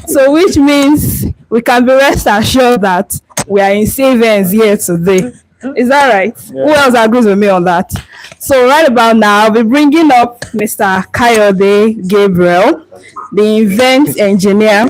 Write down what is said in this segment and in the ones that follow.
So which means we can be rest assured that we are in safe hands here today. Is that right? Yeah. Who else agrees with me on that? So right about now, I'll be bringing up Mr. Kayode Gabriel, the event engineer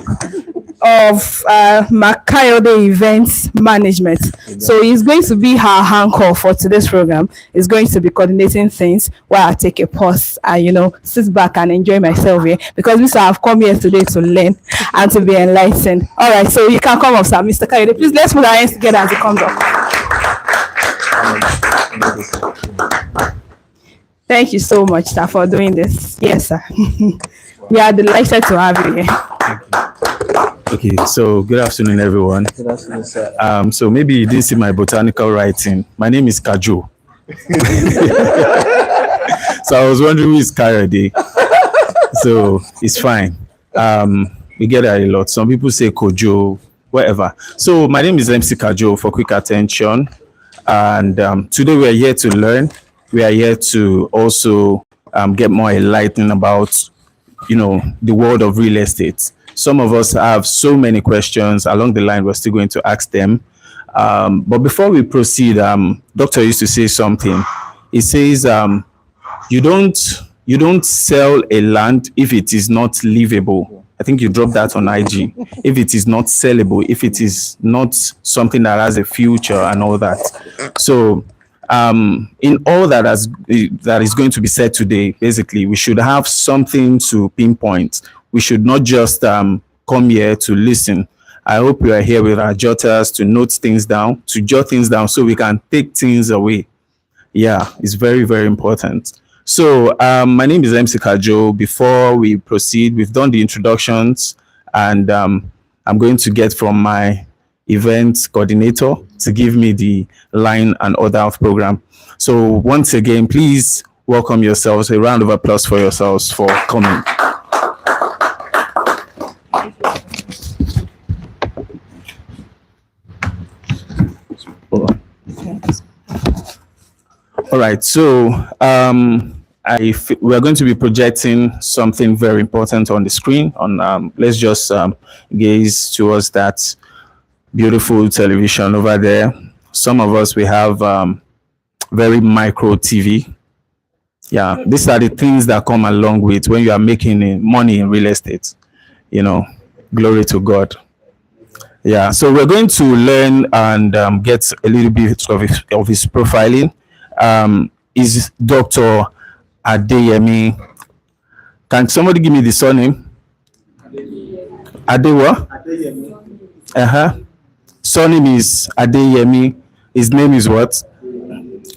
of Makayode Events Management. So he's going to be our anchor for today's program. He's going to be coordinating things while I take a pause and, sit back and enjoy myself here, because I've come here today to learn and to be enlightened. All right, so you can come up, sir. Mr. Kayode, please let's put our hands together as he comes up. Thank you so much, sir, for doing this. Yes, sir. We are delighted to have you here. Okay, so good afternoon, everyone. Good afternoon, sir. So maybe you didn't see my botanical writing. My name is Kajo. So I was wondering who is Kayode. So it's fine. We get that a lot. Some people say Kojo, whatever. So my name is MC Kajo for quick attention. And today we are here to learn. We are here to also get more enlightened about, the world of real estate. Some of us have so many questions along the line. We're still going to ask them. But before we proceed, Doctor used to say something. He says, you don't sell a land if it is not livable. I think you dropped that on IG. If it is not sellable, if it is not something that has a future and all that. So in all that is going to be said today, basically, we should have something to pinpoint. We should not just come here to listen. I hope you are here with our jotters to note things down, to jot things down so we can take things away. Yeah, it's very, very important. So my name is MC Kajo. Before we proceed, we've done the introductions, and I'm going to get from my event coordinator to give me the line and order of program. So once again, please welcome yourselves. A round of applause for yourselves for coming. All right, so we are going to be projecting something very important on the screen. Let's just gaze towards that beautiful television over there. Some of us, we have very micro TV. Yeah, these are the things that come along with when you are making money in real estate. Glory to God. Yeah, so we're going to learn and get a little bit of his profiling. Is Dr. Adeyemi. Can somebody give me the surname? Adewa? Adeyemi. Surname is Adeyemi. His name is what?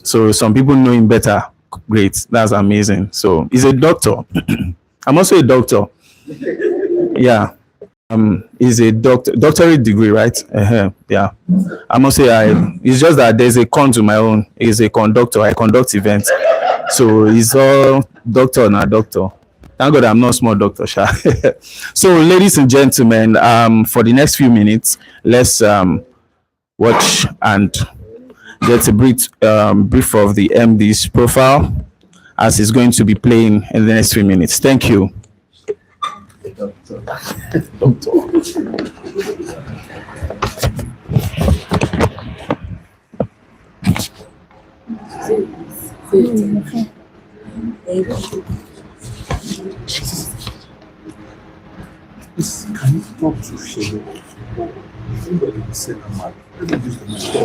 So some people know him better. Great, that's amazing. So he's a doctor. I'm also a doctor. Yeah. Is a doctorate degree, right? Yeah. I must say it's just that there's a con to my own. He's a conductor. I conduct events. So he's all doctor and a doctor. Thank God I'm not small doctor, Sha. So ladies and gentlemen, for the next few minutes, let's watch and get a brief of the MD's profile as he's going to be playing in the next few minutes. Thank you. Can you talk to Shego? Somebody said Ramat. Let me use the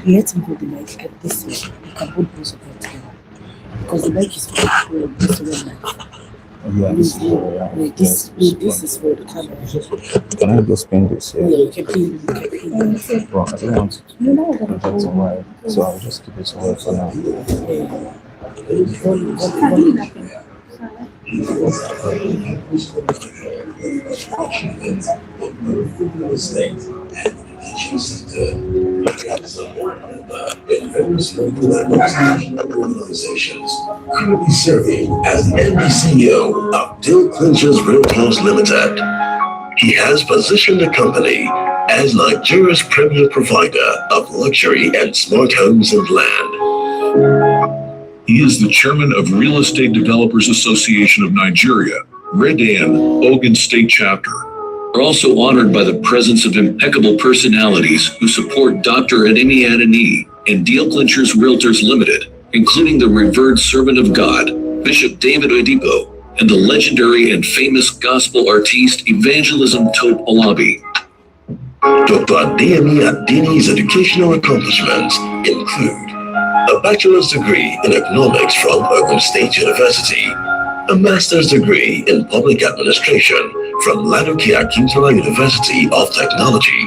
Let him hold the mic at this way. You can hold both of them together. Because the mic is for this one. This is for the camera. Can I just spin this? Yeah, you can pin. Well, I don't want to project it wide, so I'll just keep it away for now. Organizations. He will be serving as the MD CEO of Dill Clinchers Realtors Limited. He has positioned the company as Nigeria's premier provider of luxury and smart homes and land. He is the chairman of Real Estate Developers Association of Nigeria, Redan, Ogun State Chapter. We're also honored by the presence of impeccable personalities who support Dr. Adeyemi Adeniyi and Deal Clinchers Realtors Limited, including the revered servant of God, Bishop David Oedipo, and the legendary and famous gospel artiste Evangelism Tope Olabi. Dr. Adeyemi Adeniyi's educational accomplishments include a bachelor's degree in economics from Ogun State University, a master's degree in public administration from Ladoke Akintola University of Technology,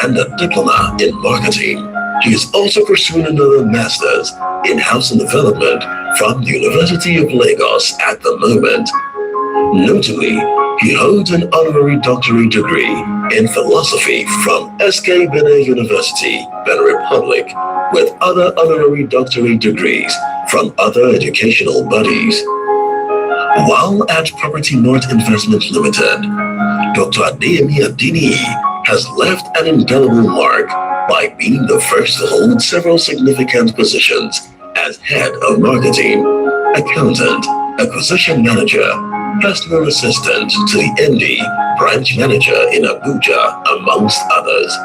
and a diploma in marketing. He is also pursuing another master's in housing development from the University of Lagos at the moment. Notably, he holds an honorary doctorate degree in philosophy from SK Benin University, Benin Republic, with other honorary doctorate degrees from other educational bodies. While at Property North Investment Limited, Dr. Adeyemi Adeniyi has left an indelible mark by being the first to hold several significant positions as head of marketing, accountant, acquisition manager, personal assistant to the MD, branch manager in Abuja, amongst others.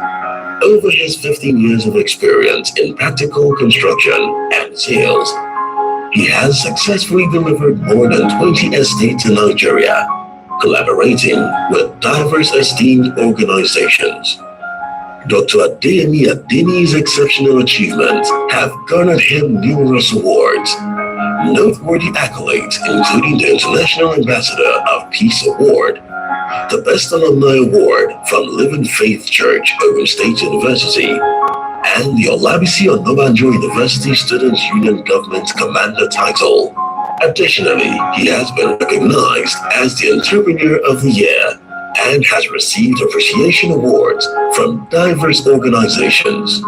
Over his 15 years of experience in practical construction and sales, he has successfully delivered more than 20 estates in Nigeria, collaborating with diverse esteemed organizations. Dr. Adeyemi Adeniyi's exceptional achievements have garnered him numerous awards. Noteworthy accolades including the International Ambassador of Peace Award, the Best Alumni Award from Living Faith Church, Ogun State University, and the Olabisi Onabanjo University Students' Union Government Commander title. Additionally, he has been recognized as the Entrepreneur of the Year and has received appreciation awards from diverse organizations.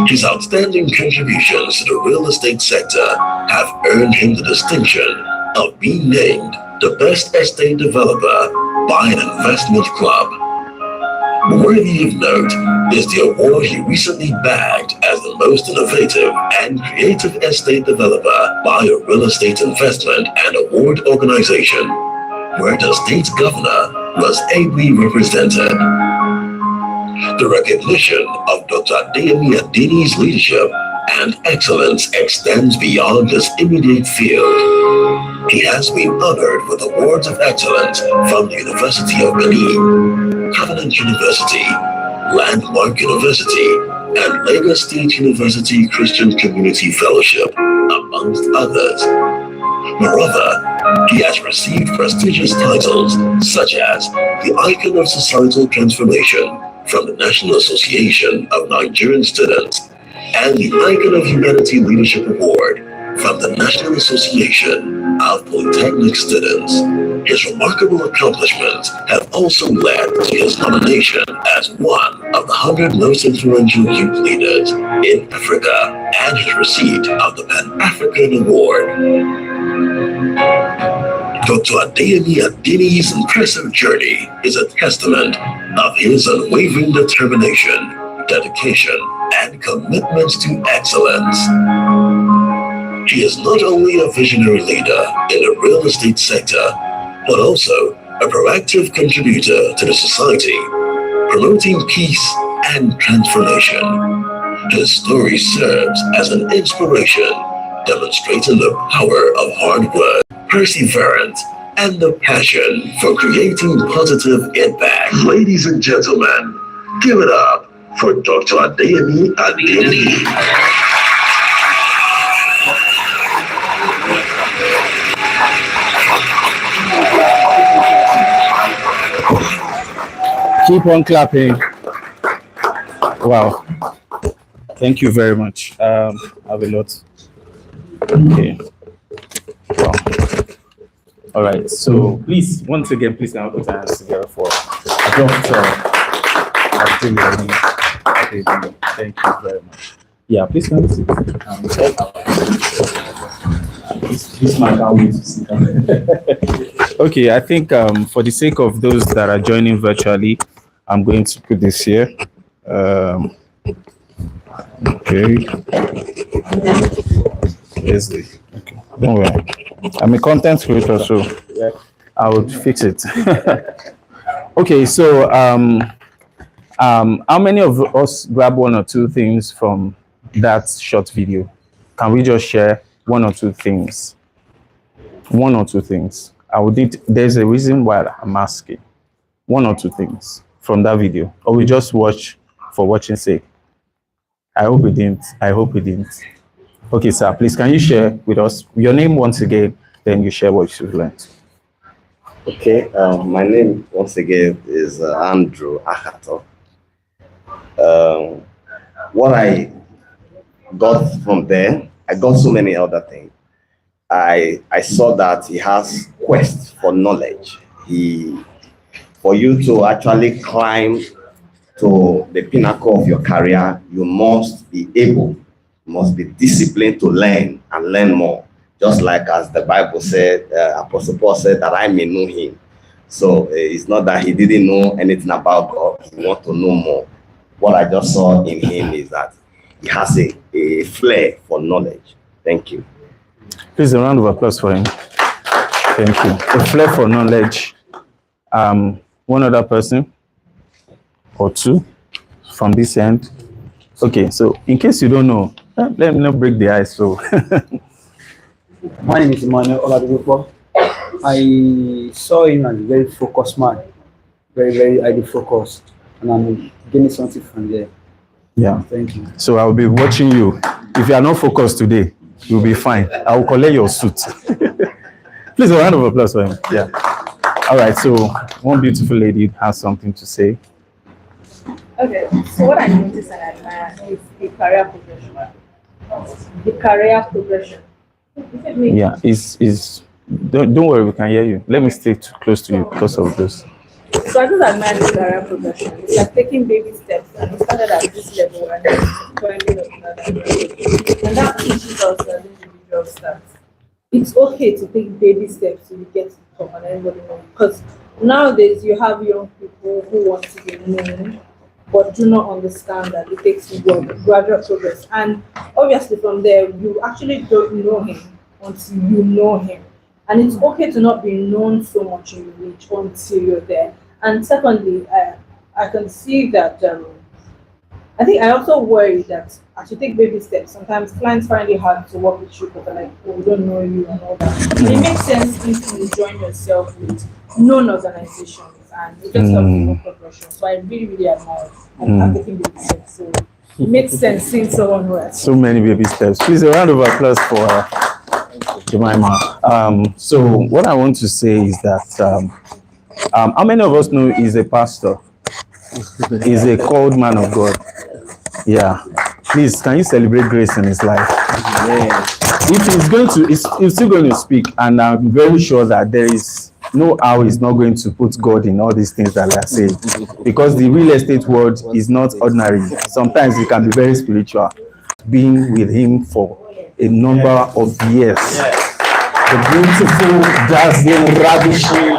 His outstanding contributions to the real estate sector have earned him the distinction of being named the best estate developer by an investment club. Worthy of note is the award he recently bagged as the most innovative and creative estate developer by a real estate investment and award organization, where the state's governor was ably represented. The recognition of Dr. Adeyemi Adeniyi's leadership and excellence extends beyond his immediate field. He has been honored with awards of excellence from the University of Benin, Covenant University, Landmark University, and Lagos State University Christian Community Fellowship, amongst others. Moreover, he has received prestigious titles such as the Icon of Societal Transformation from the National Association of Nigerian Students and the Icon of Humanity Leadership Award from the National Association of Polytechnic Students. His remarkable accomplishments have also led to his nomination as one of the 100 most influential youth leaders in Africa and his receipt of the Pan-African Award. Dr. Adeyemi Adeniyi's impressive journey is a testament of his unwavering determination, dedication, and commitment to excellence. He is not only a visionary leader in the real estate sector, but also a proactive contributor to the society, promoting peace and transformation. His story serves as an inspiration, demonstrating the power of hard work, perseverance, and the passion for creating positive impact. Ladies and gentlemen, give it up for Dr. Adeyemi Adeniyi. Keep on clapping. Wow. Thank you very much. I have a lot. Okay. Wow. All right. So please, once again, please can I put our hands together for Dr. Adeyemi Adeniyi. Thank you very much. Yeah, please can you sit? This man can't wait to sit down. Okay, I think for the sake of those that are joining virtually, I'm going to put this here. Okay. Leslie. Okay. Don't worry. I'm a content creator, so I would fix it. Okay, so how many of us grab one or two things from that short video? Can we just share one or two things? One or two things. There's a reason why I'm asking. One or two things from that video, or we just watch for watching sake. I hope we didn't. I hope we didn't. Okay, sir, please can you share with us your name once again, then you share what you've learned. Okay, my name once again is Andrew Akato. What I got from there, I got so many other things. I saw that he has quest for knowledge. For you to actually climb to the pinnacle of your career, you must be disciplined to learn and learn more. Just like as the Bible said, Apostle Paul said that I may know him. So it's not that he didn't know anything about God. He wants to know more. What I just saw in him is that he has a flair for knowledge. Thank you. Please, a round of applause for him. Thank you. A flair for knowledge. One other person or two from this end. Okay, so in case you don't know, let me not break the ice. So, my name is Emmanuel Oladepo. I saw him as a very focused man, very highly focused, and I'm getting something from there. yeah. Thank you. So I'll be watching you. If you are not focused today, you'll be fine. I will collect your suit. Please, a round of applause for him. Yeah. All right. So one beautiful lady has something to say. Okay, so what I notice and admire is the career progression. The career progression. Yeah, don't worry, we can hear you. Let me stay too close to you because of this. So I just admire the career progression. It's like taking baby steps, and we started at this level and then going up another level. And that teaches us as individuals that it's okay to take baby steps to get to the top and everybody knows. Because nowadays you have young people who want to be known but do not understand that it takes gradual progress. And obviously from there, you actually don't know him until you know him. And it's okay to not be known so much in your reach until you're there. And secondly, I can see that, I think I also worry that as you take baby steps, sometimes clients find it hard to work with you because they're like, oh, we don't know you and all that. And it makes sense if you join yourself with known organizations and it just helps you more progression. So I really admire I'm taking baby steps. So it makes sense seeing someone who has so many baby steps. Please, a round of applause for Jemima. So what I want to say is that how many of us know he's a pastor? He's a called man of God. Yeah. Please, can you celebrate grace in his life? Yeah. If he's still going to speak, and I'm very sure that there is no how he's not going to put God in all these things that we are saying, because the real estate world is not ordinary. Sometimes it can be very spiritual. Being with him for a number of years, the beautiful, dazzling, ravishing,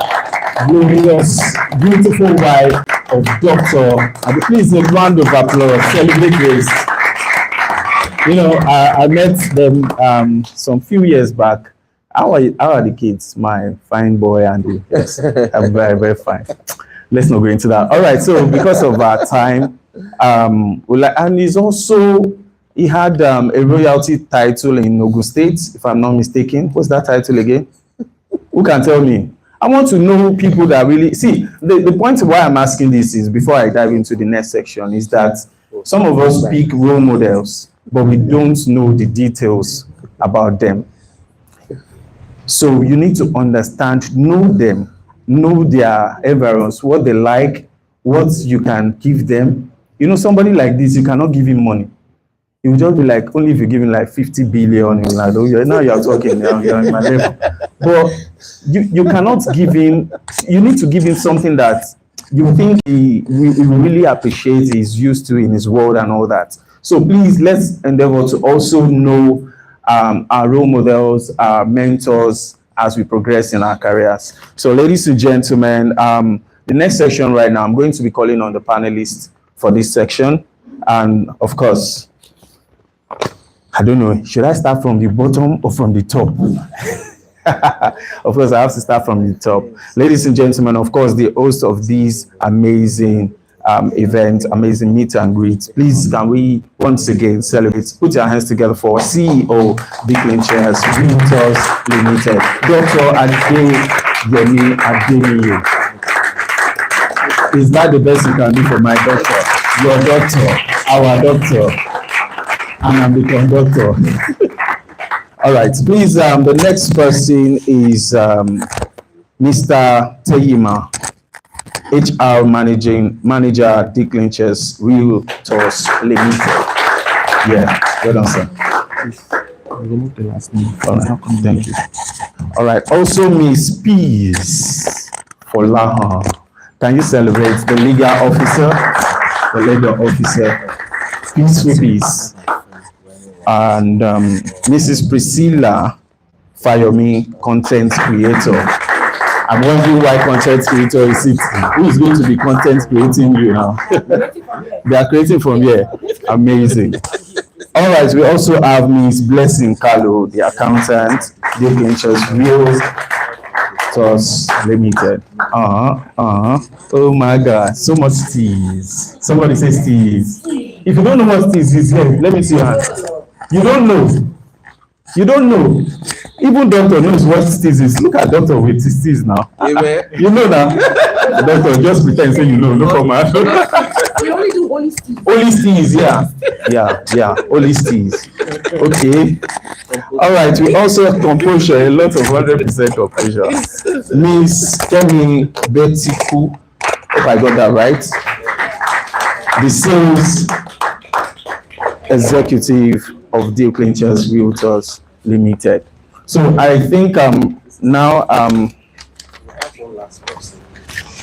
glorious, beautiful wife of Dr. And please, a round of applause. Celebrate grace. You know, I met them some few years back. How are the kids? My fine boy and yes, I'm very fine. Let's not go into that. All right. So because of our time, and he had a royalty title in Ogun State, if I'm not mistaken. What's that title again? Who can tell me? I want to know people that really see. The point of why I'm asking this is, before I dive into the next section, is that some of us pick role models, but we don't know the details about them. So you need to understand, know them, know their environs, what they like, what you can give them. You know, somebody like this, you cannot give him money. It will just be like, only if you give him like 50 billion, like, oh, now you're talking, you're in my level. But you cannot give him, you need to give him something that you think he really appreciates, he's used to in his world and all that. So please, let's endeavor to also know our role models, our mentors as we progress in our careers. So ladies and gentlemen, the next section right now, I'm going to be calling on the panelists for this section. And of course, I don't know. Should I start from the bottom or from the top? Of course, I have to start from the top. Ladies and gentlemen, of course, the host of these amazing event, amazing meet and greet. Please, can we once again celebrate? Put your hands together for CEO, Declan Chairs, Realtors Limited, Dr. Adeyemi Adeniyi. Is that the best you can do for my doctor? Your doctor, our doctor, and I'm the conductor. All right, please, the next person is Mr. Teyima, HR Manager, Declan Chairs, Realtors Limited. Yeah, well done, sir. Remove the last name. All right, thank you. All right, also Miss Peace for Laha. Can you celebrate the legal officer, Peace with Peace, and Mrs. Priscilla Fayomi, content creator. I'm wondering why content creator is it? Who is going to be content creating you now? They are creating from here. Amazing. All right, we also have Miss Blessing Carlo, the accountant, Declan Chairs, Realtors Limited. Oh my God, so much tease. Somebody says tease. If you don't know what tease is, here, let me see your hand. You don't know. You don't know. Even doctor knows what tease is. Look at doctor with his tease now. Amen. You know now. Doctor, just pretend say you know. No problem. We only do only steez. Only steez, yeah. Only steez. Okay. All right. We also have composure, a lot of 100% composure. Miss Kemi Betiku, if I got that right, the sales executive of Declan Chairs Realtors Limited. So I think now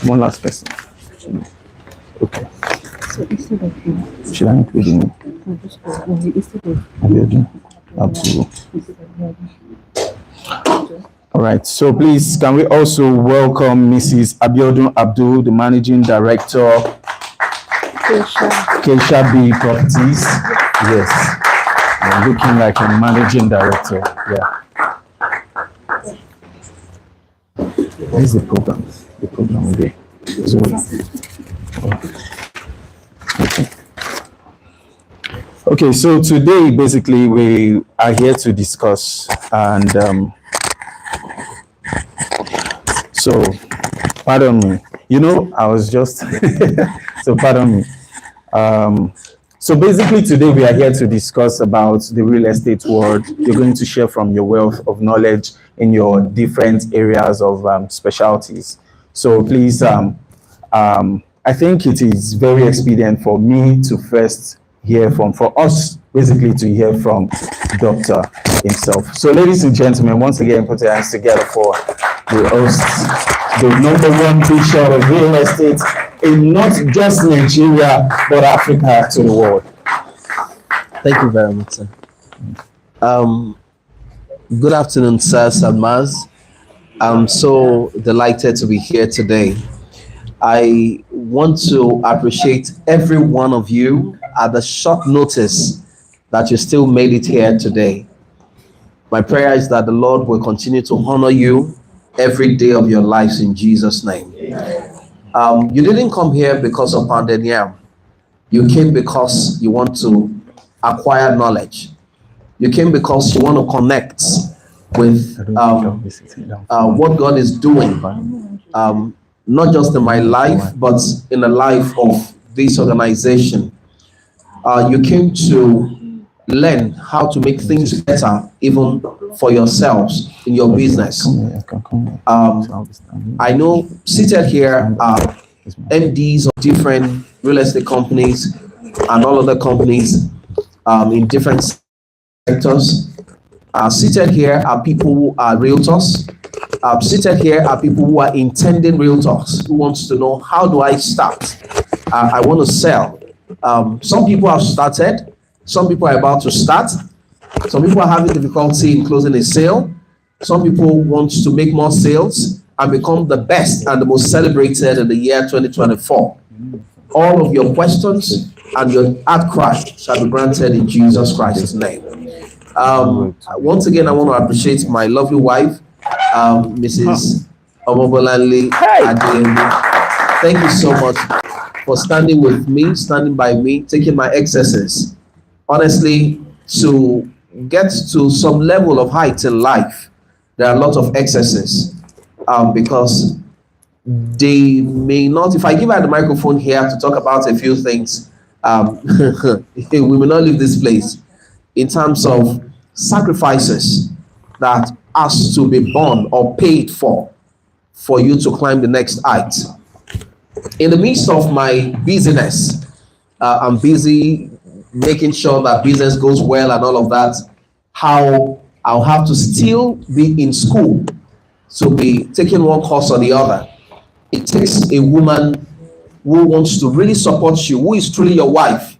one last person. Okay. So instead of you, Should I include him? instead of All right. So please, can we also welcome Mrs. Abiodun Abdul, the Managing Director, Keisha B Properties. Yes. You're looking like a Managing Director. Yeah. What is the program? The program will be. So, okay, so today basically we are here to discuss, and so pardon me. You know, I was just so pardon me. So basically today we are here to discuss about the real estate world. You're going to share from your wealth of knowledge in your different areas of specialties. So please, I think it is very expedient for me to first hear for us basically to hear from Doctor himself. So ladies and gentlemen, once again, put your hands together for the host, the #1 big shot of real estate in not just Nigeria, but Africa to the world. Thank you very much, sir. Good afternoon, sirs and ma'ams. I'm so delighted to be here today. I want to appreciate every one of you at the short notice that you still made it here today. My prayer is that the Lord will continue to honor you every day of your lives in Jesus' name. You didn't come here because of pandemia. You came because you want to acquire knowledge. You came because you want to connect with what God is doing, not just in my life, but in the life of this organization. You came to learn how to make things better, even for yourselves in your business. I know seated here are MDs of different real estate companies and all other companies in different sectors. Seated here are people who are realtors. Seated here are people who are intending realtors who wants to know, how do I start? I want to sell. Some people have started. Some people are about to start. Some people are having difficulty in closing a sale. Some people want to make more sales and become the best and the most celebrated in the year 2024. All of your questions, and your heart cry shall be granted in Jesus Christ's name. Once again, I want to appreciate my lovely wife, Mrs. Omobolanle Adeyemi. Thank you so much for standing with me, standing by me, taking my excesses. Honestly, to get to some level of height in life, there are a lot of excesses because they may not, if I give her the microphone here to talk about a few things, we will not leave this place in terms of sacrifices that has to be borne or paid for you to climb the next height. In the midst of my busyness, I'm busy making sure that business goes well and all of that, how I'll have to still be in school to be taking one course or the other. It takes a woman who wants to really support you, who is truly your wife,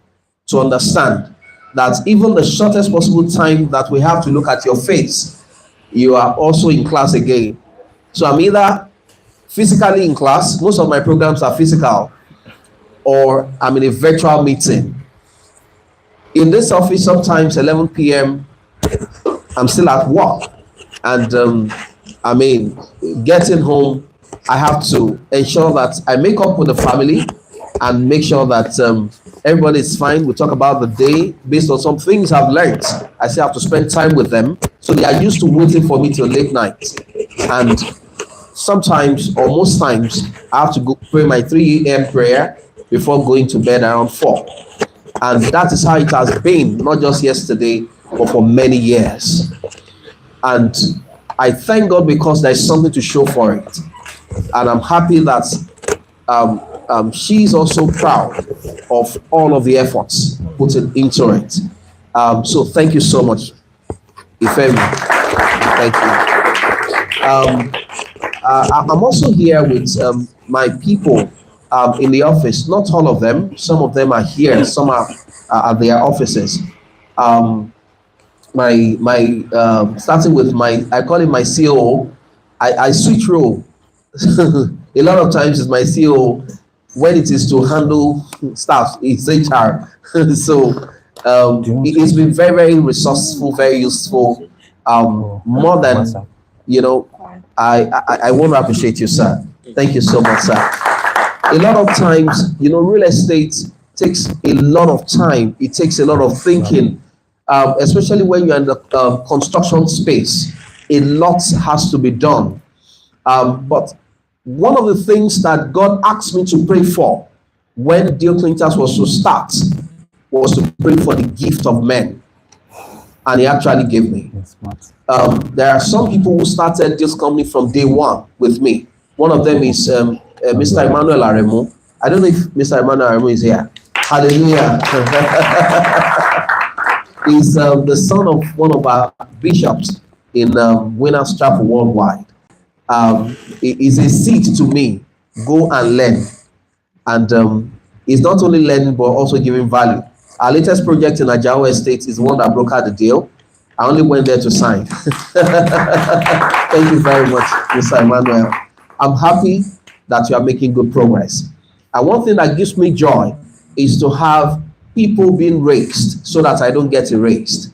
to understand that even the shortest possible time that we have to look at your face, you are also in class again. So I'm either physically in class, most of my programs are physical, or I'm in a virtual meeting. In this office, sometimes 11 p.m., I'm still at work. And getting home, I have to ensure that I make up with the family and make sure that everybody is fine. We talk about the day based on some things I've learned. I still have to spend time with them. So they are used to waiting for me till late night. And sometimes, or most times, I have to go pray my 3 a.m. prayer before going to bed around 4. And that is how it has been, not just yesterday, but for many years. And I thank God because there's something to show for it. And I'm happy that she's also proud of all of the efforts put into it. So thank you so much, Ifemi. Thank you. I'm also here with my people in the office. Not all of them. Some of them are here. Some are at their offices. Starting with I call him my COO. I switch role. A lot of times it's my CEO. When it is to handle staff, it's HR. So it's been very, very resourceful, very useful. More than, I want to appreciate you, sir. Thank you so much, sir. A lot of times, real estate takes a lot of time. It takes a lot of thinking, especially when you're in the construction space. A lot has to be done. But one of the things that God asked me to pray for when Deal Clinters was to start was to pray for the gift of men. And he actually gave me. There are some people who started this company from day one with me. One of them is Mr. Emmanuel Aremu. I don't know if Mr. Emmanuel Aremu is here. Hallelujah. He's the son of one of our bishops in Winners Chapel Worldwide. It is a seed to me. Go and learn. And it's not only learning, but also giving value. Our latest project in Ajao Estate is the one that brokered the deal. I only went there to sign. Thank you very much, Mr. Emmanuel. I'm happy that you are making good progress. And one thing that gives me joy is to have people being raised so that I don't get erased.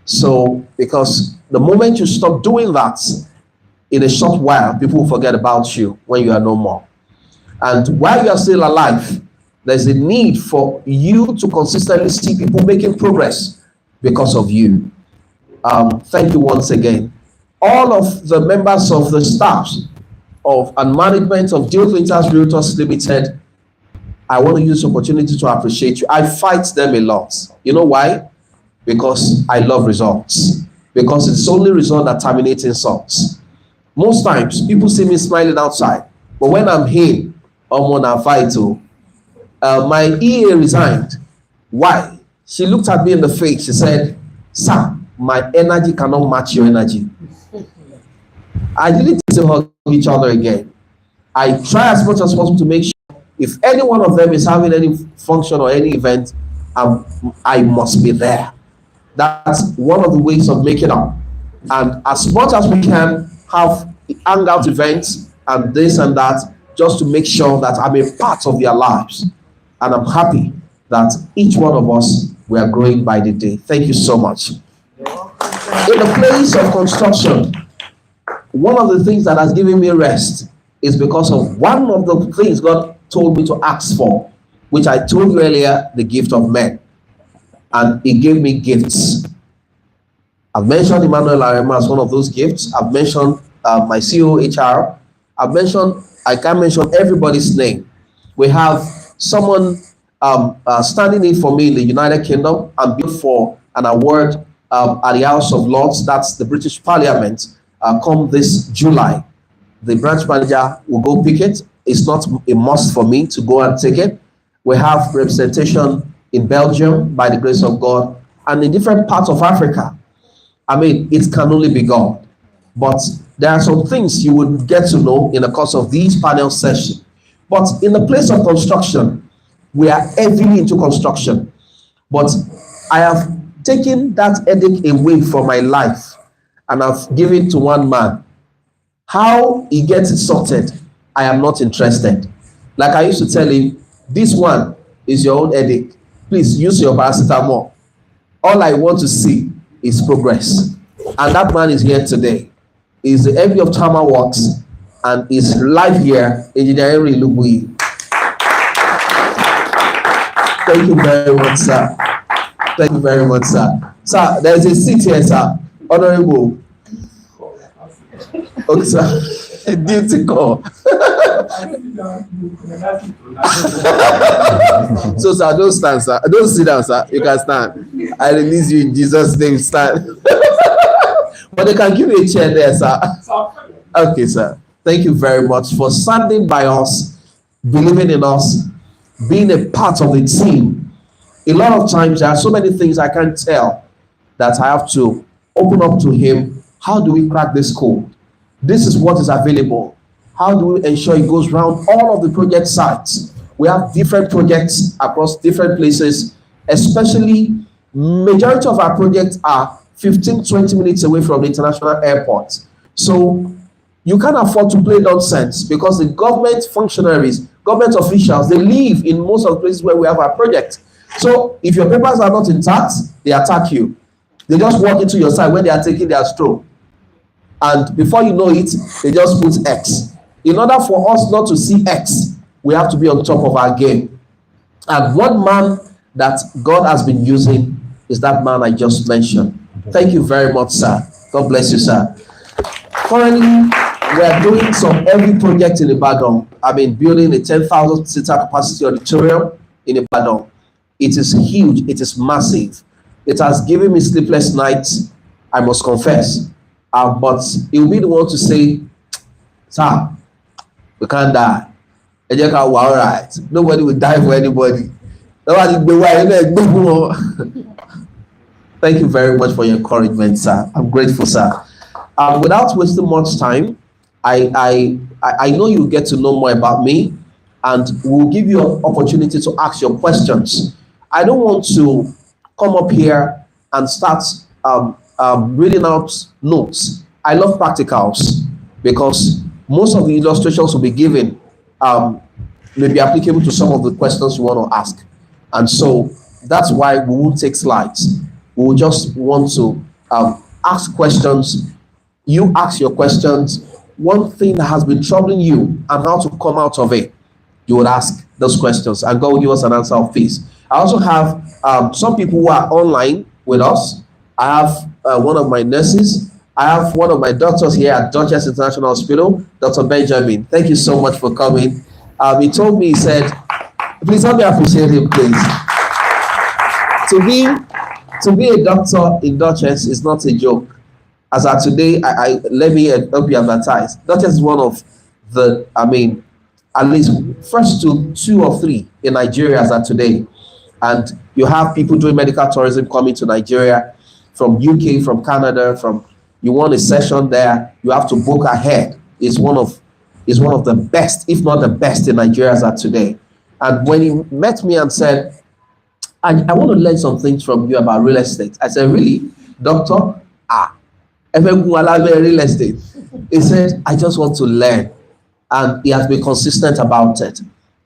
So, because the moment you stop doing that, in a short while, people will forget about you when you are no more. And while you are still alive, there's a need for you to consistently see people making progress because of you. Thank you once again. All of the members of the staffs and management of Deal Clinters Realtors Limited, I want to use this opportunity to appreciate you. I fight them a lot. You know why? Because I love results. Because it's only result that terminates insults. Most times, people see me smiling outside. But when I'm here, I'm on a fight too. My EA resigned. Why? She looked at me in the face. She said, "Sir, my energy cannot match your energy." I didn't say hug each other again. I try as much as possible to make sure if any one of them is having any function or any event, I must be there. That's one of the ways of making up. And as much as we can have hangout events and this and that, just to make sure that I'm a part of their lives. And I'm happy that each one of us, we are growing by the day. Thank you so much. In the place of construction, one of the things that has given me rest is because of one of the things God told me to ask for, which I told you earlier, the gift of men. And He gave me gifts. I've mentioned Emmanuel Arema as one of those gifts. I've mentioned my CEO HR. I can't mention everybody's name. We have someone standing in for me in the United Kingdom and bid for an award at the House of Lords, that's the British Parliament, come this July. The branch manager will go pick it. It's not a must for me to go and take it. We have representation in Belgium, by the grace of God, and in different parts of Africa. I mean, it can only be God. But there are some things you would get to know in the course of these panel sessions. But in the place of construction, we are heavily into construction. But I have taken that headache away from my life and I've given to one man. How he gets it sorted, I am not interested. Like I used to tell him, this one is your own headache. Please use your paracetamol. All I want to see is progress. And that man is here today. He's the MD of Tama Works and is live here, Engineering Lubui. Thank you very much, sir. Thank you very much, sir. Sir, there's a seat here, sir. Honorable. Okay, sir. Duty call. So, sir, don't stand, sir. Don't sit down, sir. You can stand. I release you in Jesus' name. Stand. But they can give you a chair there, sir. Okay, sir. Thank you very much for standing by us, believing in us, being a part of the team. A lot of times, there are so many things I can't tell that I have to open up to Him. How do we crack this code? This is what is available. How do we ensure it goes around all of the project sites? We have different projects across different places, especially majority of our projects are 15-20 minutes away from the international airport. So you can't afford to play nonsense because the government functionaries, government officials, they live in most of the places where we have our project. So if your papers are not intact, they attack you. They just walk into your site when they are taking their stroll. And before you know it, they just put X. In order for us not to see X, we have to be on top of our game. And one man that God has been using is that man I just mentioned. Thank you very much, sir. God bless you, sir. Currently, we are doing some heavy project in Ibadan. I've been building a 10,000 seater capacity auditorium in Ibadan. It is huge. It is massive. It has given me sleepless nights, I must confess. But he will be the one to say, sir, we can't die. All right. Nobody will die for anybody. Thank you very much for your encouragement, sir. I'm grateful, sir. Without wasting much time, I know you get to know more about me, and we'll give you an opportunity to ask your questions. I don't want to come up here and start reading out notes. I love practicals because most of the illustrations will be given may be applicable to some of the questions you want to ask. And so that's why we won't take slides. We will just want to ask questions. You ask your questions. One thing that has been troubling you and how to come out of it, you would ask those questions and God will give us an answer of peace. I also have some people who are online with us. I have one of my nurses. I have one of my doctors here at Duchess International Hospital, Dr. Benjamin. Thank you so much for coming. He told me, he said, please help me appreciate him, please. To be a doctor in Duchess is not a joke. As of today, let me help you advertise. Duchess is one of the, at least first to 2 or 3 in Nigeria as of today. And you have people doing medical tourism coming to Nigeria from UK, from Canada, you want a session there, you have to book ahead. It's one of the best, if not the best in Nigeria as of today. And when he met me and said, I want to learn some things from you about real estate. I said, really, doctor? Real estate. He said, I just want to learn. And he has been consistent about it.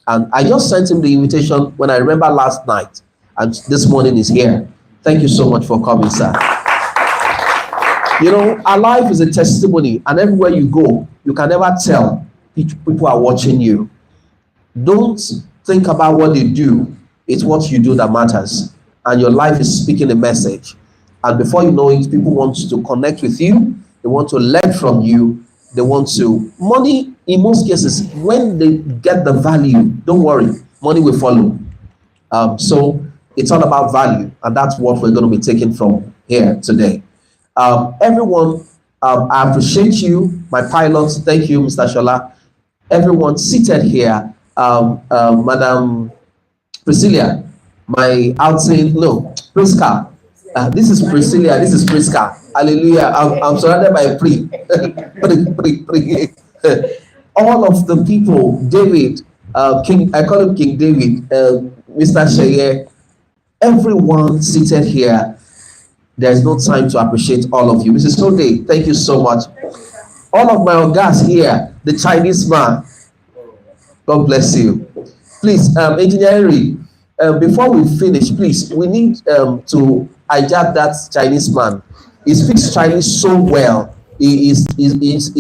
And I just sent him the invitation when I remember last night, and this morning is here. Thank you so much for coming, sir. You know, our life is a testimony, and everywhere you go, you can never tell people are watching you. Don't think about what they do. It's what you do that matters. And your life is speaking a message. And before you know it, people want to connect with you. They want to learn from you. They want to, money, in most cases, when they get the value, don't worry, money will follow. So it's all about value. And that's what we're going to be taking from here today. Everyone, I appreciate you, my pilots. Thank you, Mr. Shola. Everyone seated here, Madam Priscilla, my outing, no, Priska. This is Priscilla, this is Priska. Hallelujah. I'm surrounded by all of the people, David, King, I call him King David, Mr. Sheye, everyone seated here. There's no time to appreciate all of you. Mrs. Sode, thank you so much. All of my guys here, the Chinese man, God bless you. Please, engineering, before we finish, please, we need to hijack that Chinese man. He speaks Chinese so well. He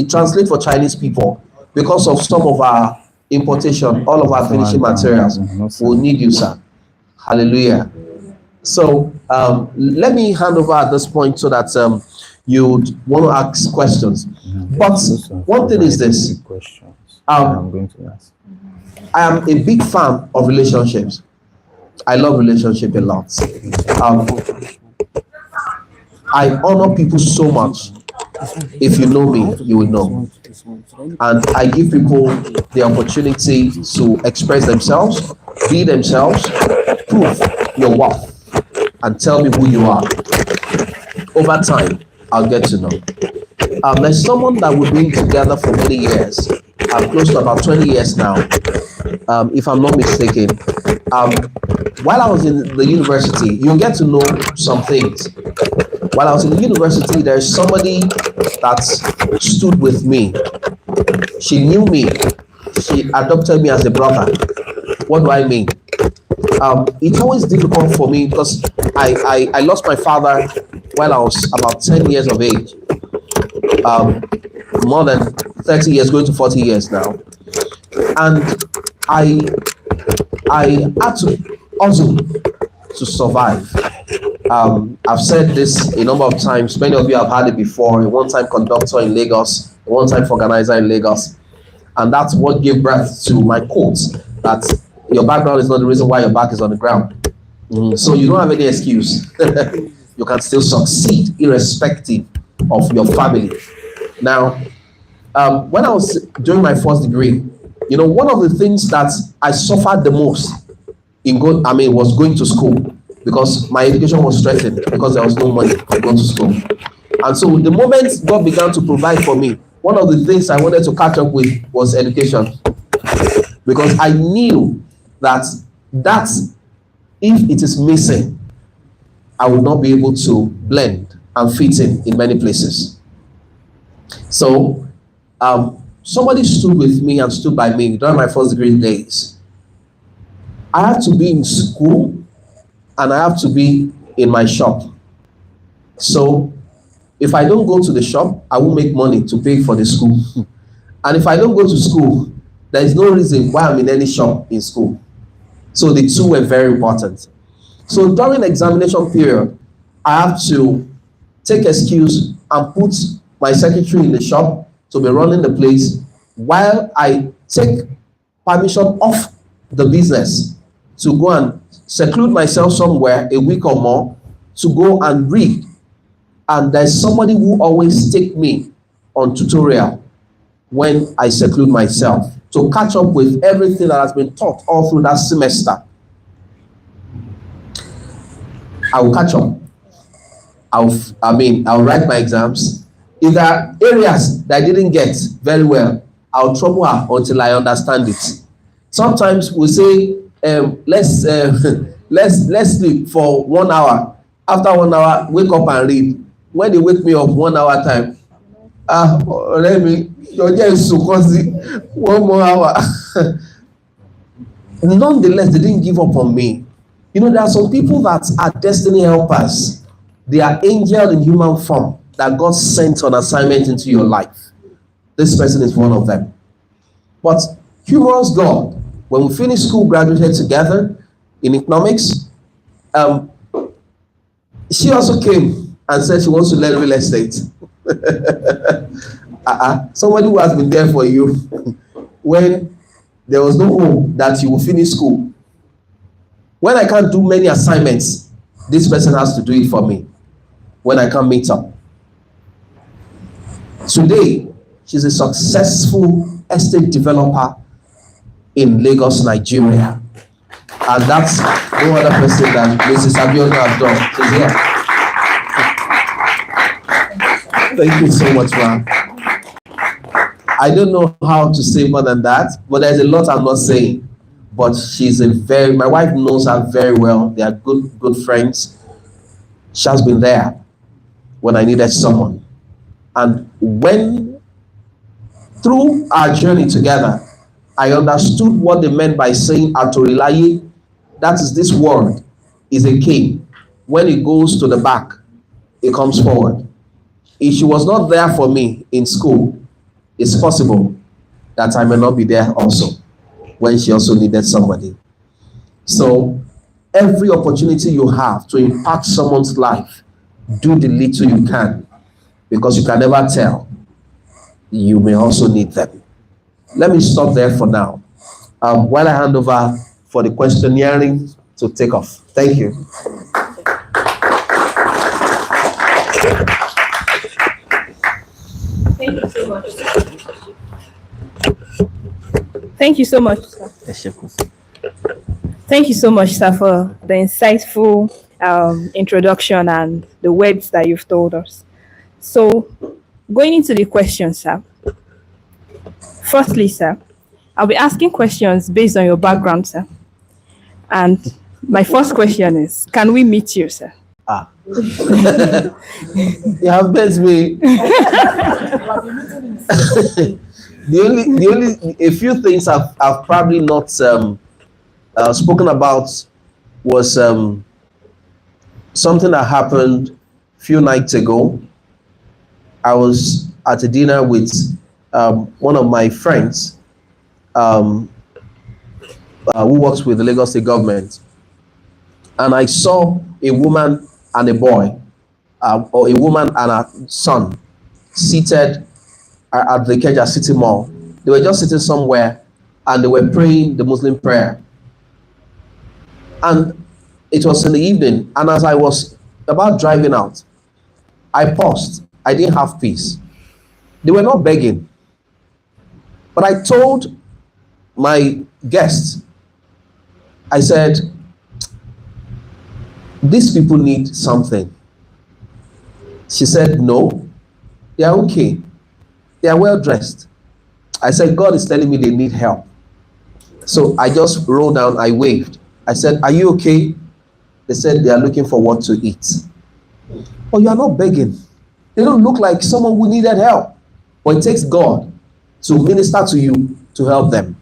translates for Chinese people. Because of some of our importation, all of our finishing materials, we'll need you, sir. Hallelujah. So let me hand over at this point so that you'd want to ask questions. But one thing is this. I'm going to ask. I am a big fan of relationships. I love relationship a lot. I honor people so much. If you know me, you will know. And I give people the opportunity to express themselves, be themselves, prove your worth, and tell me who you are. Over time, I'll get to know. There's someone that we've been together for many years. I'm close to about 20 years now, if I'm not mistaken. While I was in the university, you get to know some things. While I was in the university, there's somebody that stood with me. She knew me. She adopted me as a brother. What do I mean? It's always difficult for me because I lost my father while I was about 10 years of age. More than 30 years, going to 40 years now. And I had to hustle to survive. I've said this a number of times. Many of you have heard it before. A one-time conductor in Lagos, a one-time organizer in Lagos. And that's what gave birth to my quote that your background is not the reason why your back is on the ground. So you don't have any excuse. You can still succeed irrespective of your family. Now, when I was doing my first degree, you know, one of the things that I suffered the most was going to school, because my education was threatened because there was no money to go to school. And so the moment God began to provide for me, one of the things I wanted to catch up with was education, because I knew that if it is missing, I would not be able to blend and fit in many places. So somebody stood with me and stood by me during my first degree days. I have to be in school and I have to be in my shop. So if I don't go to the shop, I won't make money to pay for the school. And if I don't go to school, there is no reason why I'm in any shop in school. So the two were very important. So during examination period, I have to take excuse and put my secretary in the shop to be running the place while I take permission off the business to go and seclude myself somewhere a week or more to go and read. And there's somebody who always take me on tutorial when I seclude myself to catch up with everything that has been taught all through that semester. I will catch up. I'll write my exams. If there are areas that I didn't get very well, I'll trouble her until I understand it. Sometimes we say, let's sleep for 1 hour. After 1 hour, wake up and read. When they wake me up 1 hour time, let me, you're just so cozy, 1 more hour. Nonetheless, they didn't give up on me. You know, there are some people that are destiny helpers. They are angel in human form that God sent on assignment into your life. This person is one of them. But humorous God, when we finished school, graduated together in economics, she also came and said she wants to learn real estate. Somebody who has been there for you when there was no hope that you will finish school. When I can't do many assignments, this person has to do it for me when I can't meet up. Today, she's a successful estate developer in Lagos, Nigeria. And that's no other person than Mrs. Abiona has done. She's here. Thank you so much, ma'am. I don't know how to say more than that, but there's a lot I'm not saying. But she's my wife knows her very well. They are good friends. She has been there when I needed someone. And through our journey together, I understood what they meant by saying Atorilaye. That is, this word is a cane. When it goes to the back, it comes forward. If she was not there for me in school, it's possible that I may not be there also when she also needed somebody. So every opportunity you have to impact someone's life, do the little you can, because you can never tell. You may also need them. Let me stop there for now. While I hand over for the questionnaire to take off. Thank you. Thank you so much. Thank you so much, sir. Thank you so much, sir, for the insightful introduction and the words that you've told us. So, going into the questions, sir. Firstly, sir, I'll be asking questions based on your background, sir. And my first question is, can we meet you, sir? You have bet me. A few things I've probably not spoken about was something that happened a few nights ago. I was at a dinner with one of my friends who works with the Lagos State government, and I saw a woman and a boy, or a woman and a son, seated at the Ikeja City Mall. They were just sitting somewhere and they were praying the Muslim prayer. And it was in the evening, and as I was about driving out, I paused. I didn't have peace. They were not begging. But I told my guests, I said, these people need something. She said, no, they are okay. They are well dressed. I said, God is telling me they need help. So I just rolled down, I waved. I said, are you okay? They said they are looking for what to eat. Oh, you are not begging. They don't look like someone who needed help. But it takes God to minister to you to help them.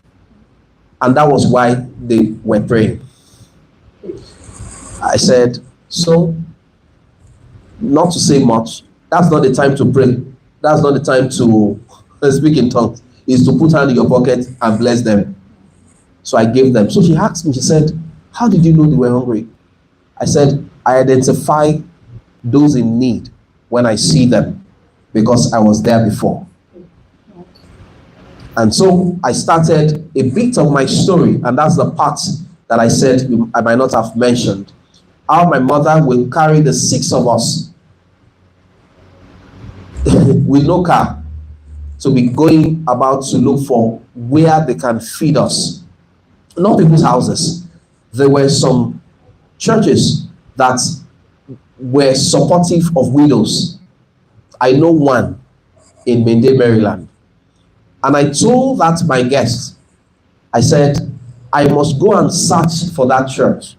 And that was why they were praying. I said, so, not to say much. That's not the time to pray. That's not the time to speak in tongues. It's to put hand in your pocket and bless them. So I gave them. So she asked me, she said, how did you know they were hungry? I said, I identify those in need when I see them because I was there before. And so I started a bit of my story, and that's the part that I said I might not have mentioned. How my mother will carry the 6 of us with no car to be going about to look for where they can feed us. Not people's houses. There were some churches that were supportive of widows. I know one in Mende, Maryland. And I told that my guest, I said, I must go and search for that church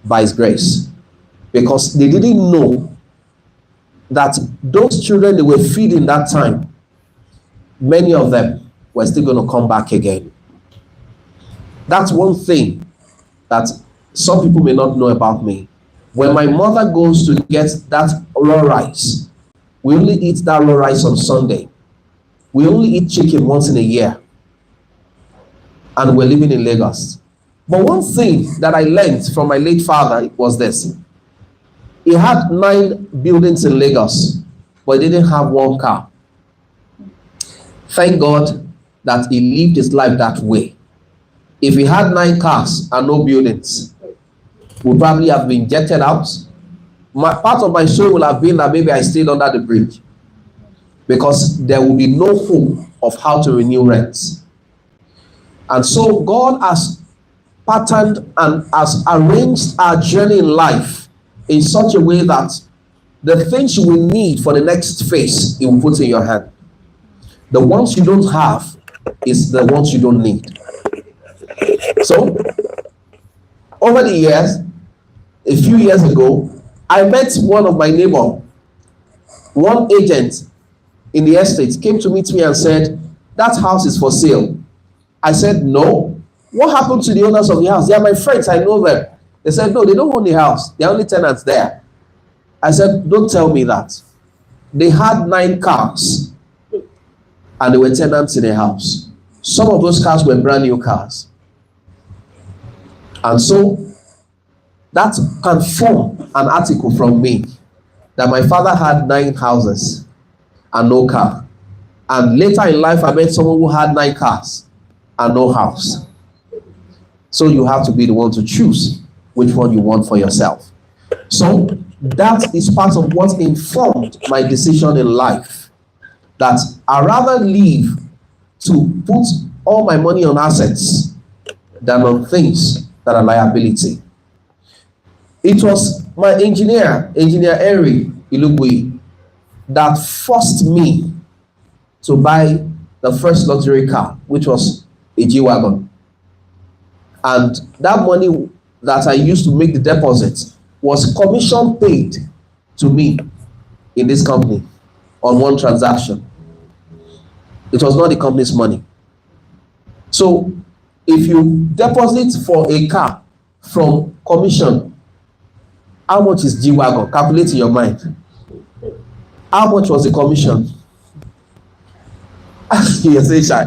by His grace. Because they didn't know that those children they were feeding that time, many of them were still going to come back again. That's one thing that some people may not know about me. When my mother goes to get that raw rice, we only eat that raw rice on Sunday. We only eat chicken once in a year. And we're living in Lagos. But one thing that I learned from my late father was this. He had 9 buildings in Lagos, but he didn't have one car. Thank God that he lived his life that way. If he had 9 cars and no buildings, would probably have been jetted out. Part of my story will have been that maybe I stayed under the bridge because there will be no hope of how to renew rents. And so God has patterned and has arranged our journey in life in such a way that the things you will need for the next phase, He will put in your hand. The ones you don't have is the ones you don't need. So, over the years, a few years ago, I met one of my neighbor. One agent in the estate came to meet me and said, that house is for sale. I said, no. What happened to the owners of the house? They are my friends, I know them. They said, no, they don't own the house. They are only tenants there. I said, don't tell me that. They had 9 cars and they were tenants in a house. Some of those cars were brand new cars. And so that can form an article from me that my father had 9 houses and no car. And later in life, I met someone who had 9 cars and no house. So you have to be the one to choose which one you want for yourself. So that is part of what informed my decision in life, that I rather live to put all my money on assets than on things that are liability. It was my engineer Henry Ilugui, that forced me to buy the first luxury car, which was a G-Wagon. And that money that I used to make the deposit was commission paid to me in this company on one transaction. It was not the company's money. So if you deposit for a car from commission, how much is G-Wagon? Calculate in your mind. How much was the commission? You say shy.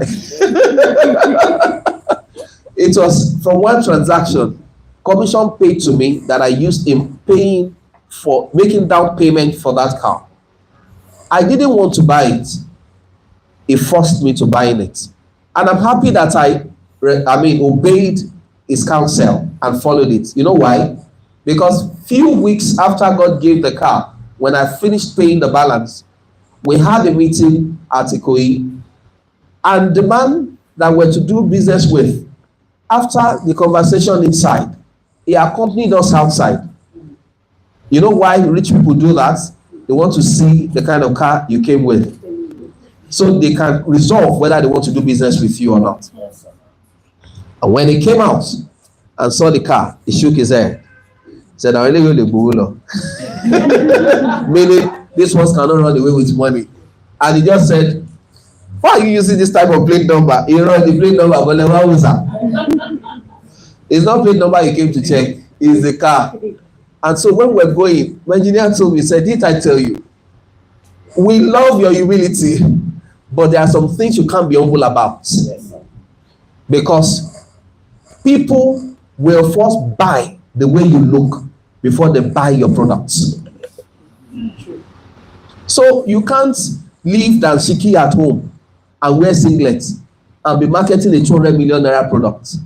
It was from one transaction, commission paid to me that I used in paying for making down payment for that car. I didn't want to buy it. It forced me to buying it. And I'm happy that I obeyed his counsel and followed it. You know why? Because few weeks after God gave the car, when I finished paying the balance, we had a meeting at Ikoyi, and the man that we're to do business with, after the conversation inside, he accompanied us outside. You know why rich people do that? They want to see the kind of car you came with, so they can resolve whether they want to do business with you or not. And when he came out and saw the car, he shook his head. Said, I really the bulo. Meaning, this ones cannot run away with money. And he just said, why are you using this type of plate number? You know the plate number, but never was that. It's not plate number he came to check, it's the car. And so when we're going, my engineer told me, he said, did I tell you? We love your humility, but there are some things you can't be humble about. Because people will first buy the way you look before they buy your products. So you can't leave Danshiki at home and wear singlets and be marketing a 200 million naira product.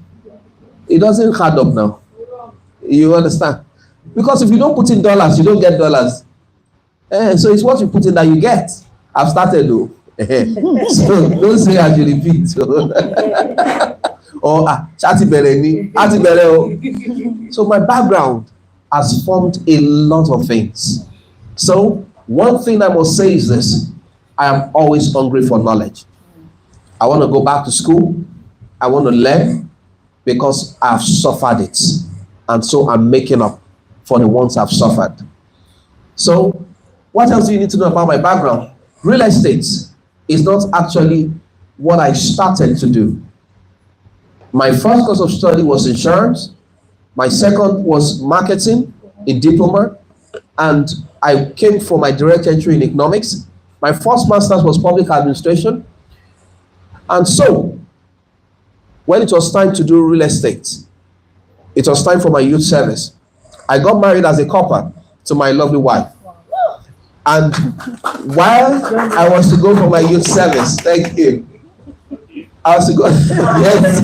It doesn't add up now. You understand? Because if you don't put in dollars, you don't get dollars. So it's what you put in that you get. I've started though. So don't say as you repeat. So my background has formed a lot of things. So one thing I must say is this: I am always hungry for knowledge. I want to go back to school. I want to learn because I've suffered it. And so I'm making up for the ones I've suffered. So what else do you need to know about my background? Real estate is not actually what I started to do. My first course of study was insurance. My second was marketing in diploma. And I came for my direct entry in economics. My first master's was public administration. And so, when it was time to do real estate, it was time for my youth service. I got married as a couple to my lovely wife. And while I was to go for my youth service, thank you. I was to go, yes.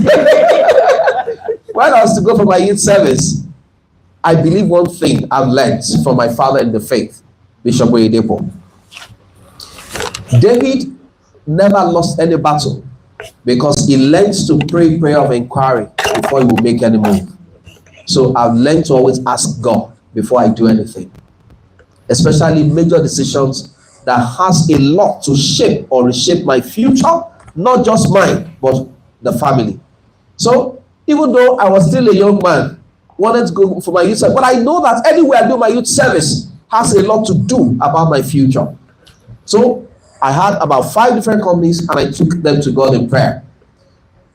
While I was to go for my youth service, I believe one thing I've learned from my father in the faith, Bishop Oyedepo. David never lost any battle because he learns to pray prayer of inquiry before he will make any move. So I've learned to always ask God before I do anything, especially major decisions that has a lot to shape or reshape my future, not just mine, but the family. So even though I was still a young man, wanted to go for my youth service, but I know that anywhere I do my youth service has a lot to do about my future. So I had about 5 different companies and I took them to God in prayer.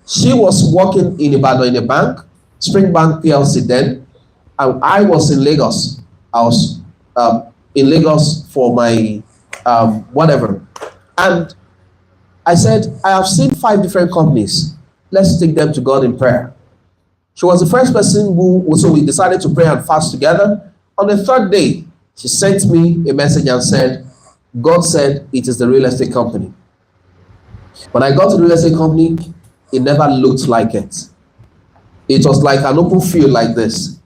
She was working in Ibadan in a bank, Spring Bank PLC then, and I was in Lagos. I was in Lagos for my whatever. And I said, I have seen 5 different companies. Let's take them to God in prayer. She was the first person so we decided to pray and fast together. On the 3rd day, she sent me a message and said, God said it is the real estate company. When I got to the real estate company, it never looked like it. It was like an open field like this.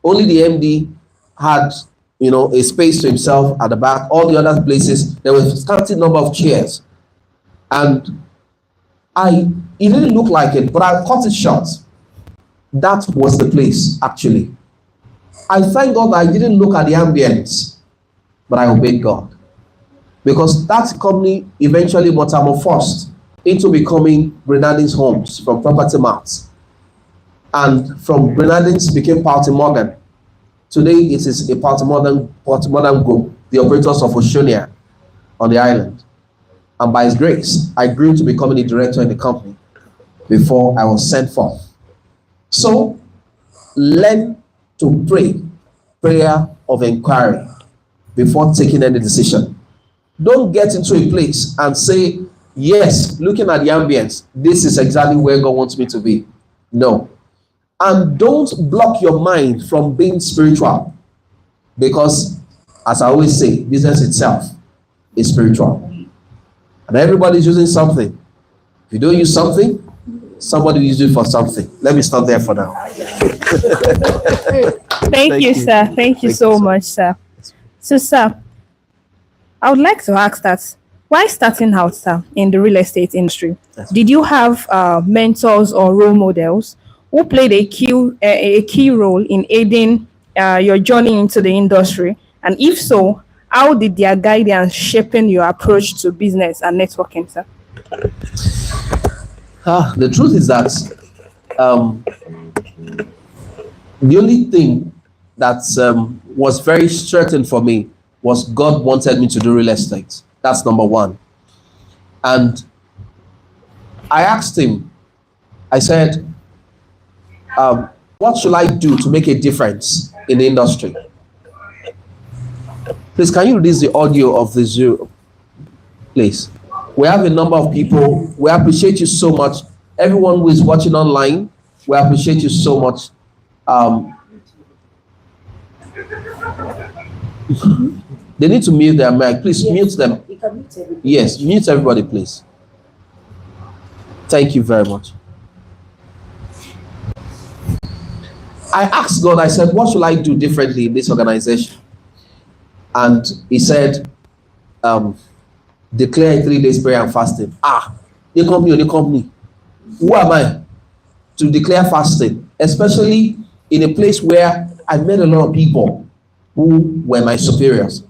Only the MD had, a space to himself at the back. All the other places, there was a scanty number of chairs. And it didn't look like it, but I cut it short. That was the place, actually. I thank God that I didn't look at the ambience, but I obeyed God. Because that company eventually metamorphosed into becoming Grenadines Homes from Property Marts. And from Grenadines became Party Morgan. Today it is a Party Morgan group, the operators of Oceania on the island. And by His grace, I grew to becoming a director in the company before I was sent forth. So, learn to pray, prayer of inquiry before taking any decision. Don't get into a place and say, yes, looking at the ambience, this is exactly where God wants me to be. No. And don't block your mind from being spiritual. Because, as I always say, business itself is spiritual. And everybody's using something. If you don't use something, somebody will use it for something. Let me stop there for now. Thank you, sir. Thank you so much, sir. So, sir, I would like to ask that, why starting out, sir, in the real estate industry? Did you have mentors or role models who played a key role in aiding your journey into the industry? And if so, how did their guidance shaping your approach to business and networking, sir? The truth is that the only thing that was very certain for me was God wanted me to do real estate. That's number one. And I asked him, I said, what should I do to make a difference in the industry? Please, can you release the audio of the Zoom, please? We have a number of people. We appreciate you so much. Everyone who is watching online, we appreciate you so much. They need to mute their mic. Please mute them. Yes, mute everybody, please. Thank you very much. I asked God, I said, what should I do differently in this organization? And he said, declare 3 days prayer and fasting. The company. Who am I to declare fasting? Especially in a place where I met a lot of people who were my superiors.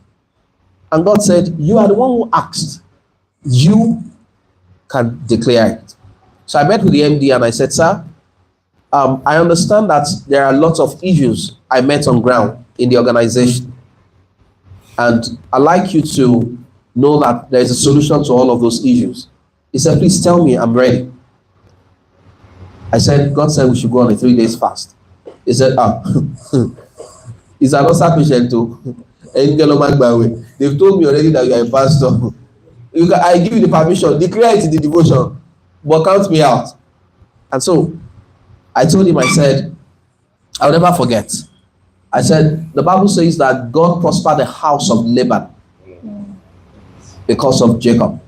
And God said, you are the one who asked. You can declare it. So I met with the MD and I said, sir, I understand that there are lots of issues I met on ground in the organization. And I'd like you to know that there is a solution to all of those issues. He said, please tell me, I'm ready. I said, God said we should go on a 3 days fast. He said, he's an ulcer patient too. They've told me already that you are a pastor. I give you the permission, declare it in the devotion, but count me out. And so I told him, I said, I'll never forget. I said, the Bible says that God prospered the house of Laban because of Jacob.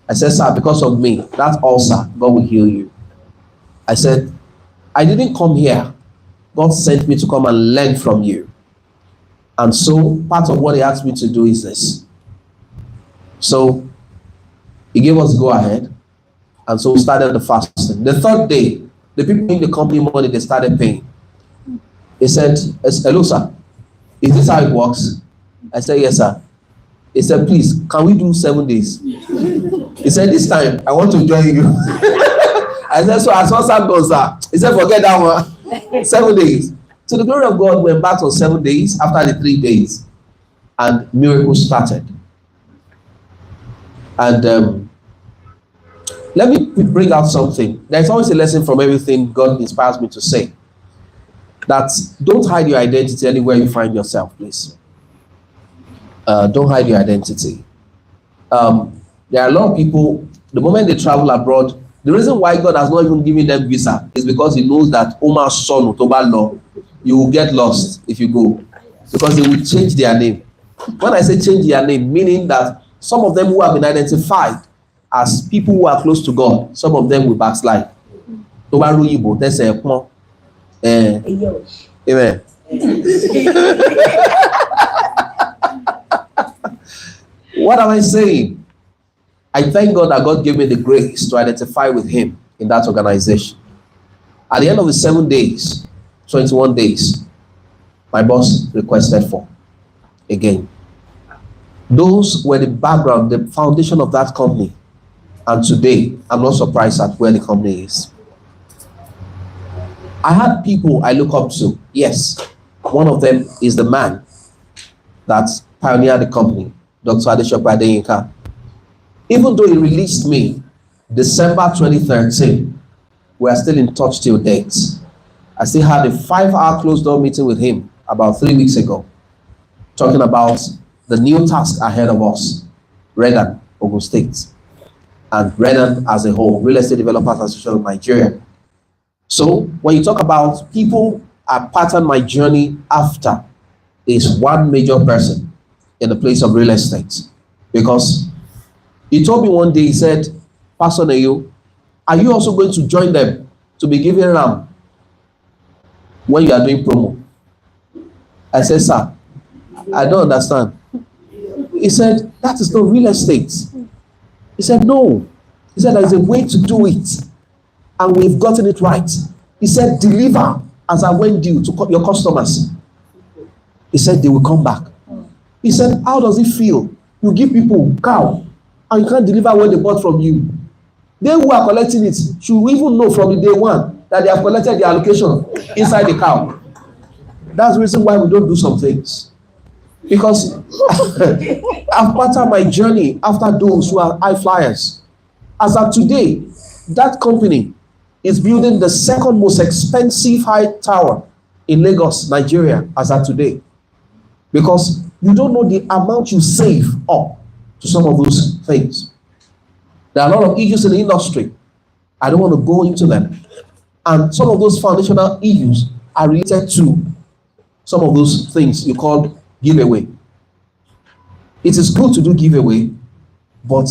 I said, sir, because of me, that ulcer, God will heal you. I said, I didn't come here. God sent me to come and learn from you. And so part of what he asked me to do is this. So he gave us go ahead. And so we started the fasting. The third day, the people in the company money, they started paying. He said, hello, sir. Is this how it works? I said, yes, sir. He said, please, can we do 7 days? He said, this time, I want to join you. I said, so as what's up, sir? He said, forget that one. 7 days. So the glory of God went back on 7 days after the 3 days. And miracles started. And let me bring out something. There's always a lesson from everything God inspires me to say. That don't hide your identity anywhere you find yourself, please. Don't hide your identity. There are a lot of people, the moment they travel abroad, the reason why God has not even given them visa is because he knows that Omar's son, Otoba law, you will get lost if you go. Because they will change their name. When I say change their name, meaning that some of them who have been identified as people who are close to God, some of them will backslide. Amen. What am I saying? I thank God that God gave me the grace to identify with him in that organization. At the end of the 7 days, 21 days, my boss requested for again. Those were the background, the foundation of that company. And today, I'm not surprised at where the company is. I had people I look up to. Yes, one of them is the man that pioneered the company, Dr. Adeyemi Adeniyi. Even though he released me December 2013, we are still in touch till date. I still had a 5-hour closed door meeting with him about 3 weeks ago, talking about the new task ahead of us, Redan, Ogun State, and Redan as a whole, Real Estate Developers Association of Nigeria. So when you talk about people I pattern my journey after, is one major person in the place of real estate. Because he told me one day, he said, Pastor Neyo, are you also going to join them to be giving ram when you are doing promo? I said, sir, I don't understand. He said, that is not real estate. He said, no. He said, there is a way to do it. And we've gotten it right. He said, deliver as I went due to your customers. He said, they will come back. He said, how does it feel? You give people cow and you can't deliver what they bought from you. They who are collecting it should even know from the day one that they have collected the allocation inside the cow. That's the reason why we don't do some things. Because I've patterned my journey after those who are high flyers. As of today, that company is building the second most expensive high tower in Lagos, Nigeria, as of today. Because you don't know the amount you save up to some of those things. There are a lot of issues in the industry. I don't want to go into them. And some of those foundational issues are related to some of those things you call giveaway. It is good to do giveaway, but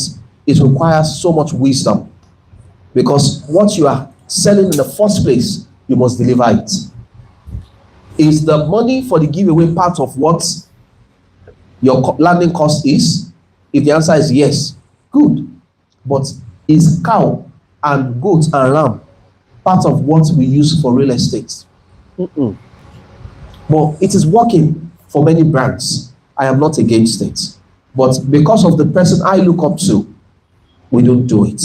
it requires so much wisdom. Because what you are selling in the first place, you must deliver it. Is the money for the giveaway part of what your landing cost is? If the answer is yes, good. But is cow and goat and ram part of what we use for real estate? But it is working for many brands. I am not against it. But because of the person I look up to, we don't do it.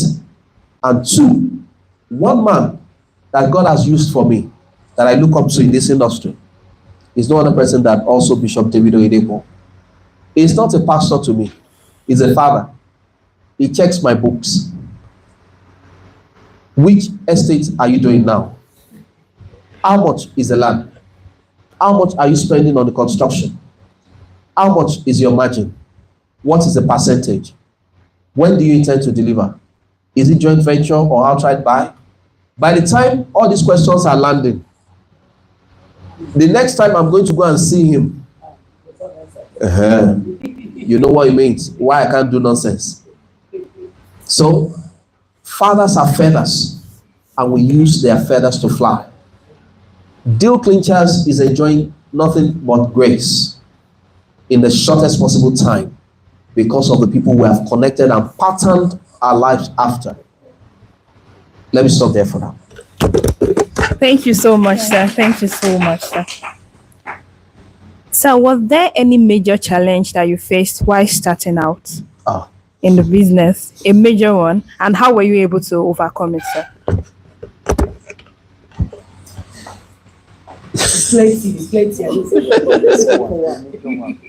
And two, one man that God has used for me, that I look up to in this industry, is no other person than also Bishop David Oyedepo. He's not a pastor to me. He's a father. He checks my books. Which estate are you doing now? How much is the land? How much are you spending on the construction? How much is your margin? What is the percentage? When do you intend to deliver? Is it joint venture or outright buy? By the time all these questions are landing, the next time I'm going to go and see him, you know what it means, why I can't do nonsense. So, fathers are feathers, and we use their feathers to fly. Deal clinchers is enjoying nothing but grace in the shortest possible time because of the people we have connected and patterned our lives after. Let me stop there for now. Thank you so much, sir. Thank you so much, sir. So, was there any major challenge that you faced while starting out in the business? A major one? And how were you able to overcome it, sir?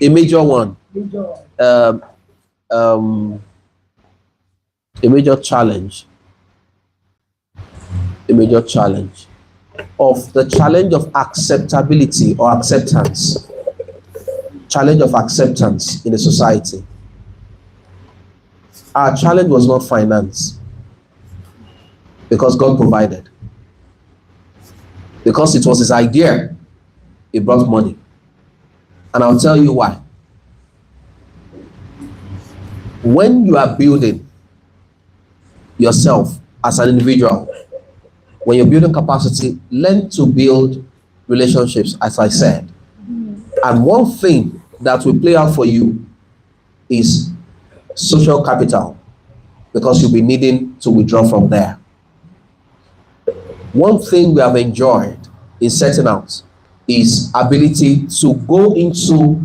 A major one. A major challenge. A major challenge. Of the challenge of acceptability or acceptance. Challenge of acceptance in the society. Our challenge was not finance, because God provided. Because it was his idea, it brought money. And I'll tell you why. When you are building yourself as an individual, when you're building capacity, learn to build relationships, as I said. And one thing that will play out for you is social capital, because you'll be needing to withdraw from there. One thing we have enjoyed in setting out is ability to go into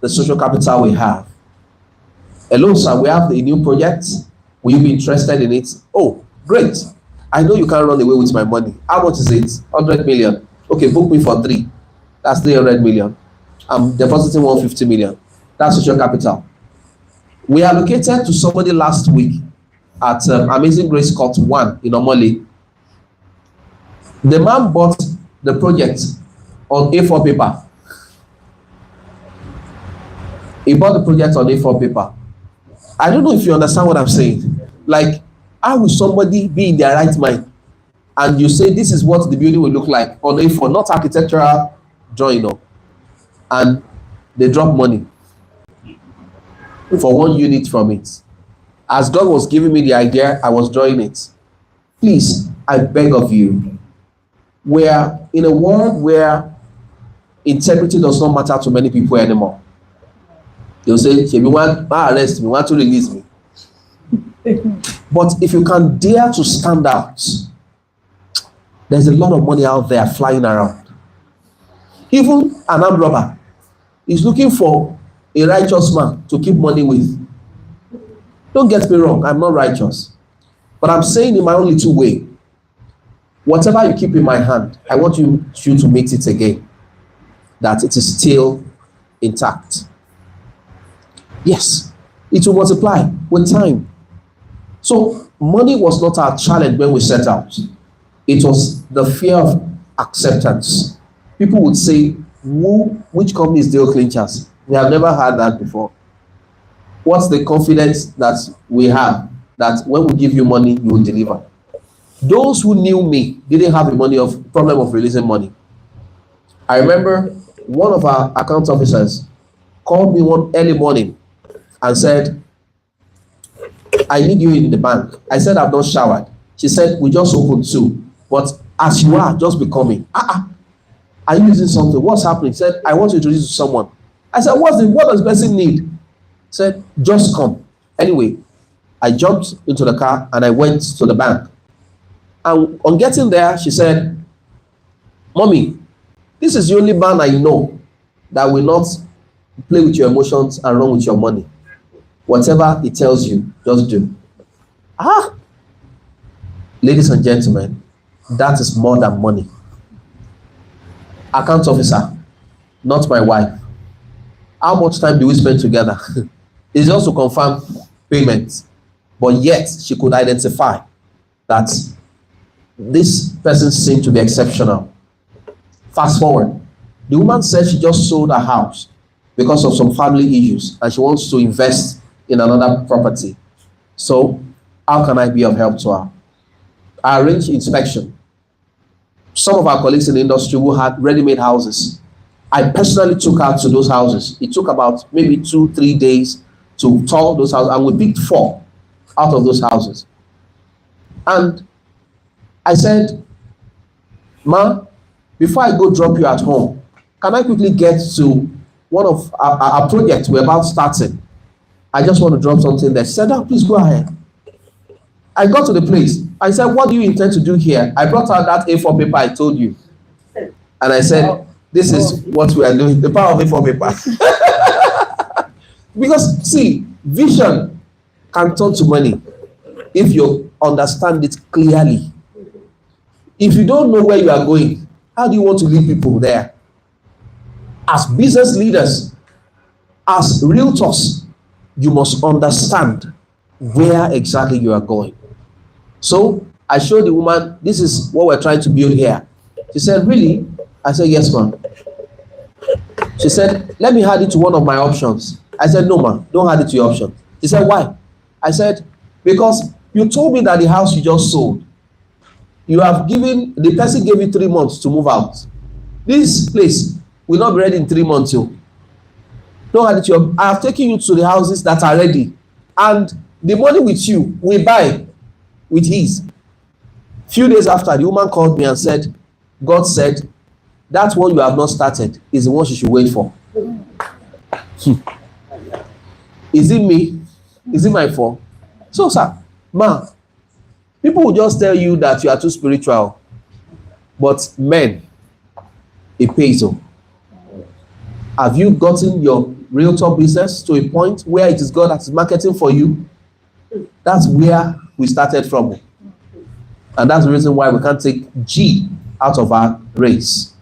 the social capital we have. Hello, sir, we have a new project. Will you be interested in it? Oh, great. I know you can't run away with my money. How much is it? 100 million. Okay, book me for 3. That's 300 million. I'm depositing 150 million. That's social capital. We allocated to somebody last week at Amazing Grace Court 1 in Omole. The man bought the project on A4 paper. He bought the project on A4 paper. I don't know if you understand what I'm saying. Like, how will somebody be in their right mind and you say this is what the building will look like on A4, not architectural drawing up, and they drop money for 1 unit from it? As God was giving me the idea, I was drawing it. Please, I beg of you, we're in a world where integrity does not matter to many people anymore. They'll say, you want to arrest me, want to release me. But if you can dare to stand out, there's a lot of money out there flying around. Even an armed robber is looking for a righteous man to keep money with. Don't get me wrong, I'm not righteous. But I'm saying in my own little way, whatever you keep in my hand, I want you to meet it again, that it is still intact. Yes, it will multiply with time. So money was not our challenge when we set out. It was the fear of acceptance. People would say, which company is deal clinchers? We have never heard that before. What's the confidence that we have that when we give you money, you will deliver? Those who knew me didn't have the problem of releasing money. I remember one of our account officers called me one early morning and said, I need you in the bank. I said, I've not showered. She said, we just opened 2. But as you are, just be coming. Are you using something? What's happening? She said, I want to introduce you to someone. I said, what does the person need? She said, just come. Anyway, I jumped into the car and I went to the bank. And on getting there, she said, Mommy, this is the only man I know that will not play with your emotions and run with your money. Whatever he tells you, just do. Ladies and gentlemen, that is more than money. Account officer, not my wife. How much time do we spend together? It's just to confirm payment. But yet, she could identify that This person seemed to be exceptional. Fast forward, the woman said she just sold her house because of some family issues and she wants to invest in another property. So, how can I be of help to her? I arranged inspection. Some of our colleagues in the industry who had ready-made houses, I personally took her to those houses. It took about maybe 2-3 days to tour those houses, and we picked 4 out of those houses. And I said, Ma, before I go drop you at home, can I quickly get to one of our projects we're about starting? I just want to drop something there. She said, oh, please go ahead. I got to the place. I said, what do you intend to do here? I brought out that A4 paper I told you. And I said, this is what we are doing. The power of A4 paper. Because, see, vision can turn to money if you understand it clearly. If you don't know where you are going, how do you want to lead people there? As business leaders, as realtors, you must understand where exactly you are going. So I showed the woman, this is what we're trying to build here. She said, really? I said, yes, ma'am. She said, let me add it to one of my options. I said, no, ma'am, don't add it to your option. She said, why? I said, because you told me that the house you just sold, you have given, the person gave you 3 months to move out. This place will not be ready in 3 months. Don't add it to your, I have taken you to the houses that are ready. And the money with you, we buy with ease. Few days after, the woman called me and said, God said, that one you have not started is the one you should wait for. Is it me? Is it my fault? So, sir, ma, people will just tell you that you are too spiritual. But men, it pays off. Have you gotten your realtor business to a point where it is God that is marketing for you? That's where we started from. And that's the reason why we can't take G out of our race.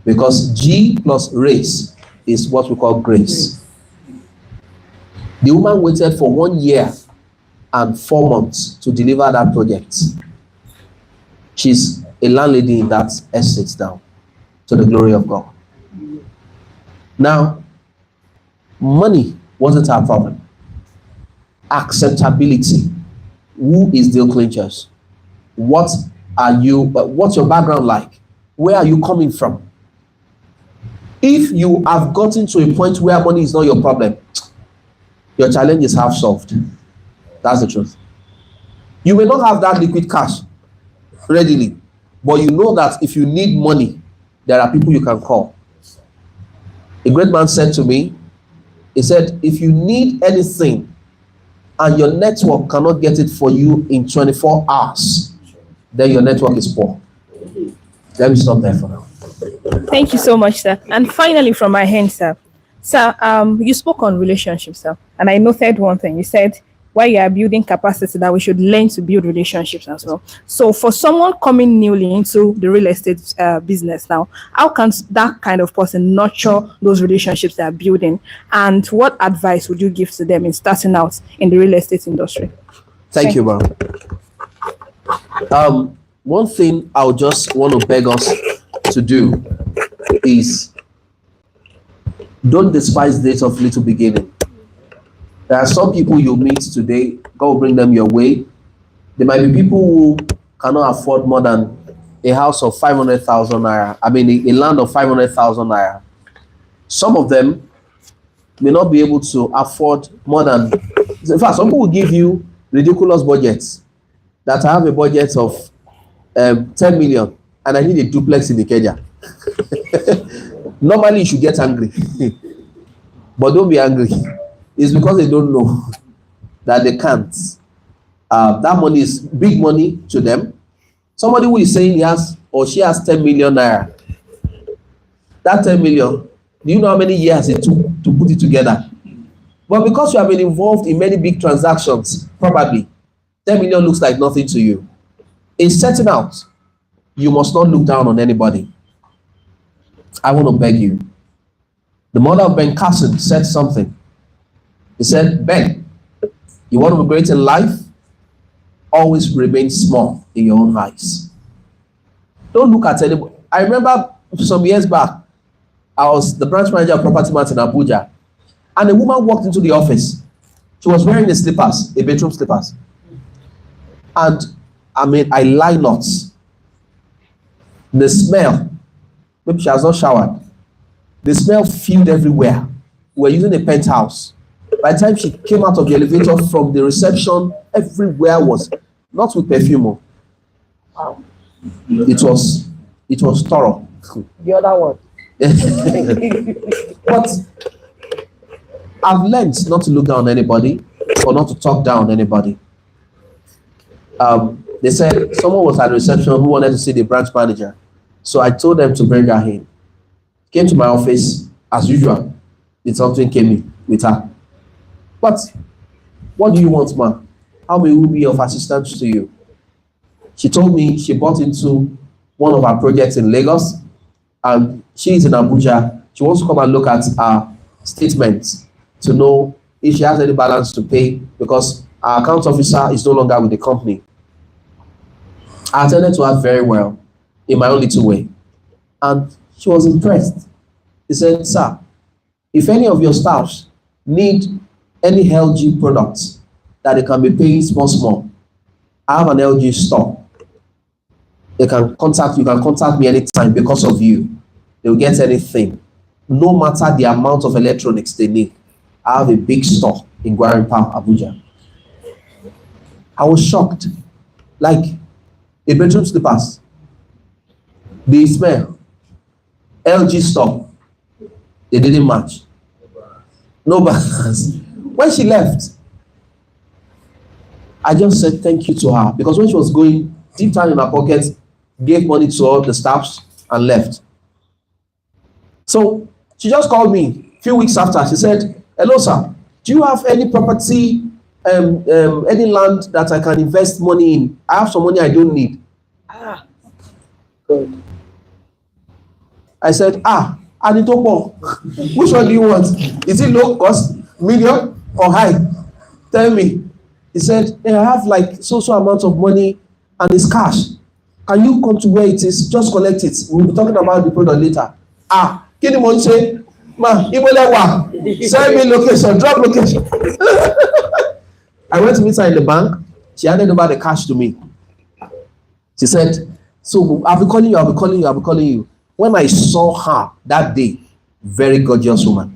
Because G plus race is what we call grace. The woman waited for 1 year and 4 months to deliver that project. She's a landlady in that estate now, to the glory of God. Now, money wasn't our problem. Acceptability. Who is deal clinchers? What are you? What's your background like? Where are you coming from? If you have gotten to a point where money is not your problem, your challenge is half solved. That's the truth. You may not have that liquid cash readily, but you know that if you need money, there are people you can call. A great man said to me, he said, if you need anything and your network cannot get it for you in 24 hours, then your network is poor. Let me stop there for now. Thank you so much, sir. And finally, from my hand, sir. Sir, you spoke on relationships, sir. And I noted one thing. You said, while you are building capacity, that we should learn to build relationships as well. So for someone coming newly into the real estate business now, how can that kind of person nurture those relationships they are building? And what advice would you give to them in starting out in the real estate industry? Thank you, ma'am. One thing I would just want to beg us to do is don't despise days of little beginning. There are some people you meet today, God will bring them your way. There might be people who cannot afford more than a house of 500,000 naira. I mean, a land of 500,000 naira. Some of them may not be able to afford more than, in fact, some people will give you ridiculous budgets. That I have a budget of 10 million and I need a duplex in Ikeja. Normally you should get angry, but don't be angry. It's because they don't know that they can't. That money is big money to them. Somebody who is saying he has or she has 10 million naira. That 10 million, do you know how many years it took to put it together? But because you have been involved in many big transactions, probably 10 million looks like nothing to you. In setting out, you must not look down on anybody. I want to beg you. The mother of Ben Carson said something. He said, Ben, you want to be great in life? Always remain small in your own eyes. Don't look at anybody. I remember some years back, I was the branch manager of Property Mart in Abuja, and a woman walked into the office. She was wearing a slippers, a bedroom slippers. And I mean, I lie not. The smell, maybe she has not showered. The smell filled everywhere. We were using a penthouse. By the time she came out of the elevator from the reception, everywhere was not with perfume. Wow. It was thorough. The other one. But I've learned not to look down on anybody or not to talk down on anybody. They said someone was at the reception who wanted to see the branch manager. So I told them to bring her in. Came to my office as usual. Did something came in with her. But what do you want, ma? How may we be of assistance to you? She told me she bought into one of our projects in Lagos, and she is in Abuja. She wants to come and look at our statements to know if she has any balance to pay, because our account officer is no longer with the company. I attended to her very well in my own little way, and she was impressed. She said, sir, if any of your staffs need any LG products that they can be paying small, I have an LG store. You can contact me anytime because of you. They'll get anything, no matter the amount of electronics they need. I have a big store in Gwarinpa, Abuja. I was shocked. Like a bedroom slippers, the smell, LG store, they didn't match. No balance. When she left, I just said thank you to her, because when she was going deep down in her pocket, gave money to all the staffs and left. So she just called me a few weeks after. She said, hello, sir. Do you have any property, any land that I can invest money in? I have some money I don't need. Good. I said, Aditopo, which one do you want? Is it low cost, medium, or high? Tell me. He said, I have like so amount of money and it's cash. Can you come to where it is? Just collect it. We'll be talking about the product later. Can you say, ma, send me location, drop location. I went to meet her in the bank. She handed over the cash to me. She said, so I'll be calling you. When I saw her that day, very gorgeous woman.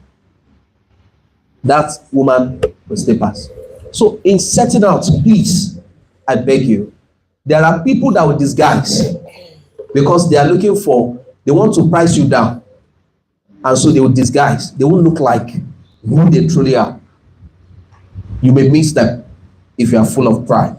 That woman was slippers. So in setting out, please, I beg you, there are people that will disguise because they are looking they want to price you down. And so they will disguise. They won't look like who they truly are. You may miss them if you are full of pride.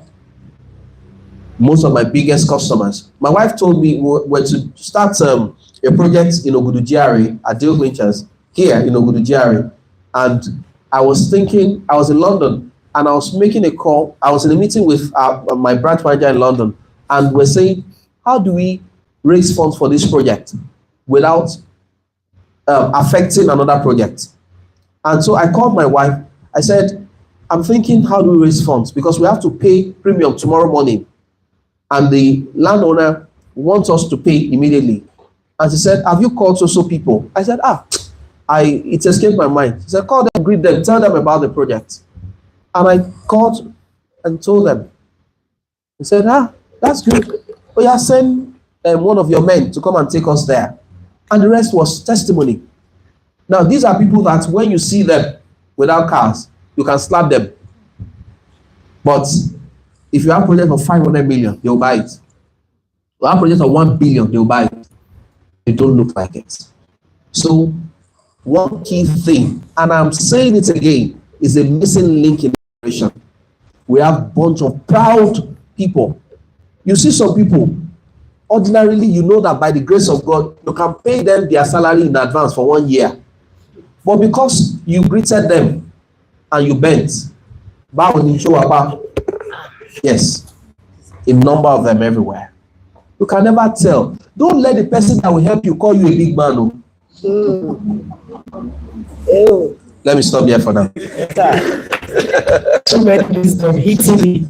Most of my biggest customers, my wife told me we're to start a project in Ogudu GRA at Deal Ventures here in Ogudu GRA. And I was thinking, I was in London and I was making a call. I was in a meeting with my branch manager in London, and we're saying, how do we raise funds for this project without affecting another project? And so I called my wife. I said, I'm thinking, how do we raise funds? Because we have to pay premium tomorrow morning. And the landowner wants us to pay immediately. And she said, have you called so people? I said, it escaped my mind. She said, call them, greet them, tell them about the project. And I called and told them. He said, that's good. Oh yeah, send one of your men to come and take us there. And the rest was testimony. Now, these are people that when you see them without cars, you can slap them. But if you have a project of 500 million, they'll buy it. You have a project of 1 billion, they'll buy it. They don't look like it. So, one key thing, and I'm saying it again, is a missing link in the generation. We have a bunch of proud people. You see some people, ordinarily, you know that by the grace of God, you can pay them their salary in advance for 1 year. But because you greeted them and you bent, yes, a number of them everywhere. You can never tell. Don't let the person that will help you call you a big man. Let me stop here for now. Too many wisdom hitting me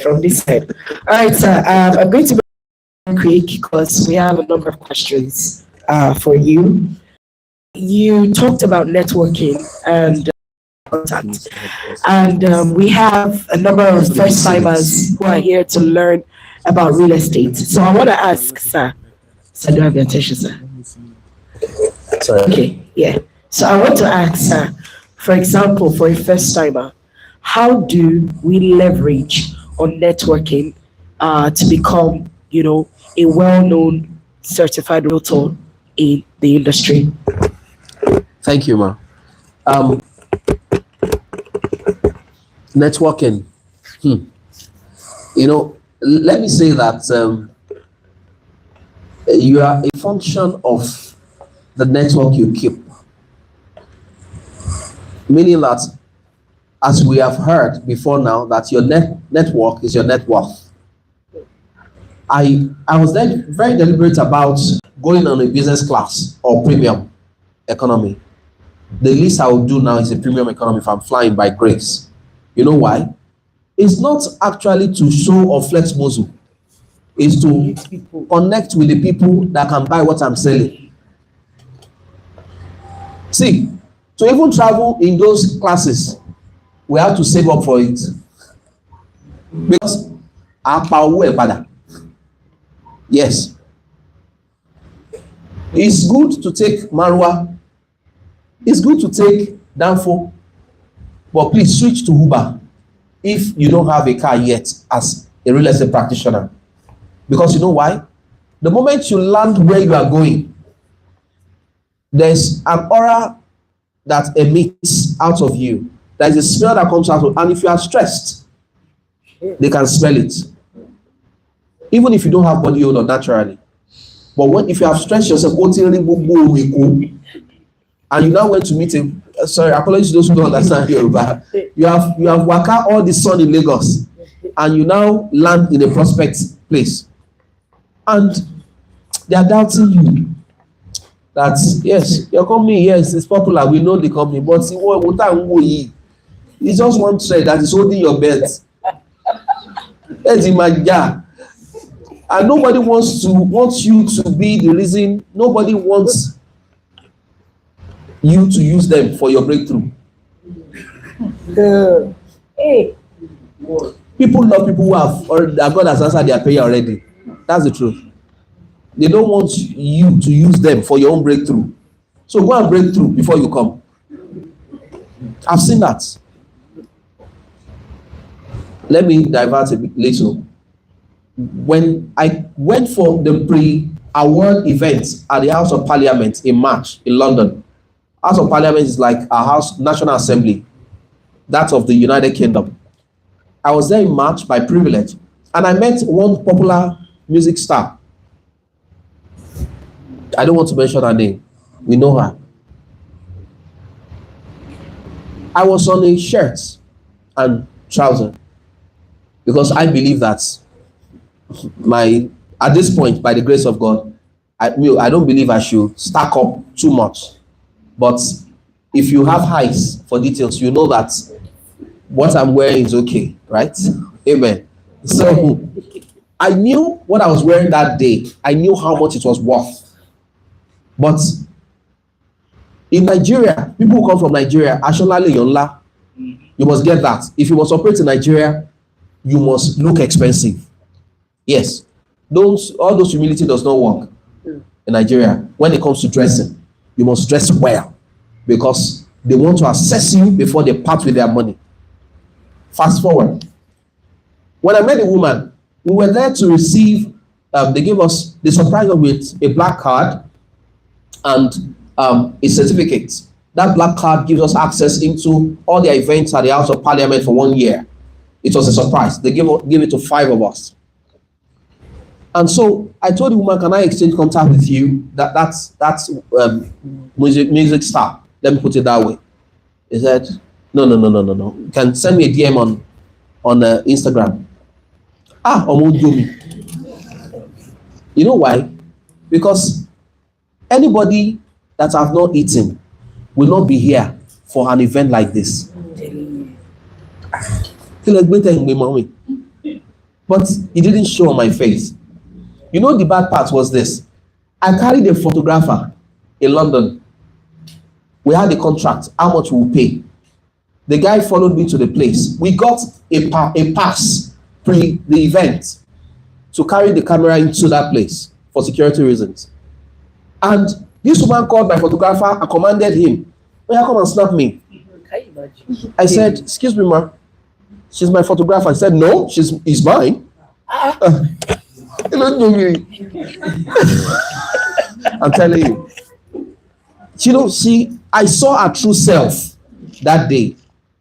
from this side. All right, sir. I'm going to quick because we have a number of questions for you. You talked about networking and contact, and we have a number of first timers who are here to learn about real estate. So I want to ask, sir. So I don't have your attention, sir. Sorry. Okay, yeah. So I want to ask, sir, for example, for a first timer, how do we leverage on networking to become, a well-known certified realtor in the industry? Thank you, ma. Networking. Let me say that you are a function of the network you keep. Meaning that, as we have heard before now, that your network is your net worth. I was then very deliberate about going on a business class or premium economy. The least I will do now is a premium economy if I'm flying by grace. You know why? It's not actually to show or flex muscle. It's to connect with the people that can buy what I'm selling. See, to even travel in those classes, we have to save up for it. Because our power, yes. It's good to take Marwa. It's good to take Danfo. But please switch to Uber if you don't have a car yet as a real estate practitioner. Because you know why? The moment you land where you are going, there's an aura that emits out of you. There's a smell that comes out of, and if you are stressed, they can smell it. Even if you don't have body odor naturally. But if you have stressed yourself, and you now went to meet him, sorry, apologies to those who don't understand Yoruba. You have waka all the sun in Lagos, and you now land in a prospect place. And they are doubting you. That, yes, your company, yes, it's popular, we know the company, but it's just one thread that is holding your belt. And nobody wants you to be the reason. Nobody wants you to use them for your breakthrough. People love people who have, or that God has answered their prayer already. That's the truth. They don't want you to use them for your own breakthrough. So go and break through before you come. I've seen that. Let me divert a bit little. When I went for the pre-award event at the House of Parliament in March in London, House of Parliament is like a house, National Assembly, that of the United Kingdom. I was there in March by privilege, and I met one popular music star. I don't want to mention her name. We know her. I was on a shirt and trouser because I believe that at this point, by the grace of God, I don't believe I should stack up too much. But if you have eyes for details, you know that what I'm wearing is okay, right? Amen. So I knew what I was wearing that day. I knew how much it was worth. But in Nigeria, people who come from Nigeria, you must get that. If you must operate in Nigeria, you must look expensive. Yes. All those humility does not work in Nigeria. When it comes to dressing, you must dress well because they want to assess you before they part with their money. Fast forward. When I met the woman, we were there to receive, they surprised us with a black card and a certificate. That black card gives us access into all the events at the House of Parliament for 1 year. It was a surprise. They gave it to 5 of us. And so I told the woman, can I exchange contact with you? That's music star. Let me put it that way. He said, no. You can send me a DM on Instagram. You know why? Because anybody that have not eaten will not be here for an event like this. But it didn't show on my face. You know, the bad part was this. I carried a photographer in London. We had a contract, how much we'll pay. The guy followed me to the place. We got a pass pre the event to carry the camera into that place for security reasons. And this woman called my photographer and commanded him, "Oh, yeah, come and snap me." I said, "Excuse me, ma. She's my photographer." I said, "No, she's mine." I'm telling you. You know, I saw her true self that day,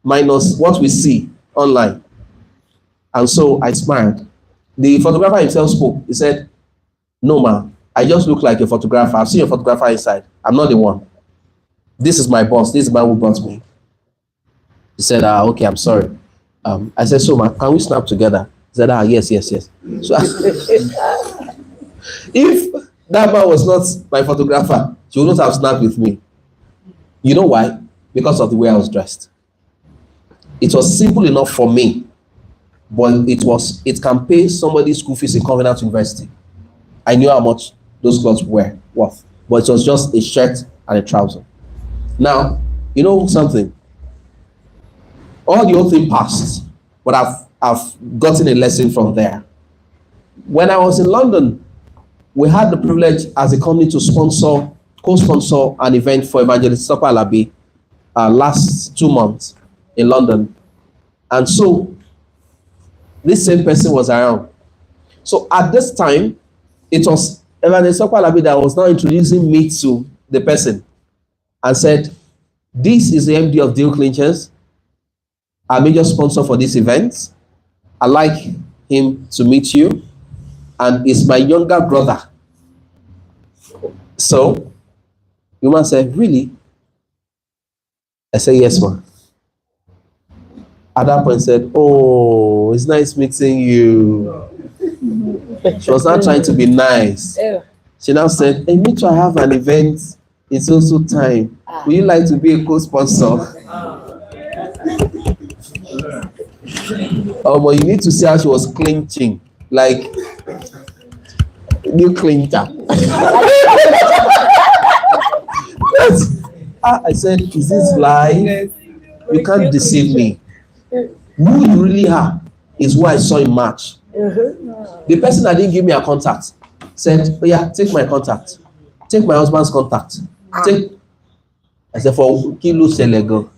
minus what we see online. And so I smiled. The photographer himself spoke. He said, "No, ma, I just look like a photographer. I've seen your photographer inside. I'm not the one. This is my boss. This is the man who brought me." He said, "Okay, I'm sorry." I said, "So, ma, can we snap together?" He said, yes. So if that man was not my photographer, she would not have snapped with me. You know why? Because of the way I was dressed. It was simple enough for me, but it can pay somebody's school fees in Covenant University. I knew how much those clothes were worth, but it was just a shirt and a trouser. Now, you know something? All the whole thing passed, but I've gotten a lesson from there. When I was in London, we had the privilege as a company to co-sponsor an event for Evangelist Sopa Alabi last 2 months in London. And so this same person was around. So at this time, it was Evangelist Sopa Alabi that was now introducing me to the person and said, "This is the MD of Deal Clinchers, our major sponsor for this event. I'd like him to meet you, and it's my younger brother." So the woman said, "Really?" I said, "Yes, ma'am." At that point, said, "Oh, it's nice meeting you." She was not trying to be nice. She now said, "Hey, me too, I have an event. It's also time. Would you like to be a co-sponsor?" Oh, but you need to see how she was clinching, like new clincher. I said, "Is this live? You can't deceive me. Who you really are is who I saw in March." The person that didn't give me a contact said, "Oh yeah, take my contact. Take my husband's contact. Take." I said, "For Kilo Selego."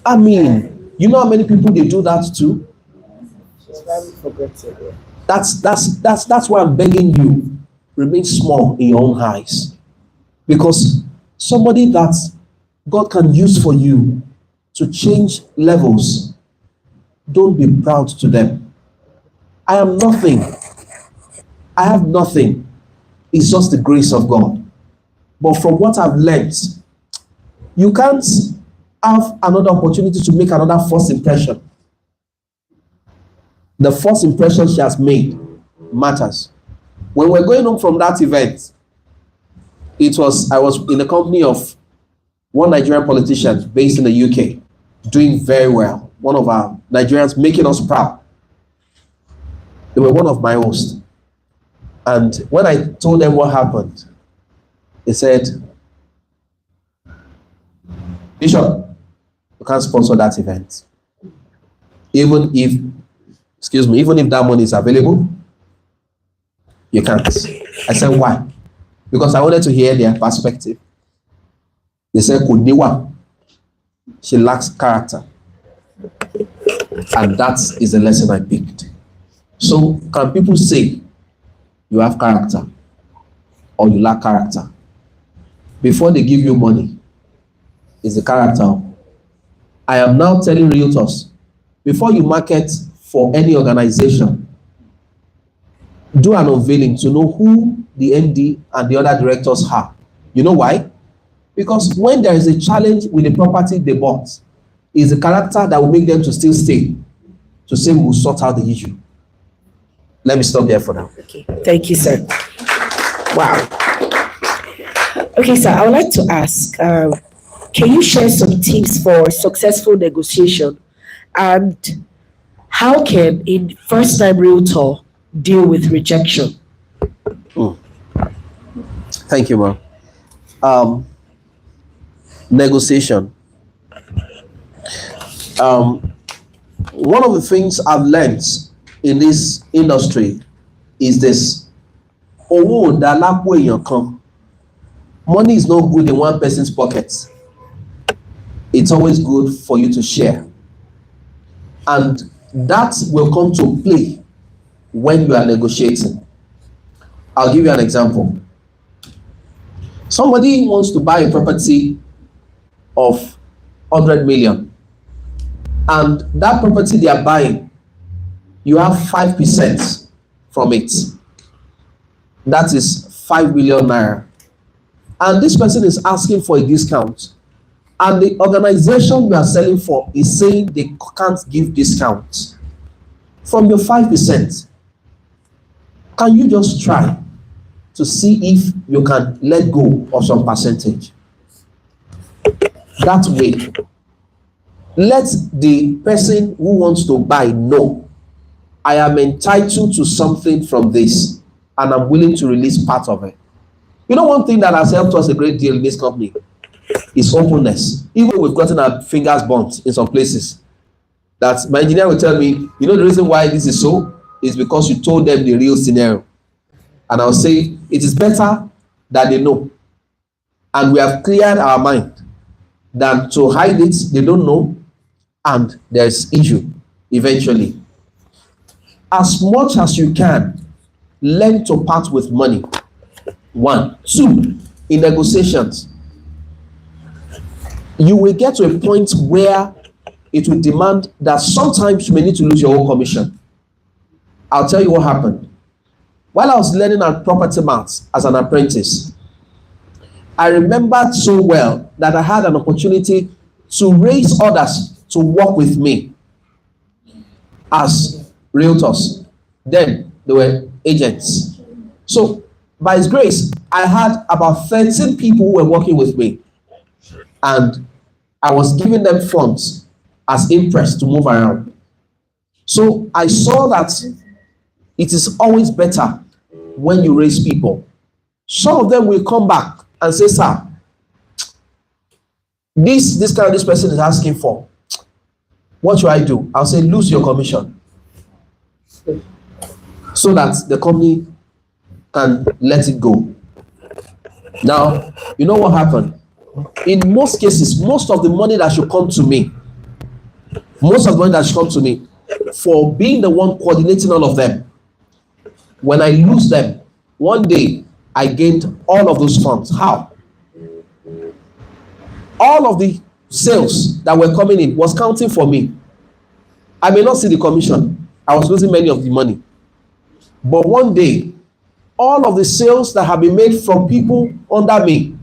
I mean, you know how many people they do that to? That's why I'm begging you, remain small in your own eyes. Because somebody that God can use for you to change levels, don't be proud to them. I am nothing. I have nothing. It's just the grace of God. But from what I've learned, you can't have another opportunity to make another first impression. The first impression she has made matters. When we're going home from that event, I was in the company of one Nigerian politician based in the UK, doing very well. One of our Nigerians making us proud. They were one of my hosts. And when I told them what happened, they said, "Bishop, you can't sponsor that event. Even if that money is available, you can't." I said, "Why?" Because I wanted to hear their perspective. They said, "Kuniwa, she lacks character." And that is the lesson I picked. So can people say you have character or you lack character? Before they give you money, is the character. I am now telling realtors, before you market for any organization, do an unveiling to know who the MD and the other directors are. You know why? Because when there is a challenge with the property they bought, it's the character that will make them to still stay, to say we'll sort out the issue. Let me stop there for now. Okay, thank you, sir. Wow. Okay, sir, I would like to ask, can you share some tips for successful negotiation? And how can, in first-time realtor, deal with rejection? Thank you, ma'am. Negotiation. One of the things I've learned in this industry is this. Owó ò dá lápò èèyàn kan. Money is not good in one person's pocket. It's always good for you to share. And that will come to play when you are negotiating. I'll give you an example. Somebody wants to buy a property of 100 million. And that property they are buying, you have 5% from it. That is 5 million naira. And this person is asking for a discount. And the organization you are selling for is saying they can't give discount from your 5%. Can you just try to see if you can let go of some percentage? That way, let the person who wants to buy know, I am entitled to something from this, and I'm willing to release part of it. You know, one thing that has helped us a great deal in this company is openness. Even we've gotten our fingers burnt in some places. That my engineer will tell me, you know, the reason why this is so is because you told them the real scenario. And I'll say, it is better that they know. And we have cleared our mind than to hide it, they don't know, and there's issue eventually. As much as you can, learn to part with money. 1. 2, in negotiations, you will get to a point where it will demand that sometimes you may need to lose your own commission. I'll tell you what happened. While I was learning at property maths as an apprentice, I remembered so well that I had an opportunity to raise others to work with me as realtors. Then they were agents. So by His grace, I had about 13 people who were working with me. And I was giving them funds as interest to move around. So I saw that it is always better when you raise people. Some of them will come back and say, sir, this person is asking for. What should I do? I'll say, lose your commission. So that the company can let it go. Now, you know what happened? In most cases, most of the money that should come to me, for being the one coordinating all of them, when I lose them, one day I gained all of those funds. How? All of the sales that were coming in was counting for me. I may not see the commission. I was losing many of the money. But one day, all of the sales that have been made from people under me,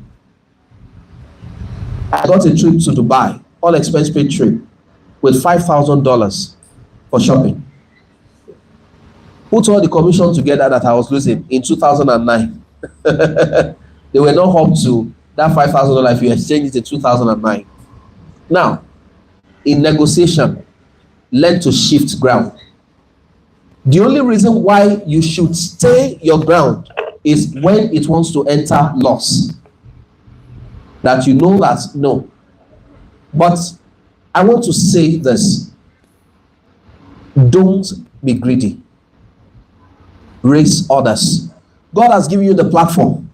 I got a trip to Dubai, all expense paid trip, with $5,000 for shopping. Put all the commission together that I was losing in 2009. They were not up to that $5,000 if you exchange it in 2009. Now, in negotiation, learn to shift ground. The only reason why you should stay your ground is when it wants to enter loss. That you know that, no. But I want to say this. Don't be greedy. Raise others. God has given you the platform.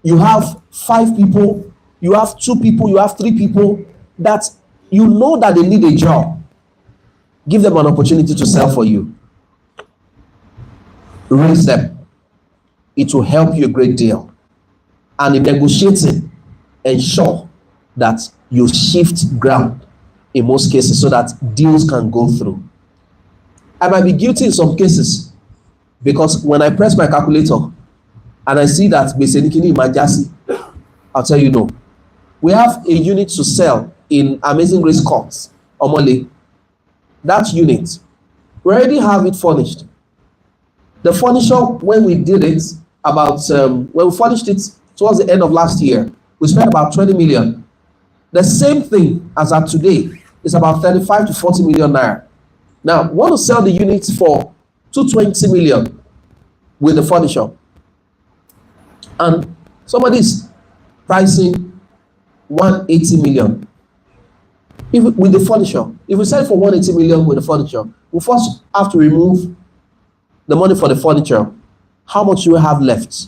You have 5 people, you have 2 people, you have 3 people that you know that they need a job. Give them an opportunity to sell for you. Raise them. It will help you a great deal. And in negotiating, ensure that you shift ground in most cases so that deals can go through. I might be guilty in some cases because when I press my calculator and I see that Besenikini Majasi, I'll tell you no. We have a unit to sell in Amazing Grace Court, Omole. That unit, we already have it furnished. The furniture, when we did it, when we furnished it towards the end of last year, we spent about 20 million. The same thing as at today is about 35 to 40 million naira. Now, want to sell the units for 220 million. with the furniture. And somebody's pricing 180 million. With the furniture, if we sell it for 180 million with the furniture, we first have to remove the money for the furniture. How much do we have left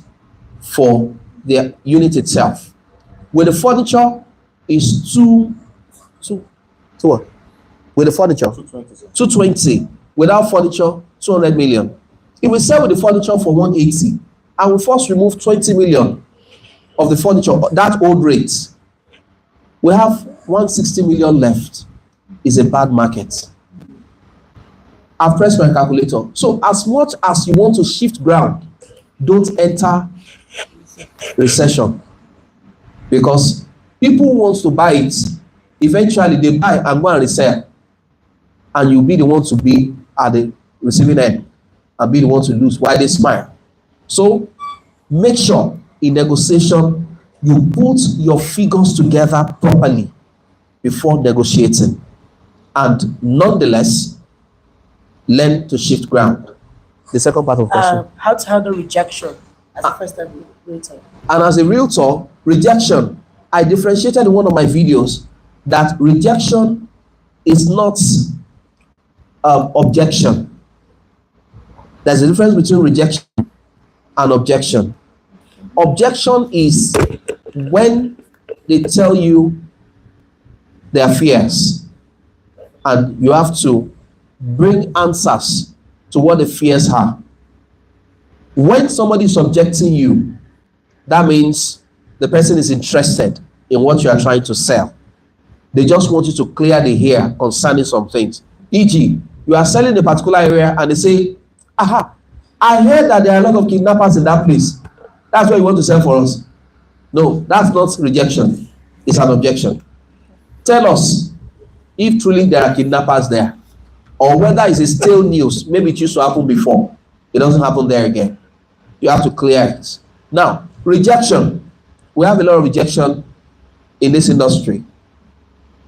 for the unit itself? With the furniture is what? With the furniture, 220. Without furniture, 200 million. If we sell with the furniture for 180, and we first remove 20 million of the furniture, that old rate, we have 160 million left. Is a bad market. I've pressed my calculator. So as much as you want to shift ground, don't enter recession, because people want to buy it. Eventually they buy and go and resell, and you'll be the one to be at the receiving end and be the one to lose while they smile. So make sure in negotiation you put your figures together properly before negotiating, and nonetheless learn to shift ground. The second part of the question. How to handle rejection as a first-time realtor. And as a realtor, rejection, I differentiated in one of my videos that rejection is not objection. There's a difference between rejection and objection. Objection is when they tell you their fears and you have to bring answers to what the fears are. When somebody is objecting you, that means the person is interested in what you are trying to sell. They just want you to clear the hair concerning some things. E.g., you are selling a particular area and they say, aha, I heard that there are a lot of kidnappers in that place. That's what you want to sell for us. No, that's not rejection. It's an objection. Tell us if truly there are kidnappers there, or whether it's a stale news. Maybe it used to happen before. It doesn't happen there again. You have to clear it. Now, rejection. We have a lot of rejection in this industry.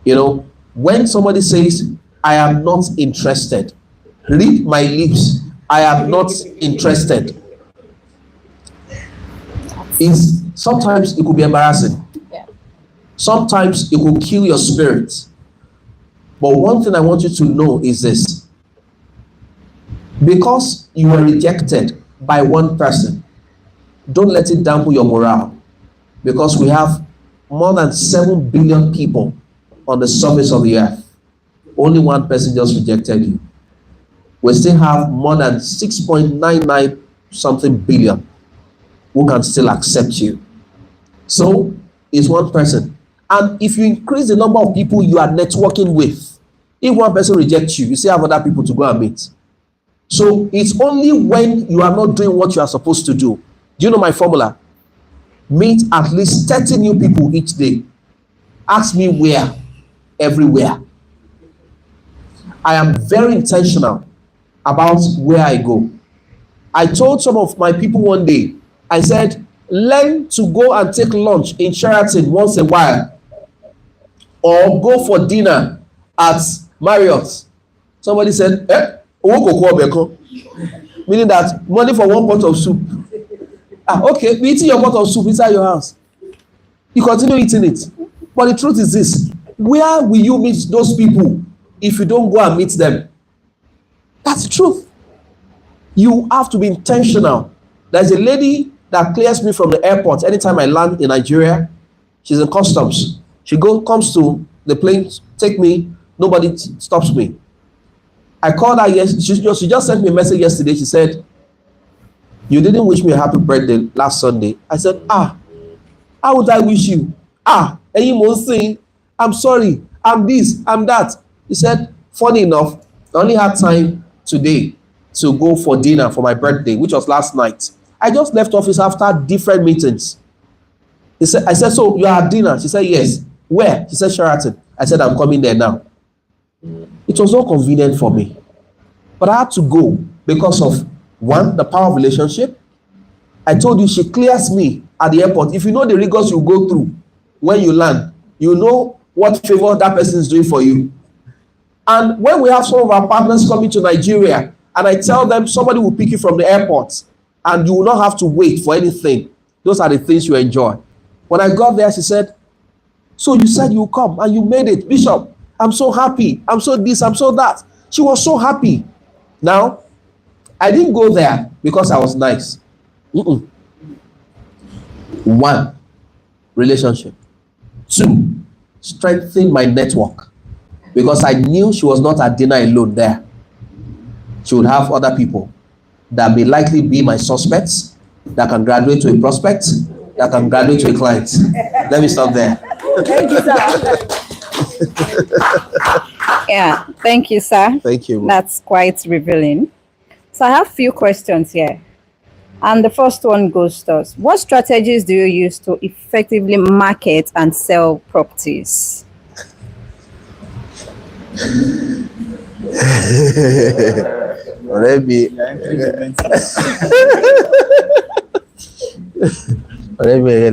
You know, when somebody says, I am not interested, read my lips, I am not interested. Sometimes it could be embarrassing. Yeah. Sometimes it will kill your spirit. But one thing I want you to know is this. Because you were rejected by one person, don't let it dampen your morale. Because we have more than 7 billion people on the surface of the earth. Only one person just rejected you. We still have more than 6.99 something billion who can still accept you. So it's one person. And if you increase the number of people you are networking with, if one person rejects you, you still have other people to go and meet. So it's only when you are not doing what you are supposed to do. Do you know my formula? Meet at least 30 new people each day. Ask me where, everywhere. I am very intentional about where I go. I told some of my people one day, I said, learn to go and take lunch in Sheraton once a while, or go for dinner at Marriott. Somebody said, meaning that money for one pot of soup. Okay, be eating your pot of soup inside your house. You continue eating it. But the truth is this, where will you meet those people if you don't go and meet them? That's the truth. You have to be intentional. There's a lady that clears me from the airport anytime I land in Nigeria. She's in customs. She comes to the plane, take me, nobody stops me. I called her she just sent me a message yesterday. She said, you didn't wish me a happy birthday last Sunday. I said, how would I wish you? And you must say, I'm sorry, I'm this, I'm that. He said, funny enough, I only had time today to go for dinner for my birthday, which was last night. I just left office after different meetings. I said, so you are at dinner? She said, yes. Where? She said, Sheraton. I said, I'm coming there now. It was not convenient for me. But I had to go because of, one, the power of relationship. I told you, she clears me at the airport. If you know the rigors you go through when you land, you know what favor that person is doing for you. And when we have some of our partners coming to Nigeria, and I tell them somebody will pick you from the airport, and you will not have to wait for anything. Those are the things you enjoy. When I got there, she said, so you said you come and you made it, Bishop. I'm so happy. I'm so this, I'm so that. She was so happy. Now, I didn't go there because I was nice. One, relationship. Two, strengthen my network. Because I knew she was not at dinner alone there. She would have other people that may likely be my suspects, that can graduate to a prospect, that can graduate to a client. Let me stop there. Thank you, sir. Yeah, thank you, sir. Thank you. That's quite revealing. So I have a few questions here. And the first one goes to us. What strategies do you use to effectively market and sell properties? Let me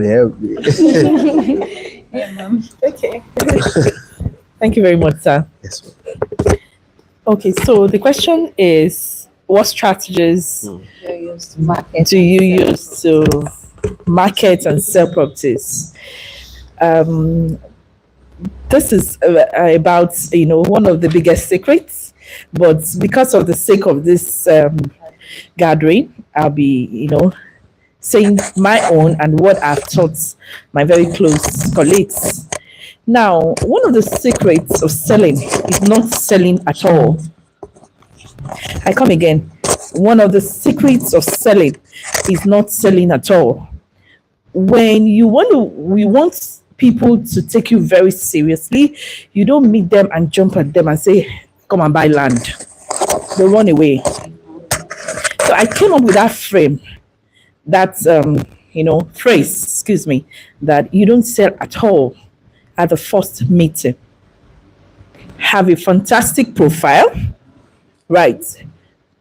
help me. Okay. Thank you very much, sir. Yes, ma'am. Okay, so the question is, what strategies do you use to market and sell properties? This is about, one of the biggest secrets, but because of the sake of this gathering, I'll be, saying my own and what I've taught my very close colleagues. Now, one of the secrets of selling is not selling at all. I come again. One of the secrets of selling is not selling at all. When we want people to take you very seriously, you don't meet them and jump at them and say, come and buy land. They run away. So I came up with that frame, that phrase, that you don't sell at all at the first meeting. Have a fantastic profile, right?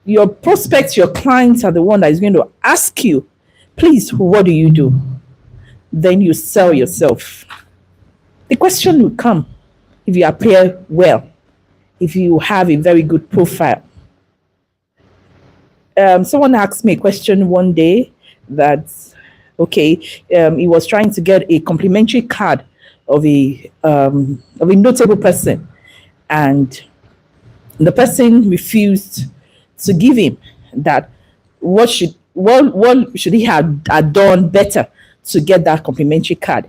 Your prospects, your clients are the one that is going to ask you, please, what do you do? Then you sell yourself. The question will come if you appear well, if you have a very good profile. Someone asked me a question one day that, he was trying to get a complimentary card of a notable person, and the person refused to give him that. What should he have done better to get that complimentary card?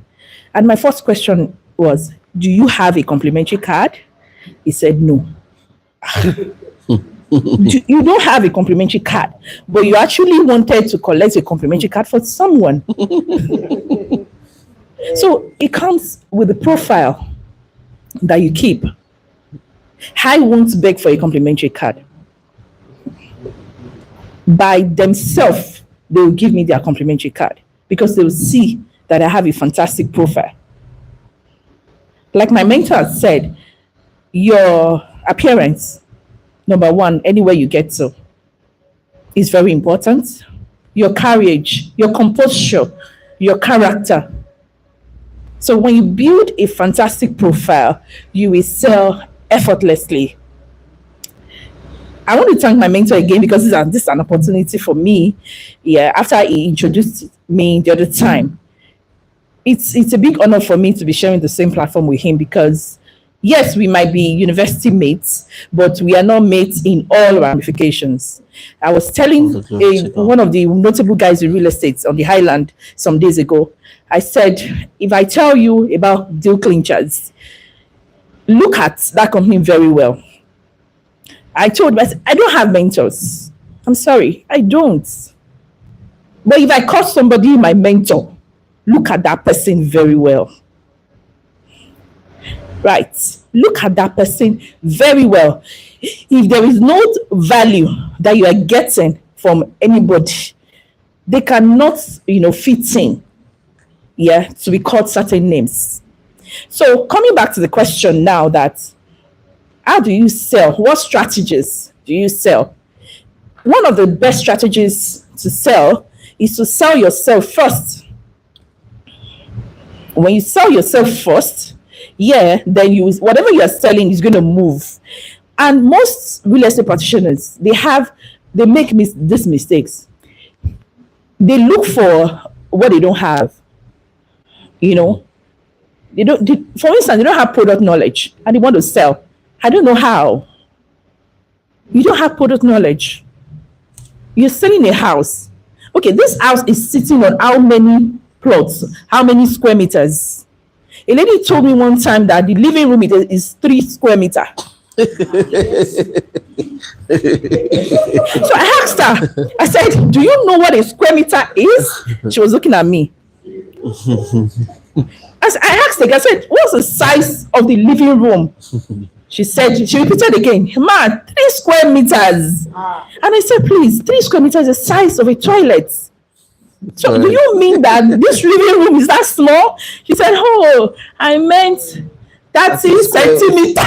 And my first question was, do you have a complimentary card? He said no. You don't have a complimentary card, but you actually wanted to collect a complimentary card for someone. So it comes with the profile that you keep. I won't beg for a complimentary card. By themselves, they will give me their complimentary card because they will see that I have a fantastic profile. Like my mentor said, your appearance, number one, anywhere you get to, is very important. Your courage, your composure, your character. So when you build a fantastic profile, you will sell effortlessly. I want to thank my mentor again because this is an opportunity for me. Yeah, after he introduced me the other time, it's a big honor for me to be sharing the same platform with him because, yes, we might be university mates, but we are not mates in all ramifications. I was telling one of the notable guys in real estate on the Highland some days ago, I said, if I tell you about deal clinchers, look at that company very well. I told him, I said, I don't have mentors. I'm sorry, I don't. But if I call somebody my mentor, look at that person very well. Right. Look at that person very well. If there is no value that you are getting from anybody, they cannot, fit in, to be called certain names. So coming back to the question now, that how do you sell? What strategies do you sell? One of the best strategies to sell is to sell yourself first. When you sell yourself first, then whatever you are selling is going to move. And most real estate practitioners, they make these mistakes. they look for what they don't have. You know, for instance, they don't have product knowledge and they want to sell. I don't know how. You don't have product knowledge. You're selling a house. Okay, this house is sitting on how many plots, how many square meters? A lady told me one time that the living room is 3 square meters. So I asked her, I said, do you know what a square meter is? She was looking at me. I asked her, I said, what's the size of the living room? She said, she repeated again, man, 3 square meters. And I said, please, 3 square meters is the size of a toilet. So do you mean that this living room is that small? She said, oh, I meant 30 centimeters.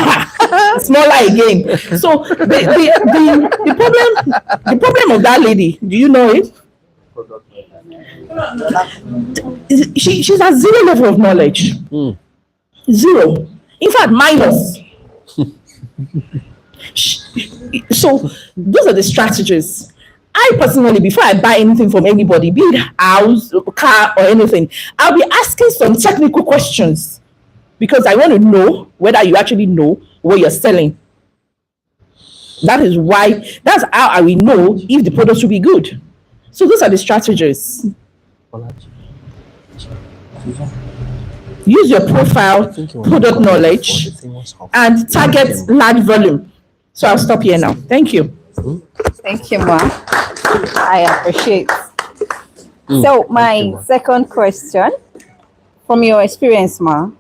Smaller again. So the problem of that lady, do you know it? She's at 0 level of knowledge. 0. In fact, minus. So those are the strategies. I personally, before I buy anything from anybody, be it house, car, or anything, I'll be asking some technical questions because I want to know whether you actually know what you're selling. That's how I will know if the product will be good. So those are the strategies. Use your profile, product knowledge, and target large volume. So I'll stop here now. Thank you. Thank you, Ma. I appreciate. So my second question, from your experience, Ma,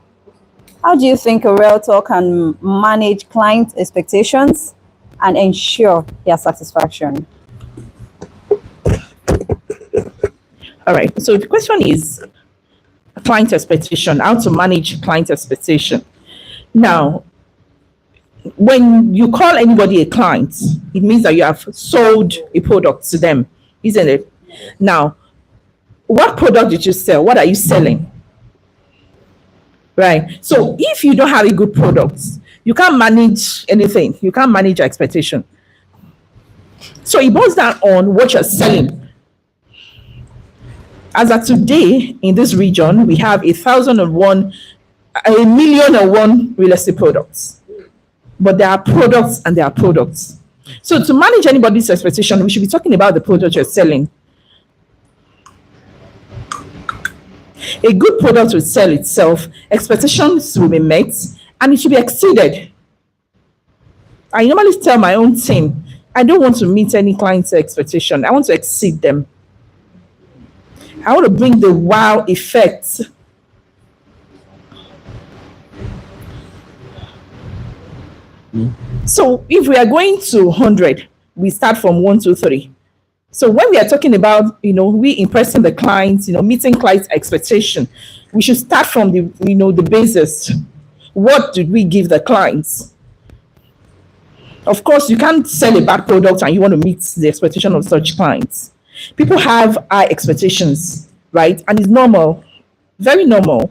how do you think a realtor can manage client expectations and ensure their satisfaction? All right. So the question is client expectation, how to manage client expectation. Now, when you call anybody a client, it means that you have sold a product to them, isn't it? Now, what product did you sell? What are you selling? Right. So if you don't have a good product, you can't manage anything. You can't manage your expectation. So it boils down on what you're selling. As of today, in this region, we have 1,001 real estate products. But there are products and there are products. So to manage anybody's expectation, we should be talking about the product you're selling. A good product will sell itself, expectations will be met, and it should be exceeded. I normally tell my own team, I don't want to meet any client's expectation. I want to exceed them. I want to bring the wow effect. So if we are going to 100, we start from 1, 2, 3. So when we are talking about, we impressing the clients, meeting clients' expectation, we should start from the basis. What did we give the clients? Of course, you can't sell a bad product and you want to meet the expectation of such clients. People have high expectations, right? And it's normal, very normal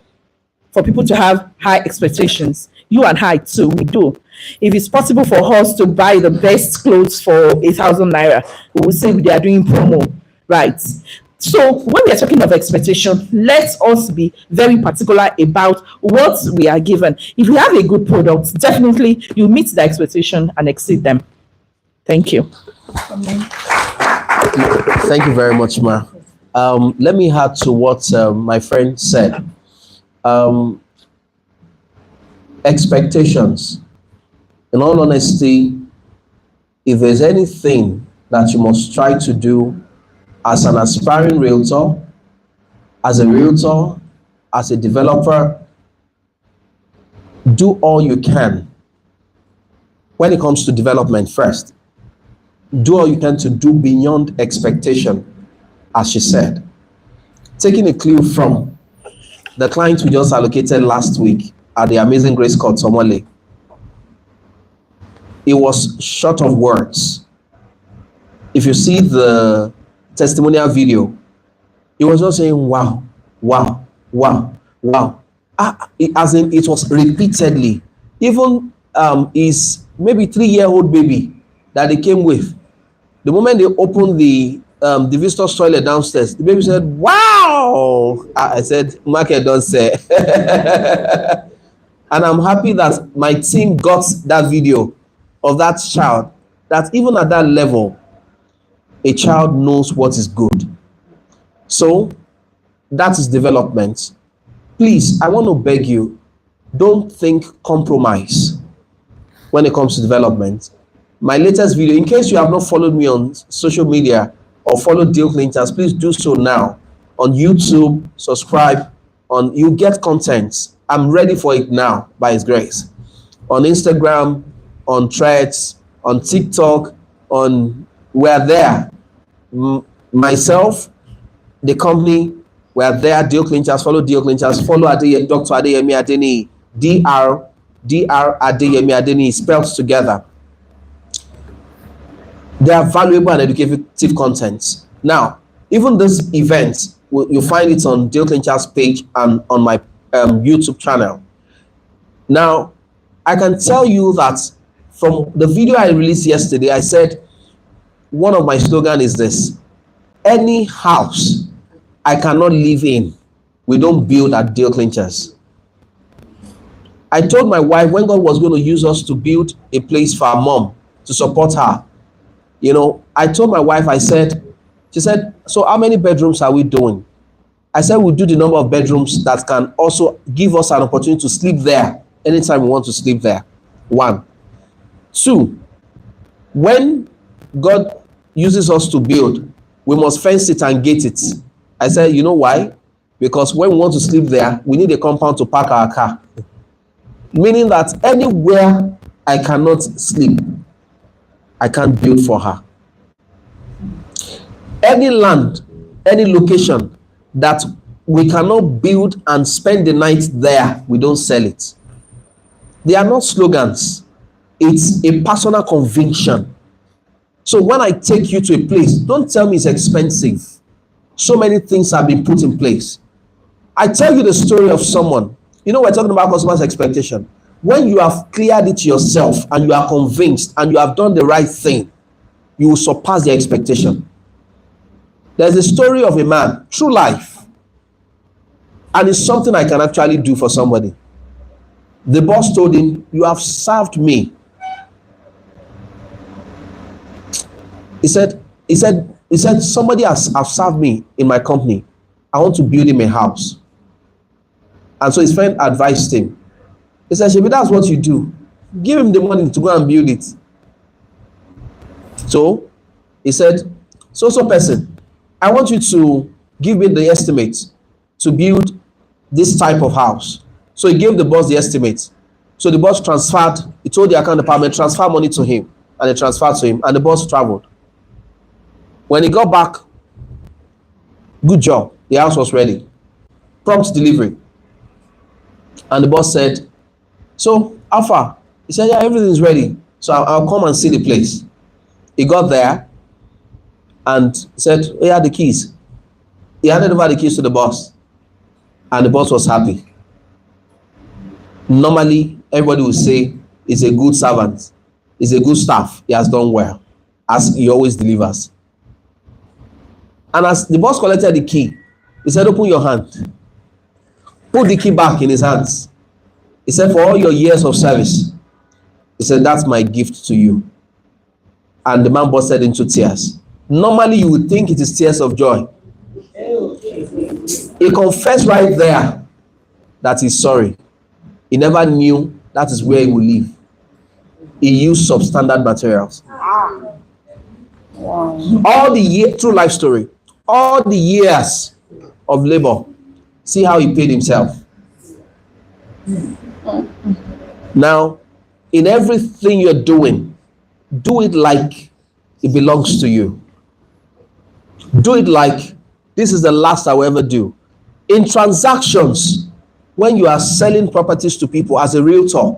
for people to have high expectations. You and I too, we do. If it's possible for us to buy the best clothes for 1,000 naira, we will say they are doing promo, right? So when we are talking of expectation, let us be very particular about what we are given. If you have a good product, definitely you meet the expectation and exceed them. Thank you. Thank you very much, Ma. Let me add to what my friend said. Expectations. In all honesty, if there's anything that you must try to do as an aspiring realtor, as a realtor, as a developer, do all you can when it comes to development first. Do all you can to do beyond expectation, as she said. Taking a clue from the client we just allocated last week at the Amazing Grace Court, Somole, it was short of words. If you see the testimonial video, it was just saying, wow, wow, wow, wow. As in, it was repeatedly. Even his maybe 3-year-old baby that they came with, the moment they opened the the visitor's toilet downstairs. The baby said, "Wow!" I said, "Market don't say." And I'm happy that my team got that video of that child. That even at that level, a child knows what is good. So that is development. Please, I want to beg you, don't think compromise when it comes to development. My latest video, in case you have not followed me on social media or followed Deal Clintons, please do so now. On YouTube, subscribe. You get content. I'm ready for it now, by His grace. On Instagram, on Threads, on TikTok, we're there. Myself, the company, we're there. Deal Clintons, follow Deal Clintons, follow Dr. Adeyemi Adeniyi, Dr. Adeyemi Adeniyi, spelled together. They are valuable and educative content. Now, even this event, you find it on Deal Clintons page and on my YouTube channel. Now, I can tell you that from the video I released yesterday, I said one of my slogans is this: any house I cannot live in, we don't build at Deal Clintons. I told my wife when God was going to use us to build a place for our mom to support her, you know, I told my wife, she said, "So how many bedrooms are we doing?" I said, "We'll do the number of bedrooms that can also give us an opportunity to sleep there anytime we want to sleep there." 1. 2, when God uses us to build, we must fence it and gate it. I said, "You know why? Because when we want to sleep there, we need a compound to park our car." Meaning that anywhere I cannot sleep, I can't build for her. Any land, any location that we cannot build and spend the night there, we don't sell it. They are not slogans. It's a personal conviction. So when I take you to a place, don't tell me it's expensive. So many things have been put in place. I tell you the story of someone. You know, we're talking about customers' expectation. When you have cleared it yourself and you are convinced and you have done the right thing, you will surpass the expectation. There's a story of a man, true life, and it's something I can actually do for somebody. The boss told him, "You have served me." He said, "Somebody has served me in my company. I want to build him a house." And so his friend advised him. He said, "Shebi, that's what you do. Give him the money to go and build it." So he said, so person, I want you to give me the estimate to build this type of house. So he gave the boss the estimate. So the boss transferred, he told the account department, transfer money to him. And they transferred to him. And the boss traveled. When he got back, good job. The house was ready. Prompt delivery. And the boss said, "So, how far?" He said, "Yeah, everything's ready. So I'll come and see the place." He got there and said, "He had the keys." He handed over the keys to the boss. And the boss was happy. Normally, everybody would say, "He's a good servant. He's a good staff. He has done well," as he always delivers. And as the boss collected the key, he said, "Open your hand." Put the key back in his hands. He said, "For all your years of service," he said, "that's my gift to you." And the man bursted into tears. Normally, you would think it is tears of joy. He confessed right there that he's sorry. He never knew that is where he would live. He used substandard materials. All the years, true life story, all the years of labor, see how he paid himself. Now, in everything you're doing, do it like it belongs to you. Do it like this is the last I will ever do. In transactions, when you are selling properties to people as a realtor,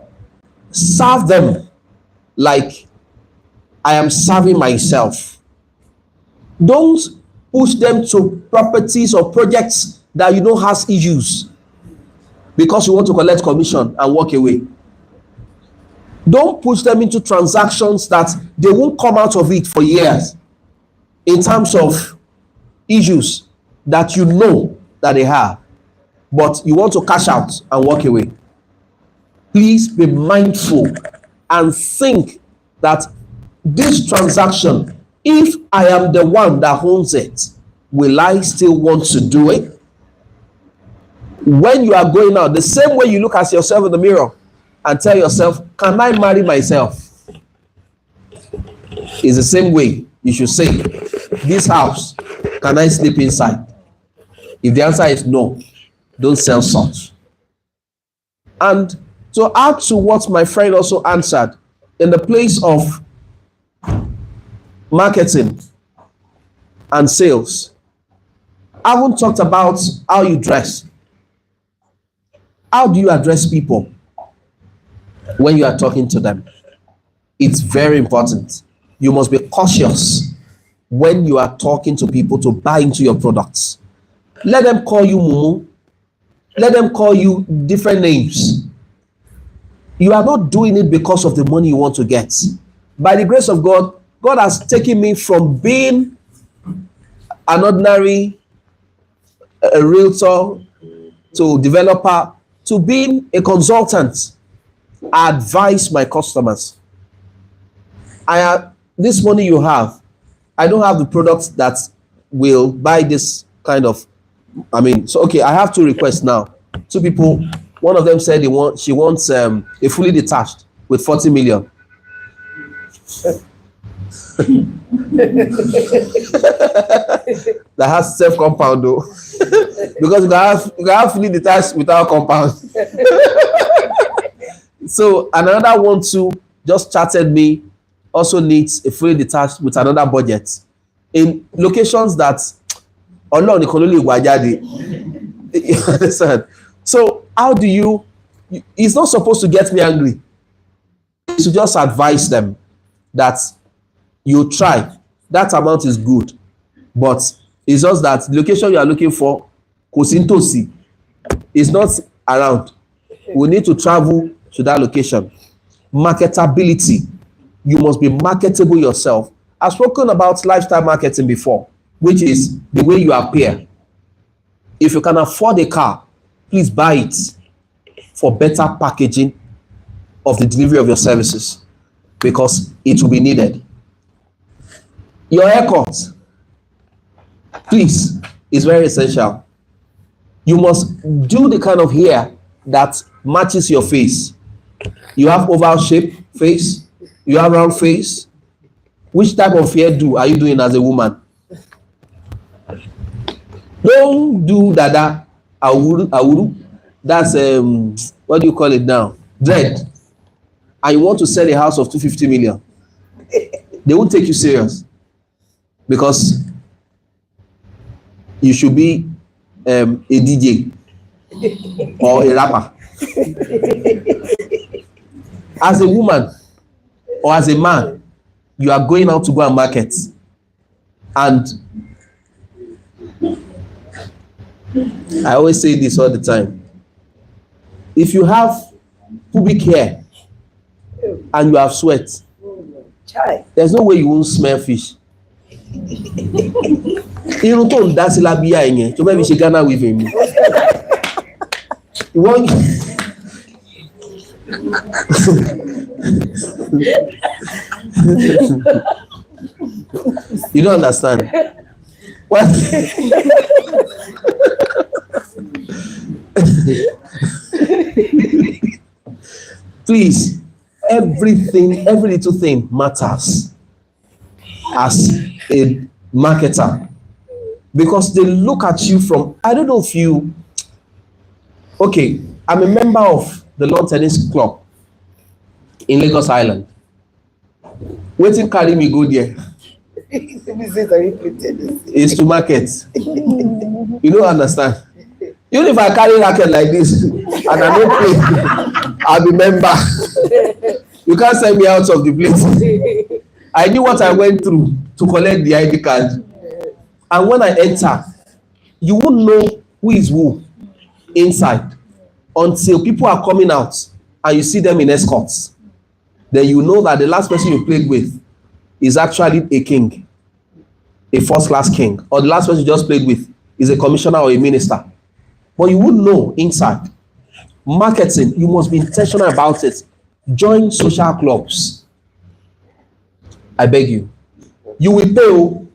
serve them like I am serving myself. Don't push them to properties or projects that you know has issues because you want to collect commission and walk away. Don't push them into transactions that they won't come out of it for years. in terms of issues that you know that they have, but you want to cash out and walk away. Please be mindful and think that this transaction, if I am the one that owns it, will I still want to do it? When you are going out, the same way you look at yourself in the mirror and tell yourself, can I marry myself? Is the same way you should say, this house, can I sleep inside? If the answer is no, don't sell such. And to add to what my friend also answered, in the place of marketing and sales, I haven't talked about how you dress. How do you address people when you are talking to them? It's very important. You must be cautious when you are talking to people to buy into your products. Let them call you Mumu. Let them call you different names. You are not doing it because of the money you want to get. By the grace of God, God has taken me from being an ordinary realtor to developer to being a consultant. I advise my customers. This money you have, I don't have the products that will buy this kind of, so okay, I have two requests now. Two people, one of them said she wants a fully detached with 40 million. That has self-compound though. Because you can have fully detached without compound. So another one too just chatted me, also needs a fully detached with another budget in locations that Ọlọ́run nìkan ló lè wá jáde. You understand? So how do you, it's not supposed to get me angry. It's to just advise them that you try. That amount is good. But it's just that the location you are looking for, kò sí nítòsí, is not around. We need to travel to that location. Marketability. You must be marketable yourself. I've spoken about lifestyle marketing before, which is the way you appear. If you can afford a car, please buy it for better packaging of the delivery of your services, because it will be needed. Your haircut, please, is very essential. You must do the kind of hair that matches your face. You have oval shape face, you have round face. Which type of hairdo are you doing as a woman? Don't do dada, awuru. That's what do you call it now? Dread. And you want to sell a house of 250 million. They won't take you serious, because you should be a DJ or a rapper. As a woman or as a man, you are going out to go and market, and I always say this all the time. If you have pubic hair and you have sweat, there's no way you won't smell fish. Irun tó ń dá sí lábíyá yẹn tó fẹ́ fi ṣe Ghana weaving mi. You don't understand. What? Please, every little thing matters as a marketer, because they look at you from, I don't know if you, okay, I'm a member of the lawn tennis club in Lagos Island. Waiting carry me go there is to market. You don't understand. Even if I carry racket like this and I don't play, I'll be member. You can't send me out of the place. I knew what I went through to collect the ID card. And when I enter, you won't know who is who inside until people are coming out and you see them in escorts. Then you know that the last person you played with is actually a king. a first-class king, or the last person you just played with is a commissioner or a minister. But you wouldn't know inside. Marketing, you must be intentional about it. Join social clubs. I beg you. You will pay,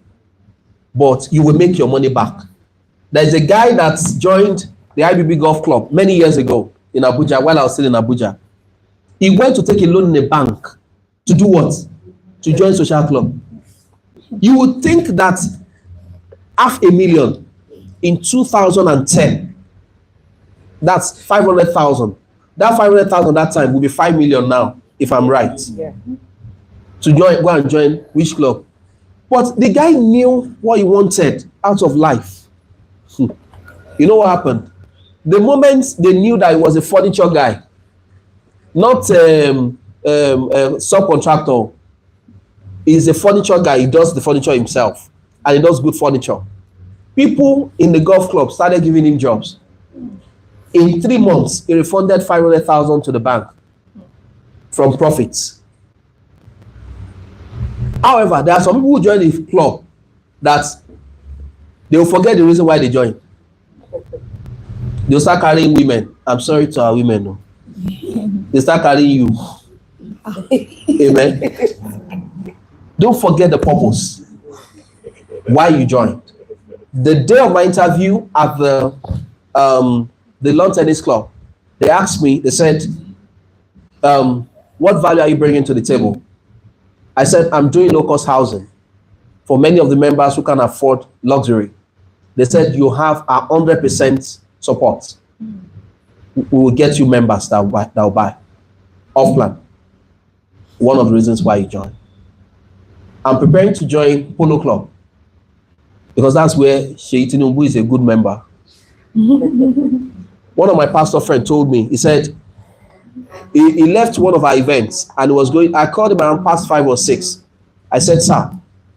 but you will make your money back. There's a guy that joined the IBB Golf Club many years ago in Abuja while I was still in Abuja. He went to take a loan in a bank to do what? To join social club. You would think that $500,000 in 2010, that's 500,000. That 500,000 that time will be 5 million now, if I'm right. Yeah. To go and join which club? But the guy knew what he wanted out of life. You know what happened? The moment they knew that he was a furniture guy, not a subcontractor, he's a furniture guy. He does the furniture himself, and he does good furniture. People in the golf club started giving him jobs. In 3 months, he refunded 500,000 to the bank from profits. However, there are some people who join the club that they will forget the reason why they joined. They'll start carrying women. I'm sorry to our women. No. They start carrying you. Amen. Don't forget the purpose. Why you joined. The day of my interview at the lawn tennis club, they asked me, they said, what value are you bringing to the table? I said, I'm doing low-cost housing for many of the members who can afford luxury. They said, you have 100% support. We will get you members that will buy. Off plan. One of the reasons why you join. I'm preparing to join Polo Club because that's where Sheyi Tinubu is a good member. One of my pastor friends told me, he said, he left one of our events and he was going, I called him around past 5 or 6. I said, sir,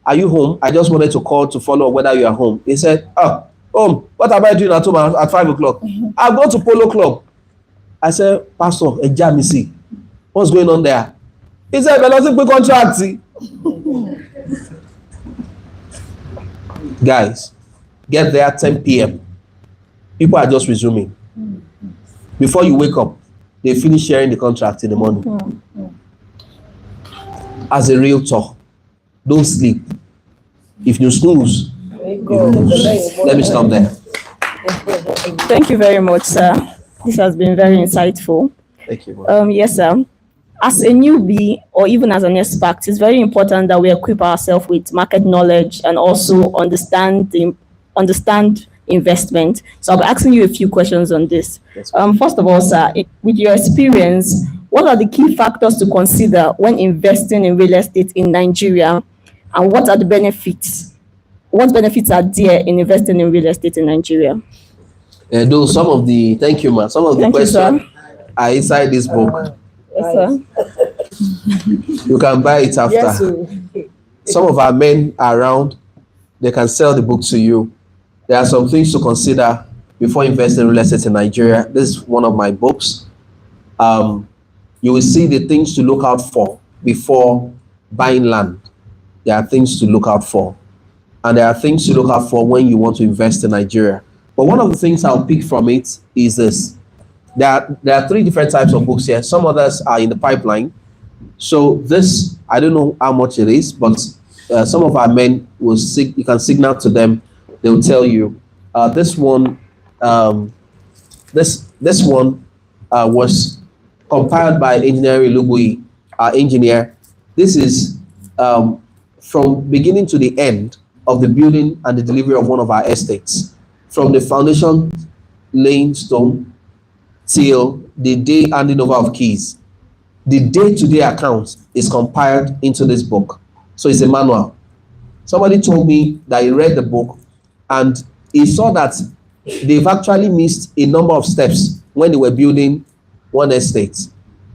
are you home? I just wanted to call to follow up whether you are home. He said, home, what am I doing at home at 5 o'clock? I'll go to Polo Club. I said, Pastor, Ejamisi, what's going on there? He said, we're not a big contract. Guys, get there at 10 p.m. People are just resuming. Before you wake up, they finish sharing the contract in the morning. As a realtor, don't sleep. If you snooze, you lose. Let me stop there. Thank you very much, sir. This has been very insightful. Thank you. Yes, sir. As a newbie or even as an expert, it's very important that we equip ourselves with market knowledge and also understand investment. So I'll be asking you a few questions on this. First of all, sir, with your experience, what are the key factors to consider when investing in real estate in Nigeria, and what are the benefits? What benefits are there in investing in real estate in Nigeria? Though some of the questions are inside this book. Yes, sir. You can buy it after. Yes, Some of our men are around. They can sell the book to you. There are some things to consider before investing in real estate in Nigeria. This is one of my books. You will see the things to look out for before buying land. There are things to look out for. And there are things to look out for when you want to invest in Nigeria. But one of the things I'll pick from it is this. There are 3 different types of books here. Some others are in the pipeline. So this, I don't know how much it is, but some of our men will you can signal to them. They'll tell you. This one was compiled by Engineer Lubui, our engineer. This is from beginning to the end of the building and the delivery of one of our estates, from the foundation laying stone till the day handing over of keys. The day-to-day account is compiled into this book. So it's a manual. Somebody told me that he read the book and he saw that they've actually missed a number of steps when they were building one estate,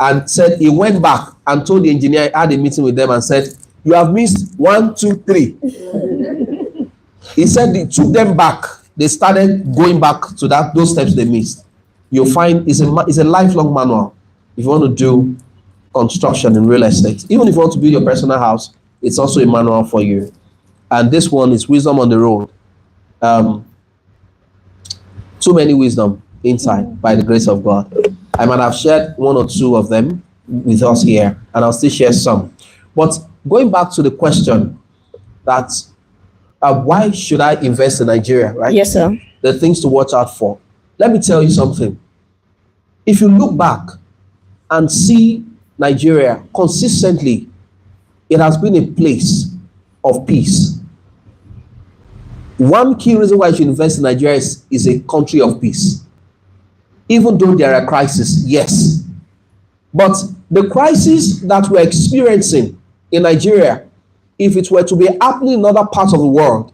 and said he went back and told the engineer, had a meeting with them and said, you have missed 1, 2, 3. He said it took them back. They started going back to those steps they missed. You'll find it's a lifelong manual if you want to do construction in real estate. Even if you want to build your personal house, it's also a manual for you. And this one is wisdom on the road. Too many wisdom inside by the grace of God. I might have shared one or two of them with us here, and I'll still share some. But going back to the question that why should I invest in Nigeria, right? Yes, sir. The things to watch out for. Let me tell you something. If you look back and see Nigeria consistently, it has been a place of peace. One key reason why you should invest in Nigeria is a country of peace. Even though there are crises, yes. But the crisis that we're experiencing in Nigeria, if it were to be happening in other parts of the world,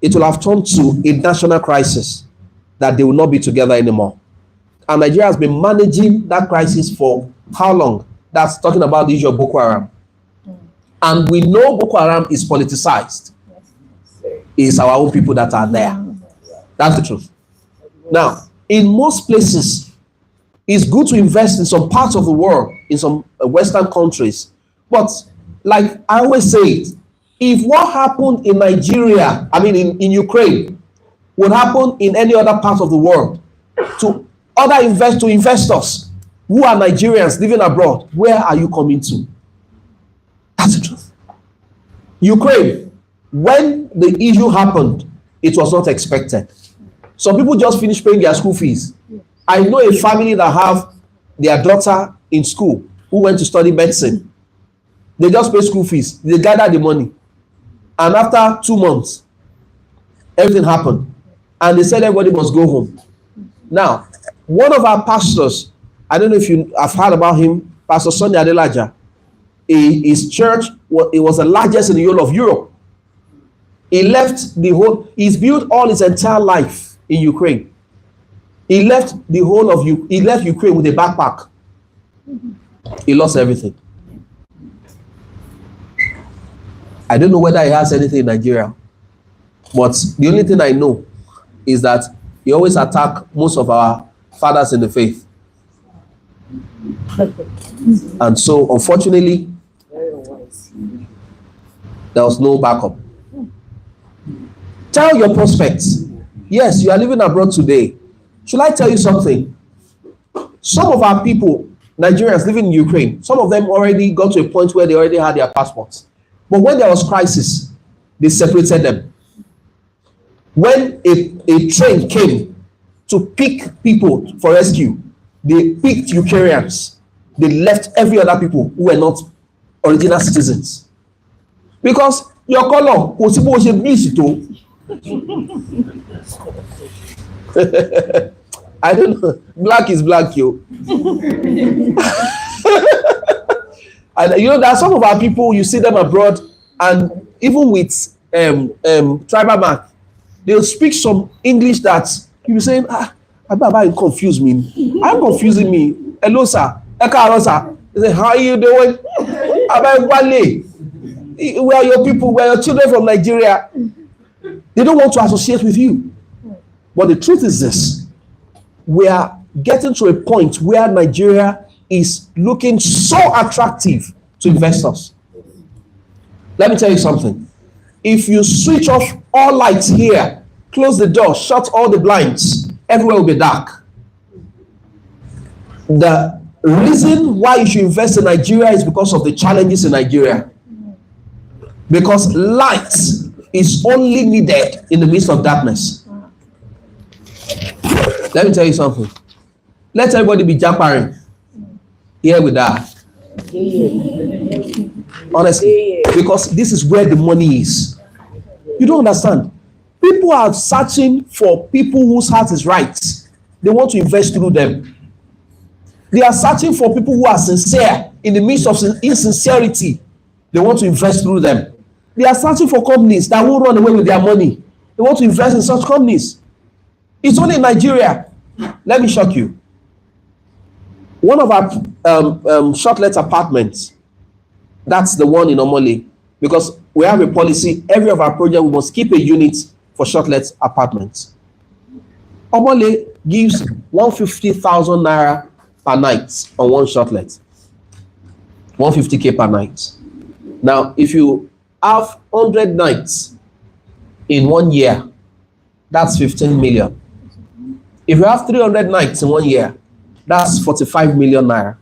it will have turned to a national crisis that they will not be together anymore. And Nigeria has been managing that crisis for how long? That's talking about the issue of Boko Haram. And we know Boko Haram is politicized. It's our own people that are there. That's the truth. Now, in most places, it's good to invest in some parts of the world, in some Western countries. But like I always say it, if what happened in Nigeria, in Ukraine, would happen in any other part of the world, to investors who are Nigerians living abroad, where are you coming to? That's the truth. Ukraine, when the issue happened, it was not expected. Some people just finished paying their school fees. I know a family that have their daughter in school who went to study medicine. They just pay school fees. They gather the money. And after 2 months, everything happened. And they said everybody must go home. Now, one of our pastors, I don't know if you have heard about him, Pastor Sonny Adelaja, his church, it was the largest in the whole of Europe. He's built all his entire life in Ukraine. He left Ukraine with a backpack. He lost everything. I don't know whether he has anything in Nigeria, but the only thing I know is that he always attack most of our fathers in the faith. And so, unfortunately, there was no backup. Tell your prospects, yes, you are living abroad today. Should I tell you something? Some of our people, Nigerians living in Ukraine, some of them already got to a point where they already had their passports. But when there was crisis, they separated them. When a train came to pick people for rescue, they picked Ukrainians. They left every other people who were not original citizens. Because your color, I don't know. Black is black, yo. And there are some of our people, you see them abroad, and even with tribal mark, they'll speak some English that you be saying, Ababa, you confuse me. I'm confusing me. Hello, sir. Eka, sir. They say, how are you doing? Abba, Wale. We are your people. We are your children from Nigeria. They don't want to associate with you. But the truth is this. We are getting to a point where Nigeria is looking so attractive to investors. Let me tell you something. If you switch off all lights here, close the door, shut all the blinds, everywhere will be dark. The reason why you should invest in Nigeria is because of the challenges in Nigeria. Because light is only needed in the midst of darkness. Let me tell you something. Let everybody be jampering. Here we die. Honestly, because this is where the money is. You don't understand. People are searching for people whose heart is right. They want to invest through them. They are searching for people who are sincere in the midst of insincerity. They want to invest through them. They are searching for companies that won't run away with their money. They want to invest in such companies. It's only in Nigeria. Let me shock you. One of our short-let apartments, that's the one in Omole, because we have a policy, every of our project, we must keep a unit for short-let apartments. Omole gives 150,000 naira per night on one short-let. 150K per night. Now, if you have 100 nights, in 1 year, that's 15 million. If you have 300 nights in 1 year, that's 45 million naira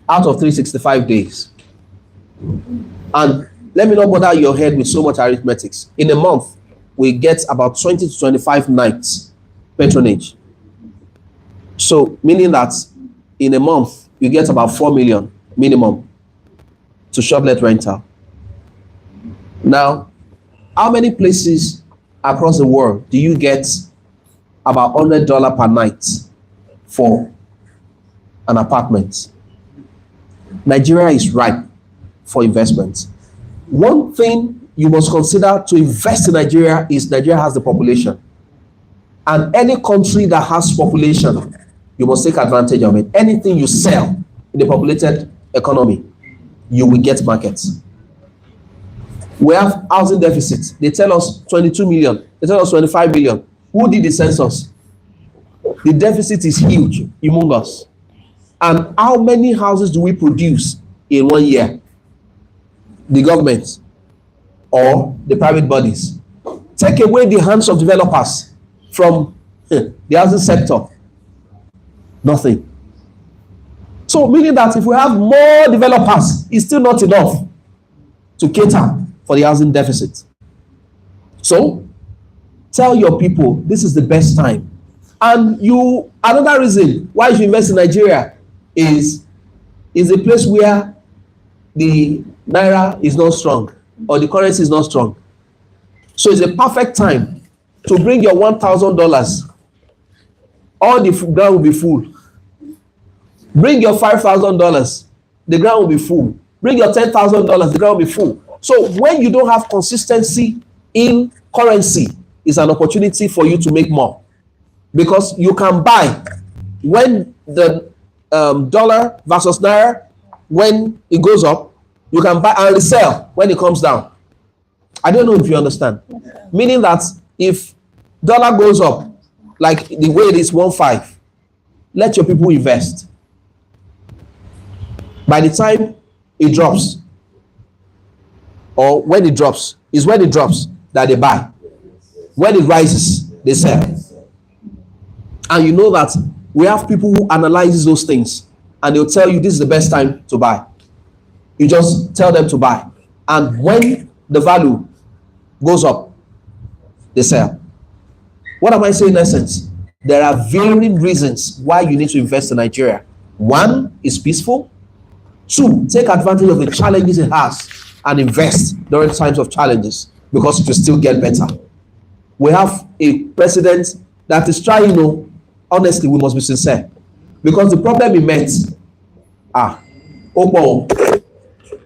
out of 365 days. And let me not bother your head with so much arithmetics. In a month, we get about 20 to 25 nights patronage. So, meaning that in a month, you get about 4 million minimum to sublet rental. Now, how many places across the world do you get about $100 per night for an apartment? Nigeria is ripe for investment. One thing you must consider to invest in Nigeria is Nigeria has the population. And any country that has population, you must take advantage of it. Anything you sell in the populated economy, you will get markets. We have housing deficits. They tell us 22 million. They tell us 25 million. Who did the census? The deficit is huge, humongous. And how many houses do we produce in 1 year? The government or the private bodies. Take away the hands of developers from the housing sector. Nothing. So meaning that if we have more developers, it's still not enough to cater for the housing deficit. So tell your people this is the best time. And another reason why you should invest in Nigeria is a place where the naira is not strong or the currency is not strong. So it's a perfect time to bring your $1,000. All the ground will be full. Bring your $5,000, the ground will be full. Bring your $10,000, the ground will be full. So when you don't have consistency in currency, it's an opportunity for you to make more. Because you can buy when the dollar versus naira, when it goes up, you can buy and resell when it comes down. I don't know if you understand. Meaning that if dollar goes up, like the way it is 1.5, let your people invest. By the time it drops, or when it drops, is when it drops that they buy. When it rises, they sell. And you know that we have people who analyze those things and they'll tell you this is the best time to buy. You just tell them to buy. And when the value goes up, they sell. What am I saying in essence? There are varying reasons why you need to invest in Nigeria. One is peaceful. Two, take advantage of the challenges it has and invest during times of challenges because it will still get better. We have a president that is trying, honestly, we must be sincere. Because the problem he met,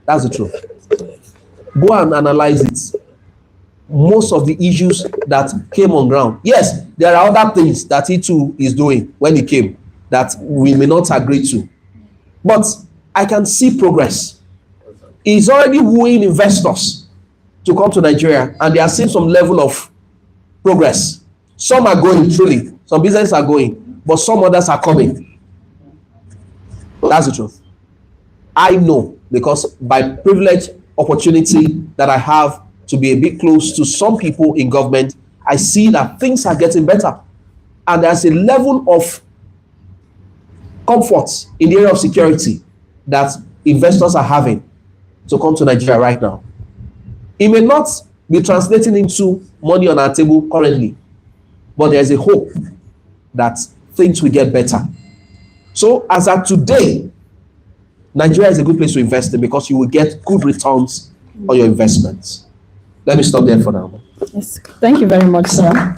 that's the truth. Go and analyze it. Most of the issues that came on ground. Yes, there are other things that he too is doing when he came that we may not agree to. But I can see progress. He's already wooing investors to come to Nigeria and they are seeing some level of progress. Some are going truly, some businesses are going, but some others are coming. That's the truth. I know because by privilege, opportunity that I have to be a bit close to some people in government, I see that things are getting better. And there's a level of comfort in the area of security that investors are having to come to Nigeria right now. It may not be translating into money on our table currently, but there's a hope that things will get better. So as of today, Nigeria is a good place to invest in because you will get good returns on your investments. Let me stop there for now. Yes, thank you very much, sir.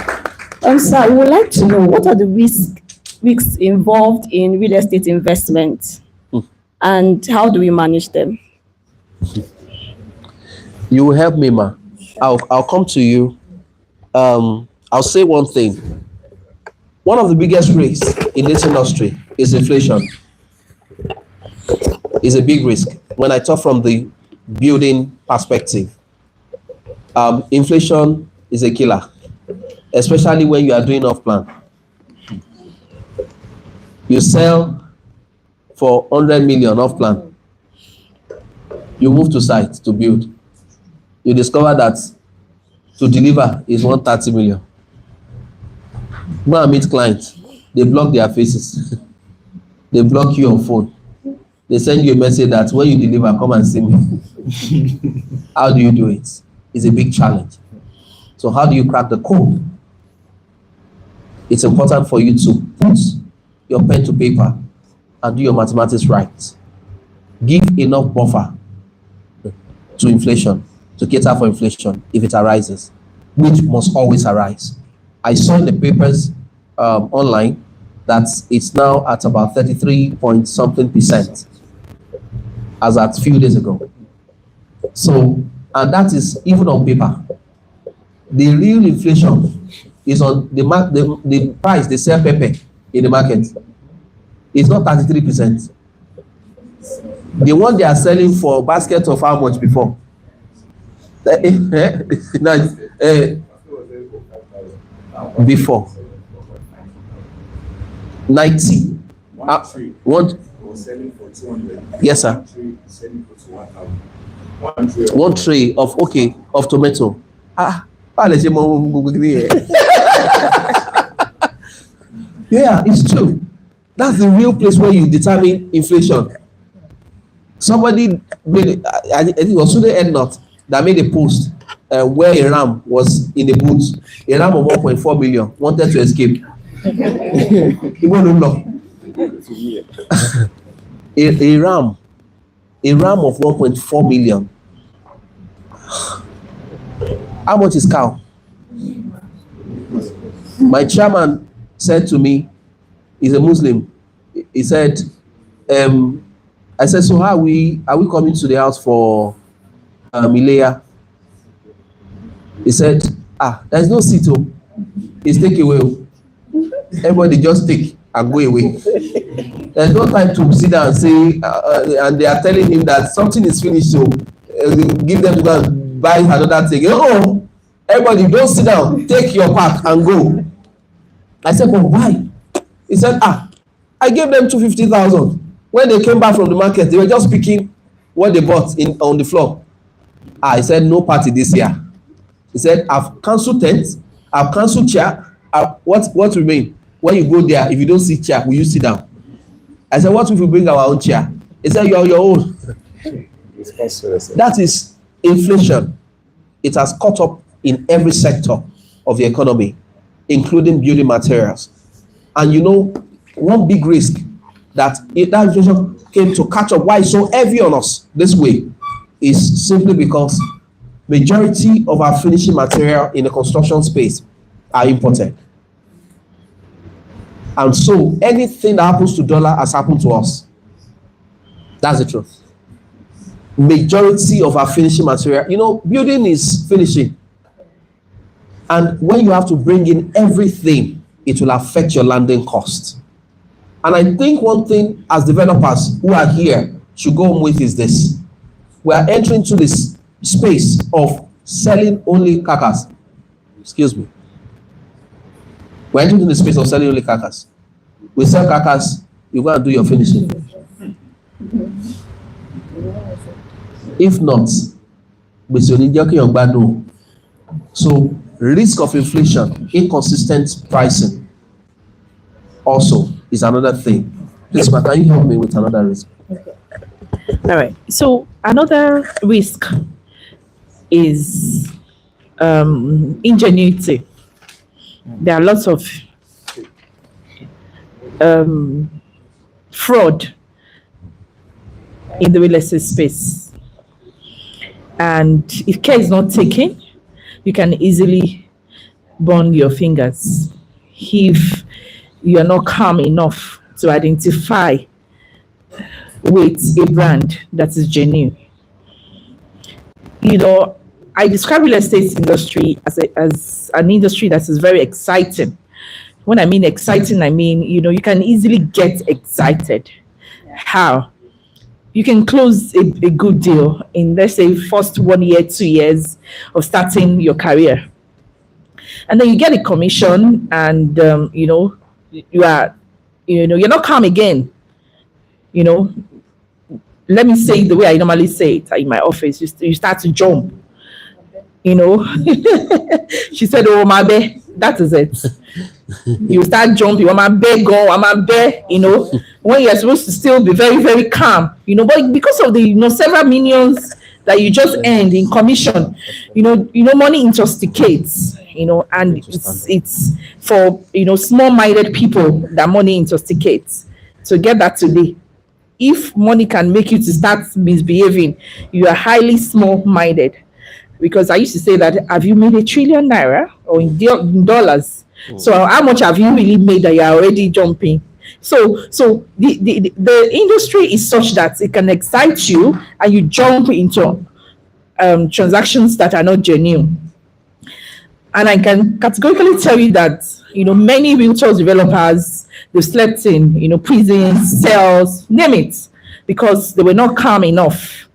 Sir, we would like to know what are the risks involved in real estate investment and how do we manage them? You will help me, ma. I'll come to you. I'll say one thing. One of the biggest risks in this industry is inflation. It's a big risk. When I talk from the building perspective, inflation is a killer, especially when you are doing off plan. You sell for 100 million off plan. You move to site to build. You discover that to deliver is 130 million. Go and meet clients. They block their faces. They block you on phone. They send you a message that when you deliver, come and see me. How do you do it? It's a big challenge. So how do you crack the code? It's important for you to put your pen to paper and do your mathematics right. Give enough buffer to inflation, to cater for inflation if it arises, which must always arise. I saw in the papers online that it's now at about 33 point something percent as at a few days ago. So, and that is even on paper. The real inflation is on the price they sell pepper in the market. It's not 33%. The one they are selling for basket of how much before? Before 90. One selling for 200. Yes, sir. One tray of tomato. Yeah, it's true. That's the real place where you determine inflation. Somebody made, I think it was Sunday End Not that made a post where a ram was in the booth. A ram of 1.4 million wanted to escape. He won't know. a ram of 1.4 million. How much is cow? My chairman said to me, he's a Muslim. He said, I said, so how are we coming to the house for Milea? He said, there's no seat. It's take away. Everybody just take and go away. There's no time to sit down and say, and they are telling him that something is finished, so give them to go and buy another thing. No, everybody don't sit down, take your pack and go. I said, but why? He said, I gave them 250,000. When they came back from the market, they were just picking what they bought on the floor. I said, no party this year. He said, I've cancelled tents, I've cancelled chair. What remain? When you go there, if you don't see chair, will you sit down? I said, what if we bring our own chair? He said, you're your own. That is inflation. It has caught up in every sector of the economy, including building materials. And you know, one big risk that inflation came to catch up, why it's so heavy on us this way, is simply because majority of our finishing material in the construction space are imported. And so anything that happens to dollar has happened to us. That's the truth. Majority of our finishing material, you know, building is finishing. And when you have to bring in everything, it will affect your landing cost. And I think one thing as developers who are here should go home with is this. We are entering into this space of selling only carcass. Excuse me. We're entering into the space of selling only carcass. We sell carcass, you go and do your finishing. If not, so risk of inflation, inconsistent pricing also is another thing. Please, can you help me with another risk? Okay. All right. So another risk is ingenuity. There are lots of fraud in the real estate space. And if care is not taken, you can easily burn your fingers if you are not calm enough to identify with a brand that is genuine. You know, I describe real estate industry as an industry that is very exciting. When I mean exciting, I mean, you know, you can easily get excited. How? You can close a good deal in, let's say, first 1 year, 2 years of starting your career. And then you get a commission and, you know, you're not calm again. You know, let me say it the way I normally say it in my office. You start to jump. you know. She said, "Oh, my bae, that is it." You start jumping, my bae go, my bae, you know, when you're supposed to still be very, very calm, you know, but because of the several millions that you just earned in commission, money intoxicates, and it's for small-minded people that money intoxicates. So get that today. If money can make you to start misbehaving, you are highly small-minded. Because I used to say that, have you made 1 trillion naira or in dollars? So how much have you really made that you're already jumping? So the industry is such that it can excite you and you jump into transactions that are not genuine. And I can categorically tell you that many realtor developers, they slept in prisons, cells, name it, because they were not calm enough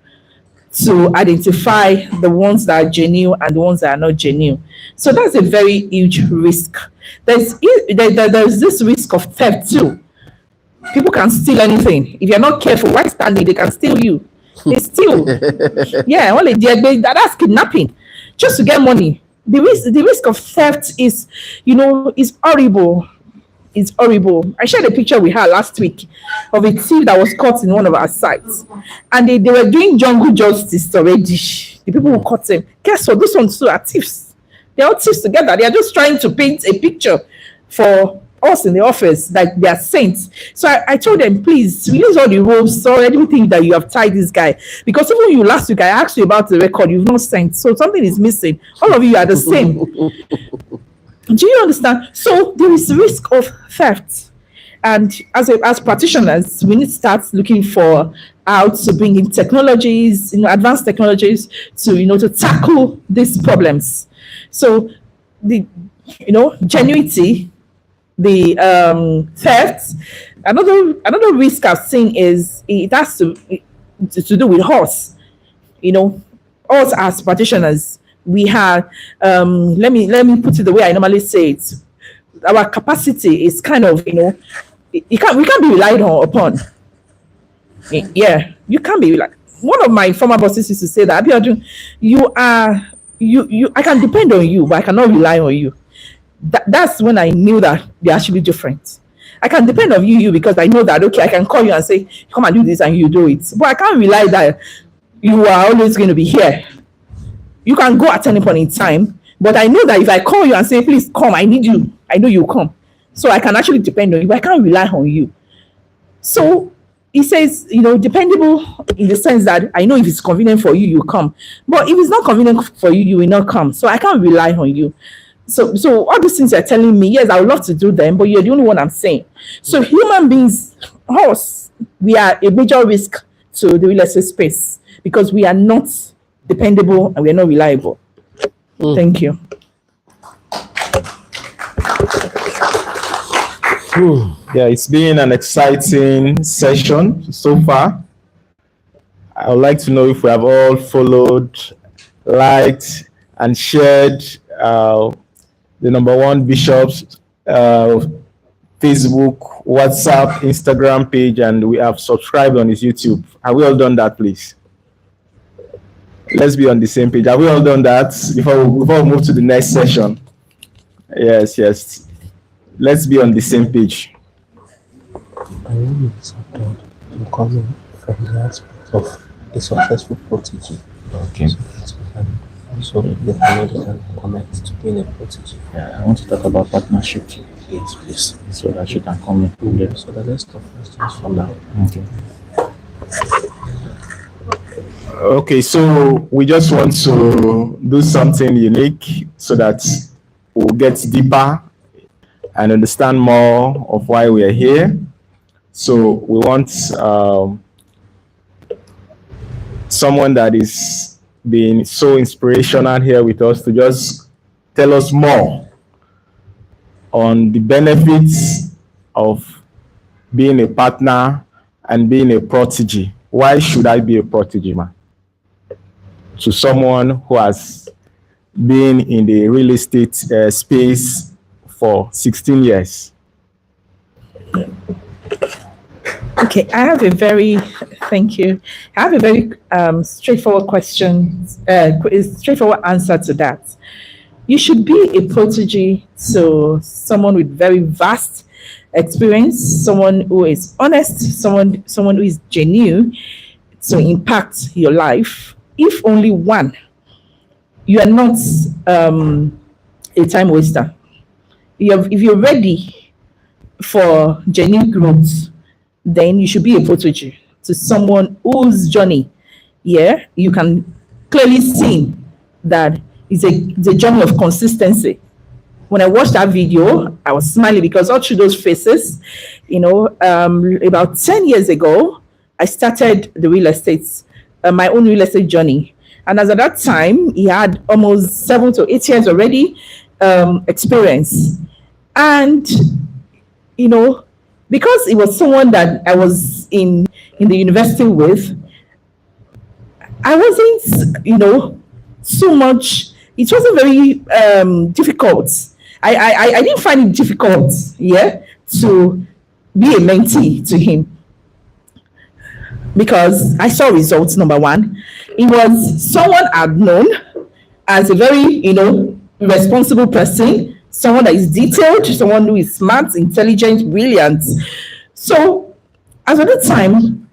to identify the ones that are genuine and the ones that are not genuine. So that's a very huge risk. There's this risk of theft too. People can steal anything. If you're not careful, while standing, they can steal you. They steal. Yeah, only that's kidnapping just to get money. The risk of theft is horrible. It's horrible. I shared a picture we had last week of a thief that was caught in one of our sites. And they were doing jungle justice already. The people who caught them. Guess what? Those ones too are thieves. They're all thieves together. They are just trying to paint a picture for us in the office that they are saints. So I told them, please release all the ropes or everything that you have tied this guy. Because even you last week, I asked you about the record you've not sent. So something is missing. All of you are the same. Do you understand? So there is risk of theft. And as practitioners, we need to start looking for how to bring in technologies, advanced technologies to tackle these problems. So the genuinity, the theft. Another risk I've seen is it has to do with us. Us as practitioners, we have let me put it the way I normally say it. Our capacity is kind of we can't be relied upon. Yeah, you can't be like one of my former bosses used to say that, Abiodun, I can depend on you, but I cannot rely on you. That's when I knew that they're actually different. I can depend on you because I know that, okay, I can call you and say, come and do this, and you do it. But I can't rely that you are always going to be here. You can go at any point in time, but I know that if I call you and say, please come, I need you, I know you come. So I can actually depend on you, but I can't rely on you. So he says, dependable in the sense that I know if it's convenient for you, you come. But if it's not convenient for you, you will not come. So I can't rely on you. So all these things you're telling me, yes, I would love to do them, but you're the only one I'm saying. So human beings, us, we are a major risk to the real estate space because we are not dependable and we are not reliable. Thank you. Yeah, it's been an exciting session so far. I would like to know if we have all followed, liked, and shared the number one Bishop's Facebook, WhatsApp, Instagram page, and we have subscribed on his YouTube. Have we all done that, please? Let's be on the same page. Have we all done that before we move to the next session? Yes. Let's be on the same page. I want to come in from the aspect of a successful protege. Okay. So the family can connect to being a protege. Yeah, I want to talk about partnership. Yes, please. So that you can come in. Okay. So the list of questions from now. Okay. Okay, so we just want to do something unique so that we'll get deeper and understand more of why we are here. So we want someone that is being so inspirational here with us to just tell us more on the benefits of being a partner and being a protege. Why should I be a protege, man? To someone who has been in the real estate space for 16 years. Okay, I have a very Thank you. I have a very straightforward question, straightforward answer to that. You should be a protege to someone with very vast experience, someone who is honest, someone who is genuine to impact your life. If only one, you are not a time waster. If you're ready for genuine growth, then you should be a protege to someone whose journey, yeah, you can clearly see that it's a journey of consistency. When I watched that video, I was smiling because all through those faces, about 10 years ago, I started the real estate, my own real estate journey. And as at that time, he had almost 7 to 8 years already experience. And, because it was someone that I was in the university with, I wasn't, so much, it wasn't very difficult. I didn't find it difficult, to be a mentee to him because I saw results. Number one, it was someone I'd known as a very, responsible person, someone that is detailed, someone who is smart, intelligent, brilliant. So, as at the time,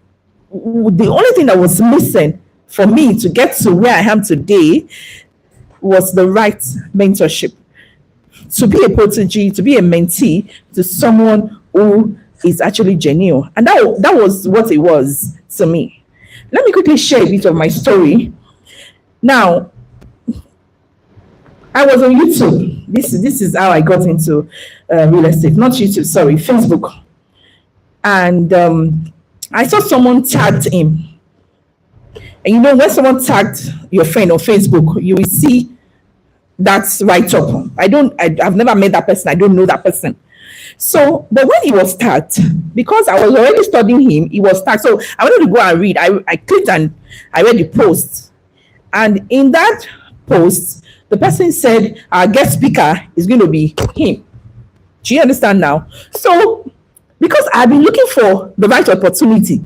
the only thing that was missing for me to get to where I am today was the right mentorship. To be a protege, to be a mentee to someone who is actually genuine. And that was what it was to me. Let me quickly share a bit of my story. Now, I was on YouTube. This is how I got into real estate. Not YouTube, sorry, Facebook. And I saw someone tagged him. And when someone tagged your friend on Facebook, you will see that's right up. I've never met that person. I don't know that person. So, but when he was tagged, because I was already studying him, he was tagged. So I wanted to go and read. I clicked and I read the post. And in that post, the person said, our guest speaker is going to be him. Do you understand now? So, because I've been looking for the right opportunity,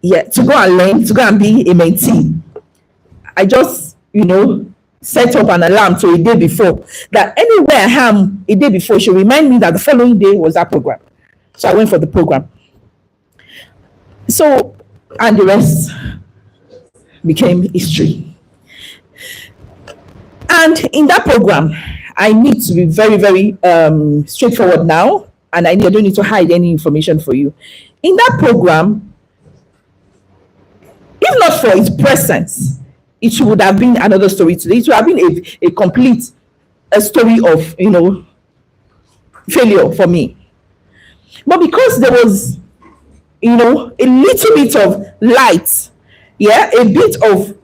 to go and learn, to go and be a mentee, I just, set up an alarm to a day before that anywhere I am a day before should remind me that the following day was that program. So I went for the program. So, and the rest became history. And in that program, I need to be very, very straightforward now, and I don't need to hide any information for you. In that program, if not for its presence, it would have been another story today. It would have been a complete story of, failure for me. But because there was, a little bit of light, a bit of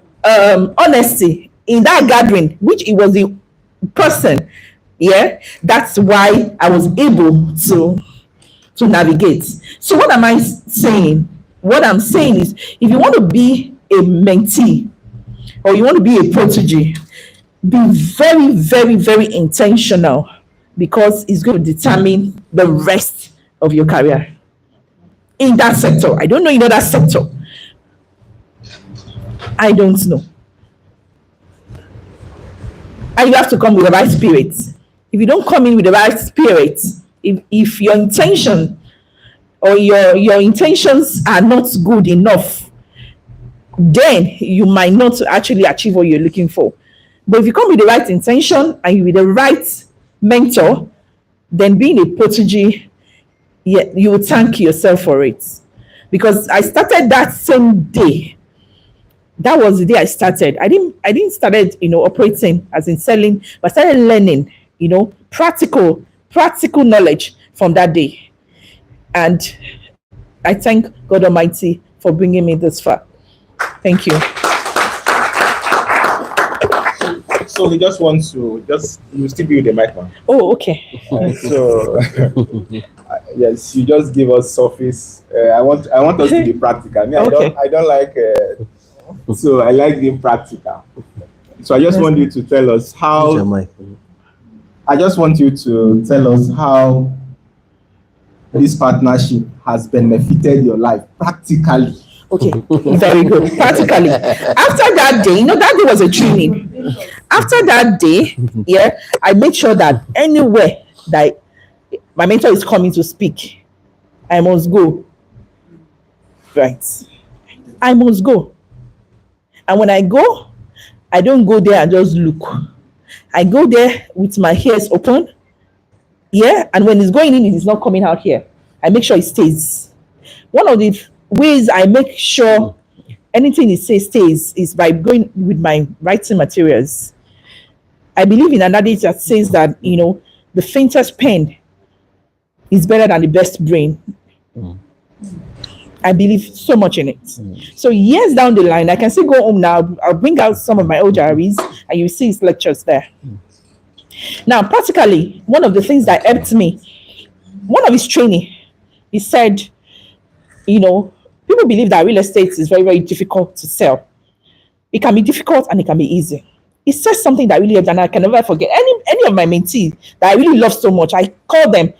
honesty in that gathering, which it was the person, that's why I was able to navigate. So what am I saying? What I'm saying is, if you want to be a mentee, or you want to be a protege, be very, very, very intentional because it's going to determine the rest of your career in that sector. I don't know in other sector. I don't know. And you have to come with the right spirit. If you don't come in with the right spirit, if your intention or your intentions are not good enough, then you might not actually achieve what you're looking for. But if you come with the right intention and you with the right mentor, then being a protege, you will thank yourself for it. Because I started that same day. That was the day I started. I didn't started, operating as in selling, but I started learning, practical knowledge from that day. And I thank God Almighty for bringing me this far. Thank you. So we just want to you still be with the mic, man. Oh, okay. So yes, you just give us surface. I want us to be practical. Okay. I don't like. So I like being practical. So I just want you to tell us how. I just want you to tell us how this partnership has benefited your life practically. Okay, very good. Practically. After that day, that day was a training. After that day, yeah, I made sure that anywhere that my mentor is coming to speak, I must go. Right. I must go. And when I go, I don't go there and just look. I go there with my ears open. Yeah. And when it's going in, it is not coming out here. I make sure it stays. One of the ways I make sure anything it says stays is by going with my writing materials. I believe in an adage that says that, the faintest pen is better than the best brain. I believe so much in it. So years down the line, I can still go home now. I'll bring out some of my old diaries and you see his lectures there. Now, practically, one of the things that helped me, one of his training, he said, people believe that real estate is very, very difficult to sell. It can be difficult and it can be easy. He says something that really helped, and I can never forget. Any of my mentees that I really love so much, I call them,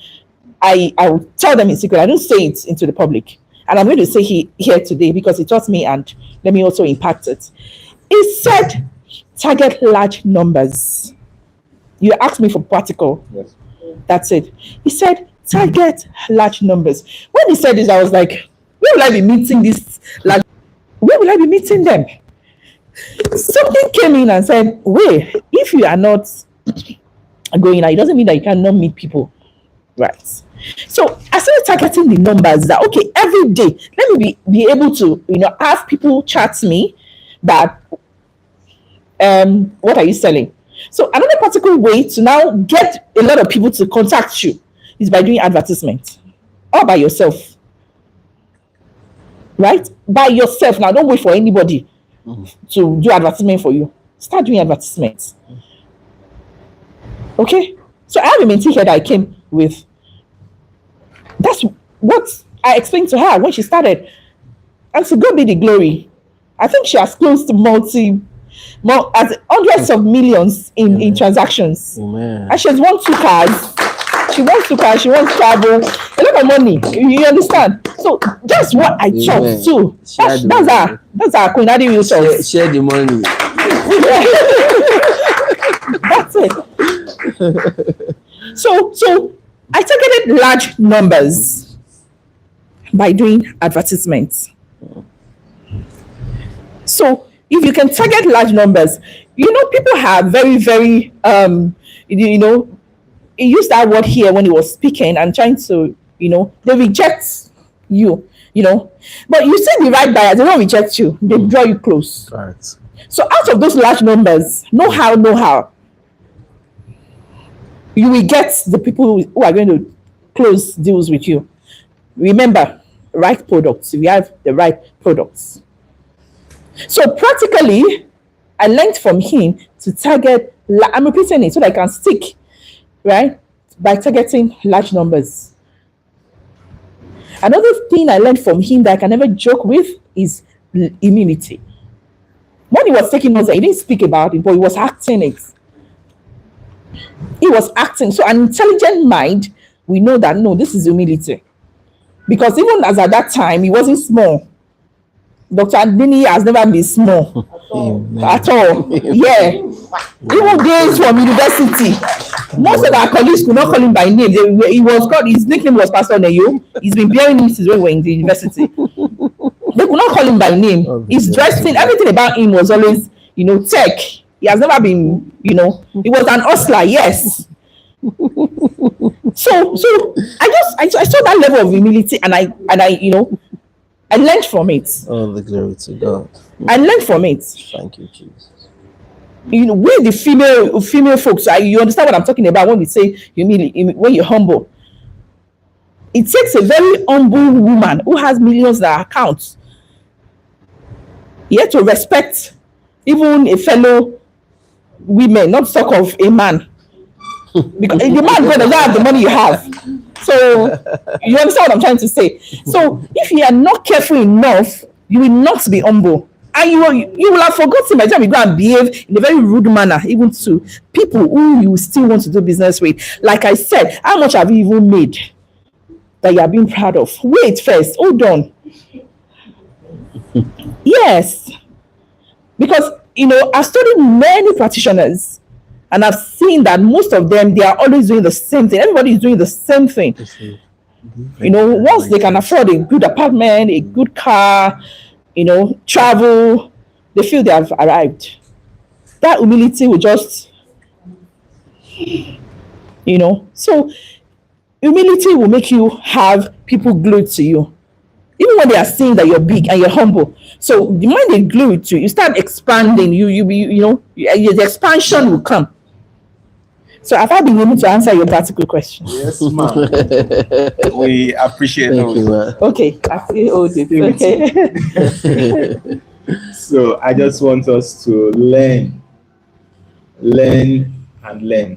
I will tell them in secret. I don't say it into the public. And I'm going to say here today because he taught me and let me also impact it. He said, target large numbers. You asked me for practical. Yes. That's it. He said, target large numbers. When he said this, I was like, where will I be meeting this? Where will I be meeting them? Something came in and said, wait, if you are not going out, it doesn't mean that you cannot meet people. Right. So I started targeting the numbers that, okay, every day, let me be able to, have people chat me that, what are you selling? So another particular way to now get a lot of people to contact you is by doing advertisement all by yourself. Right? By yourself. Now, don't wait for anybody to do advertisement for you. Start doing advertisements. Okay? So I have a mentee here that I came with. That's what I explained to her when she started. And to God be the glory. I think she has close to hundreds of millions in transactions. Amen. And she has won 2 cars. She wants 2 cars. She wants travel. A lot of money. You understand? So that's what I taught too. That's our Queen Adeyemi taught. Share the money. That's it. So I targeted large numbers by doing advertisements. So if you can target large numbers, people have very, very, he used that word here when he was speaking and trying to, they reject you, but you see the right buyers, they don't reject you, they draw you close. Right. So out of those large numbers, know how, you will get the people who are going to close deals with you. Remember, right products. We have the right products. So practically, I learned from him to target, I'm repeating it so that I can stick, right? By targeting large numbers. Another thing I learned from him that I can never joke with is humility. When he was taking notes, he didn't speak about it, but he was acting it. He was acting. So an intelligent mind, we know that, no, this is humility. Because even as at that time, he wasn't small. Dr. Adeniyi has never been small at all. Yeah. Even days from university, most of our colleagues could not call him by name. His nickname was Pastor Neyo. He's been bearing him since we were in the university. They could not call him by name. His dressing, everything about him was always, tech. He has never been, he was an hustler, yes. So I saw that level of humility and I learned from it. Oh, the glory to God. I learned from it. Thank you, Jesus. We the female folks, you understand what I'm talking about when we say humility, when you're humble. It takes a very humble woman who has millions in her accounts. You have to respect even a fellow woman, not talk of a man. Because the man doesn't have the money you have. So you understand what I'm trying to say. So if you are not careful enough, you will not be humble. And you will have forgotten by the time you go and behave in a very rude manner, even to people who you still want to do business with. Like I said, how much have you even made that you are being proud of? Wait first, hold on. Yes, because I've studied many practitioners, and I've seen that most of them, they are always doing the same thing. Everybody is doing the same thing. Once they can afford a good apartment, a good car, travel, they feel they have arrived. That humility will just, so humility will make you have people glued to you. Even when they are seeing that you're big and you're humble. So the moment they glue it to you, you start expanding, the expansion will come. So have I been able to answer your particular question? Yes, ma'am. We appreciate those. Okay, I feel okay. So I just want us to learn and learn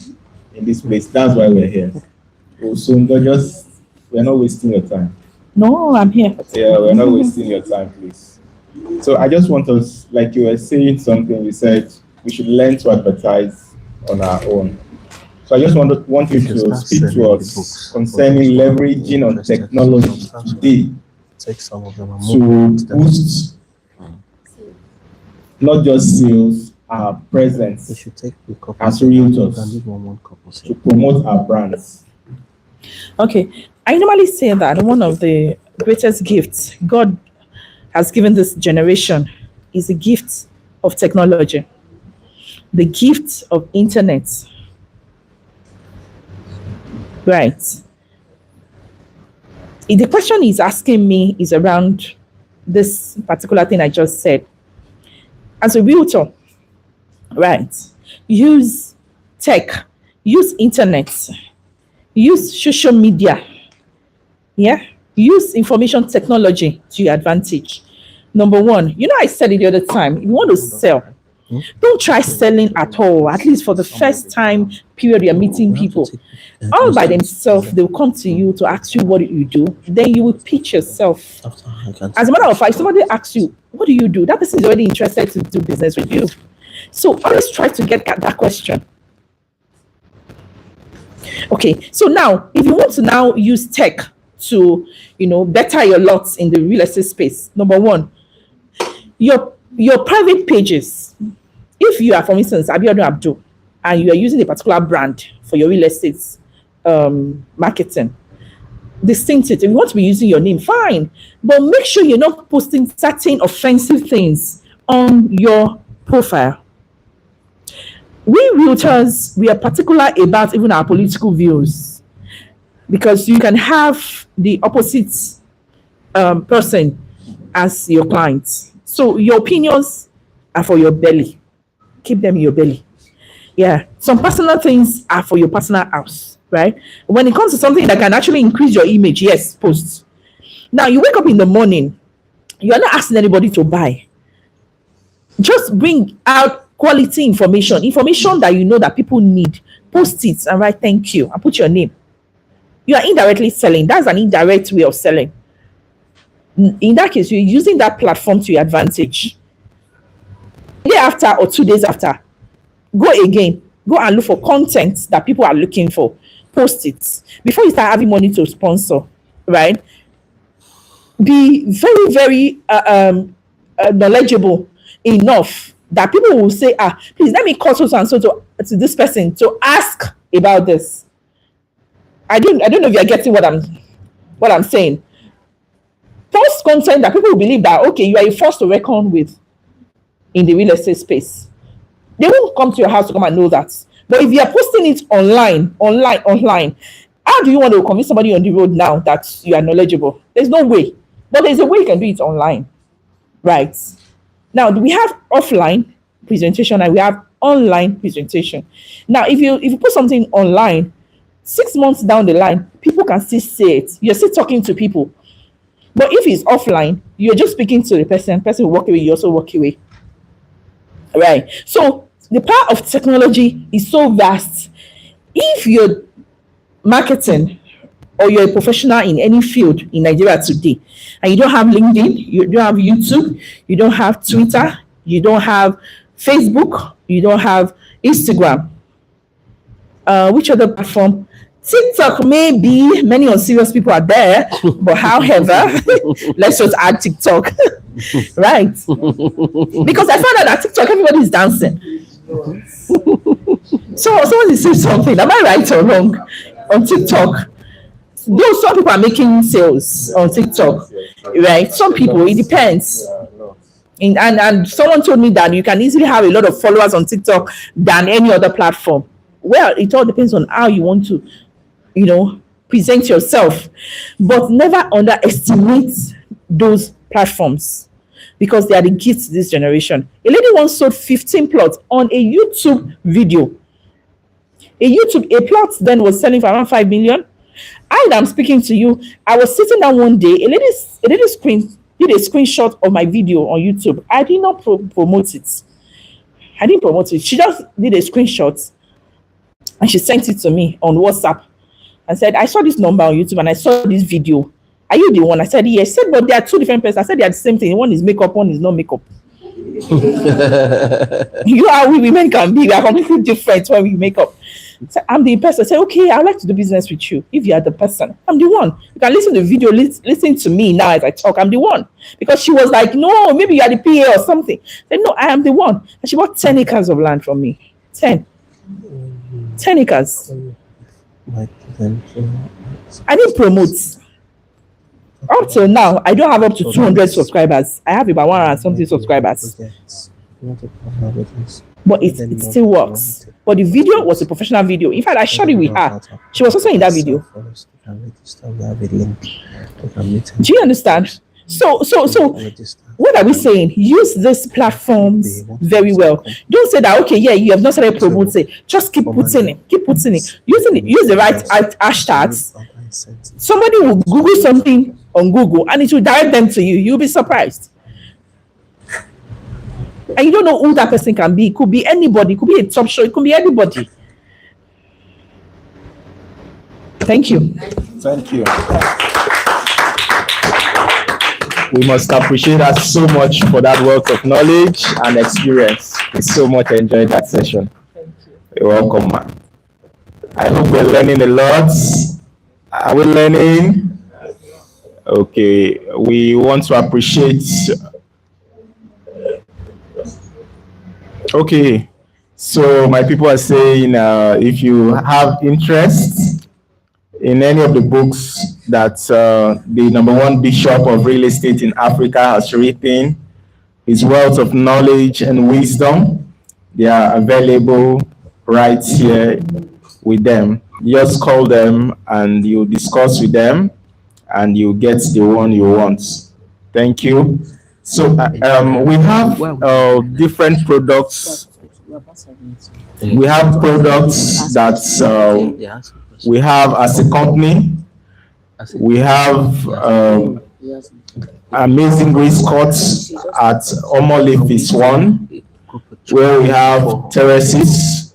in this place. That's why we're here. So we're not wasting your time. No, I'm here. Yeah, we're not wasting your time, please. So I just want us, like you were saying something, you said we should learn to advertise on our own. So I just want you to speak to us concerning leveraging on technology today to boost not just sales, our presence as realtors, to promote our brands. Okay, I normally say that one of the greatest gifts God has given this generation is the gift of technology, the gift of internet. Right. If the question he's asking me is around this particular thing I just said. As a realtor, right, use tech, use internet, use social media, yeah, use information technology to your advantage. Number one, I said it the other time, if you want to sell, don't try selling at all, at least for the first time period you're meeting people. All by themselves, they'll come to you to ask you what you do. Then you will pitch yourself. As a matter of fact, if somebody asks you, what do you do? That person is already interested to do business with you. So always try to get that question. Okay, so now, if you want to now use tech to, better your lots in the real estate space, number one, your private pages. If you are, for instance, Abiodun Abdul, and you are using a particular brand for your real estate marketing, distinctive. If you want to be using your name, fine, but make sure you're not posting certain offensive things on your profile. We realtors, we are particular about even our political views, because you can have the opposite person as your client. So your opinions are for your belly. Keep them in your belly. Yeah. Some personal things are for your personal house, right? When it comes to something that can actually increase your image, yes, post. Now you wake up in the morning, you're not asking anybody to buy. Just bring out quality information that you know that people need. Post it and write thank you and put your name. You are indirectly selling. That's an indirect way of selling. In that case, you're using that platform to your advantage. A day after or 2 days after, go again. Go and look for content that people are looking for. Post it. Before you start having money to sponsor, right? Be very, very knowledgeable enough that people will say, please let me call so and so to this person to ask about this. I don't know if you're getting what I'm saying. Post content that people will believe that, okay, you are a force to reckon with in the real estate space. They won't come to your house to come and know that. But if you are posting it online, how do you want to convince somebody on the road now that you are knowledgeable? There's no way. But there's a way you can do it online. Right. Now, we have offline presentation and we have online presentation. Now, if you put something online, 6 months down the line, people can still see it. You're still talking to people. But if it's offline, you're just speaking to the person will walk away, you also walk away. Right. So the power of technology is so vast. If you're marketing or you're a professional in any field in Nigeria today, and you don't have LinkedIn, you don't have YouTube, you don't have Twitter, you don't have Facebook, you don't have Instagram, which other platform? TikTok, maybe many unserious people are there, but however, let's just add TikTok. Right? Because I found out that TikTok, everybody is dancing. So someone is saying something. Am I right or wrong on TikTok? Though some people are making sales on TikTok, right? Some people, it depends. And someone told me that you can easily have a lot of followers on TikTok than any other platform. Well, it all depends on how you want to, present yourself. But never underestimate those platforms because they are the gifts to this generation. A lady once sold 15 plots on a YouTube video. A plot then was selling for around 5 million. I'm speaking to you. I was sitting down one day. A lady did a screenshot of my video on YouTube. I did not promote it. I didn't promote it. She just did a screenshot and she sent it to me on WhatsApp and said, I saw this number on YouTube and I saw this video. Are you the one? I said, yes. She said, but they are two different persons. I said, they are the same thing. One is makeup, one is not makeup. You are we women can be. We are completely different when we make up. So I'm the person. I say, okay, I'd like to do business with you. If you are the person, I'm the one. You can listen to the video, listen to me now as I talk. I'm the one. Because she was like, no, maybe you are the PA or something. I said, no, I am the one. And she bought 10 acres of land from me. 10 acres. I didn't promote. Up till now, I don't have up to 200 subscribers. I have about 100 and something subscribers. But it still works. But the video was a professional video. In fact, I shot it with her. She was also in that video. Do you understand? So what are we saying? Use these platforms very well. Don't say that, okay, yeah, you have not started promoting. Just keep putting it. Use the right hashtags. Somebody will Google something on Google and it will direct them to you. You'll be surprised. And you don't know who that person can be. It could be anybody. It could be a top show. It could be anybody. Thank you. Thank you. We must appreciate her so much for that wealth of knowledge and experience. We so much enjoyed that session. You're welcome, man. I hope we're learning a lot. Are we learning? Okay, we want to appreciate. Okay, so my people are saying if you have interest in any of the books that the number one bishop of real estate in Africa has written, his wealth of knowledge and wisdom, they are available right here with them. You just call them and you discuss with them and you get the one you want. Thank you. So we have different products. We have products that we have as a company. We have Amazing Grace Courts at Omole Phase 1, where we have terraces,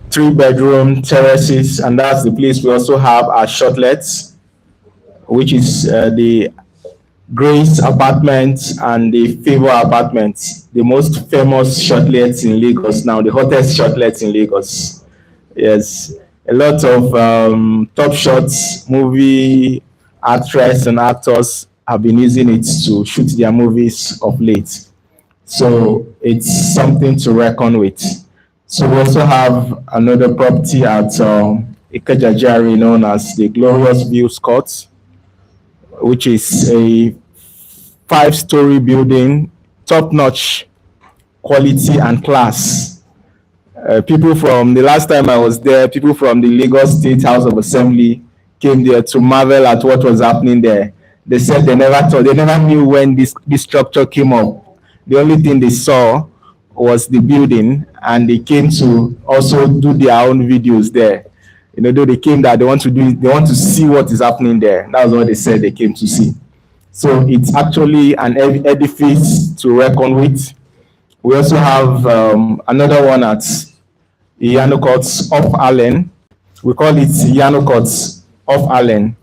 3-bedroom terraces, and that's the place we also have our shortlets, which is the Grace Apartments and the Favor Apartments, the most famous shortlets in Lagos now, the hottest shortlets in Lagos. Yes, a lot of top shots, movie actresses and actors have been using it to shoot their movies of late. So it's something to reckon with. So we also have another property at Ikejajari known as the Glorious Views Court, which is a 5-story building, top-notch quality and class. People from the last time I was there, people from the Lagos State House of Assembly came there to marvel at what was happening there. They said they never knew when this structure came up. The only thing they saw was the building, and they came to also do their own videos there. Though they came that they want to see what is happening there. That was what they said they came to see. So it's actually an edifice to reckon with. We also have another one at Yano Courts off Allen. We call it Yano Courts off Allen.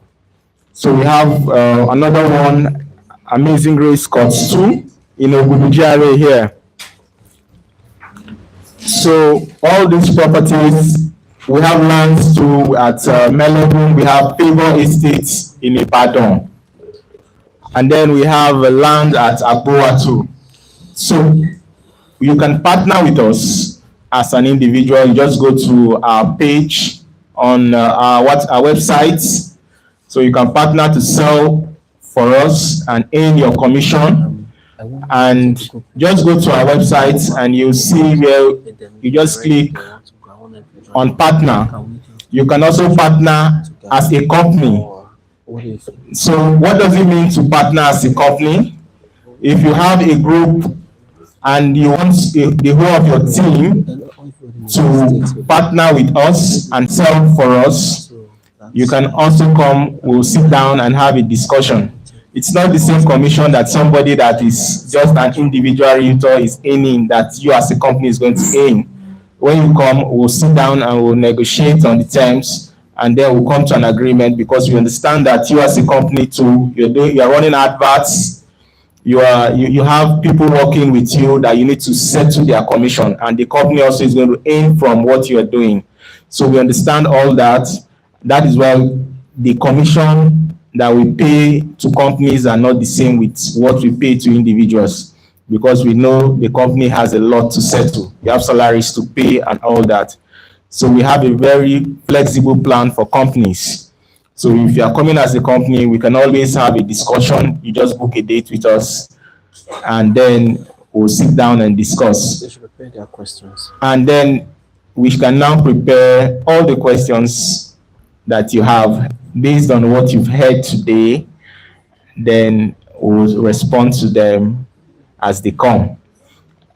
So we have another one, Amazing Grace Courts 2 in Ogudu GRA here. So all these properties, we have lands too at Melbourne. We have Favor Estates in Ibadan. And then we have land at Agboa too. So you can partner with us as an individual. You just go to our page on our website. So you can partner to sell for us and earn your commission. And just go to our website and you'll see where you just click on partner. You can also partner as a company. So what does it mean to partner as a company? If you have a group and you want the whole of your team to partner with us and sell for us, you can also come, we'll sit down and have a discussion. It's not the same commission that somebody that is just an individual realtor is earning that you as a company is going to earn. When you come, we'll sit down and we'll negotiate on the terms, and then we'll come to an agreement, because we understand that you as a company too, you are running adverts, you have people working with you that you need to settle their commission, and the company also is going to earn from what you are doing. So we understand all that. That is why the commission that we pay to companies are not the same with what we pay to individuals, because we know the company has a lot to settle. You have salaries to pay and all that. So we have a very flexible plan for companies. So if you are coming as a company, we can always have a discussion. You just book a date with us, and then we'll sit down and discuss. They should prepare their questions. And then we can now prepare all the questions that you have based on what you've heard today. Then we'll respond to them as they come.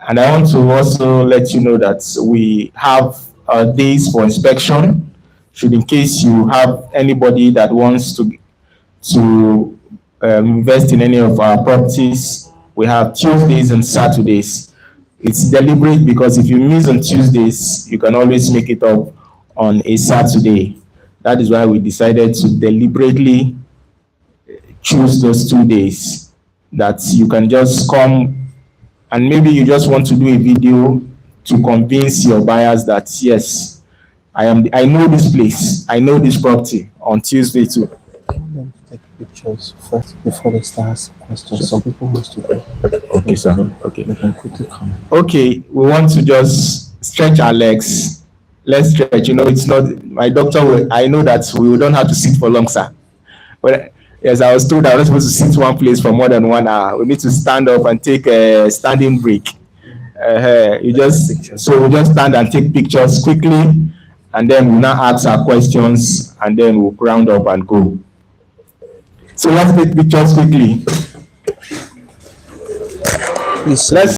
And I want to also let you know that we have days for inspection. Should, in case you have anybody that wants to invest in any of our properties, we have Tuesdays and Saturdays. It's deliberate, because if you miss on Tuesdays, you can always make it up on a Saturday. That is why we decided to deliberately choose those 2 days, that you can just come, and maybe you just want to do a video to convince your buyers that, yes, I know this place, I know this property, on Tuesday too. I want them to take pictures first before they start asking questions. Some people want to go. Okay, sir. Okay. They can quickly come. Okay, we want to just stretch our legs. Let's stretch. It's not my doctor. I know that we don't have to sit for long, sir. But yes, I was told I was supposed to sit one place for more than 1 hour. We need to stand up and take a standing break. We just stand and take pictures quickly, and then we'll now ask our questions, and then we'll round up and go. So let's take pictures quickly. Please, Let's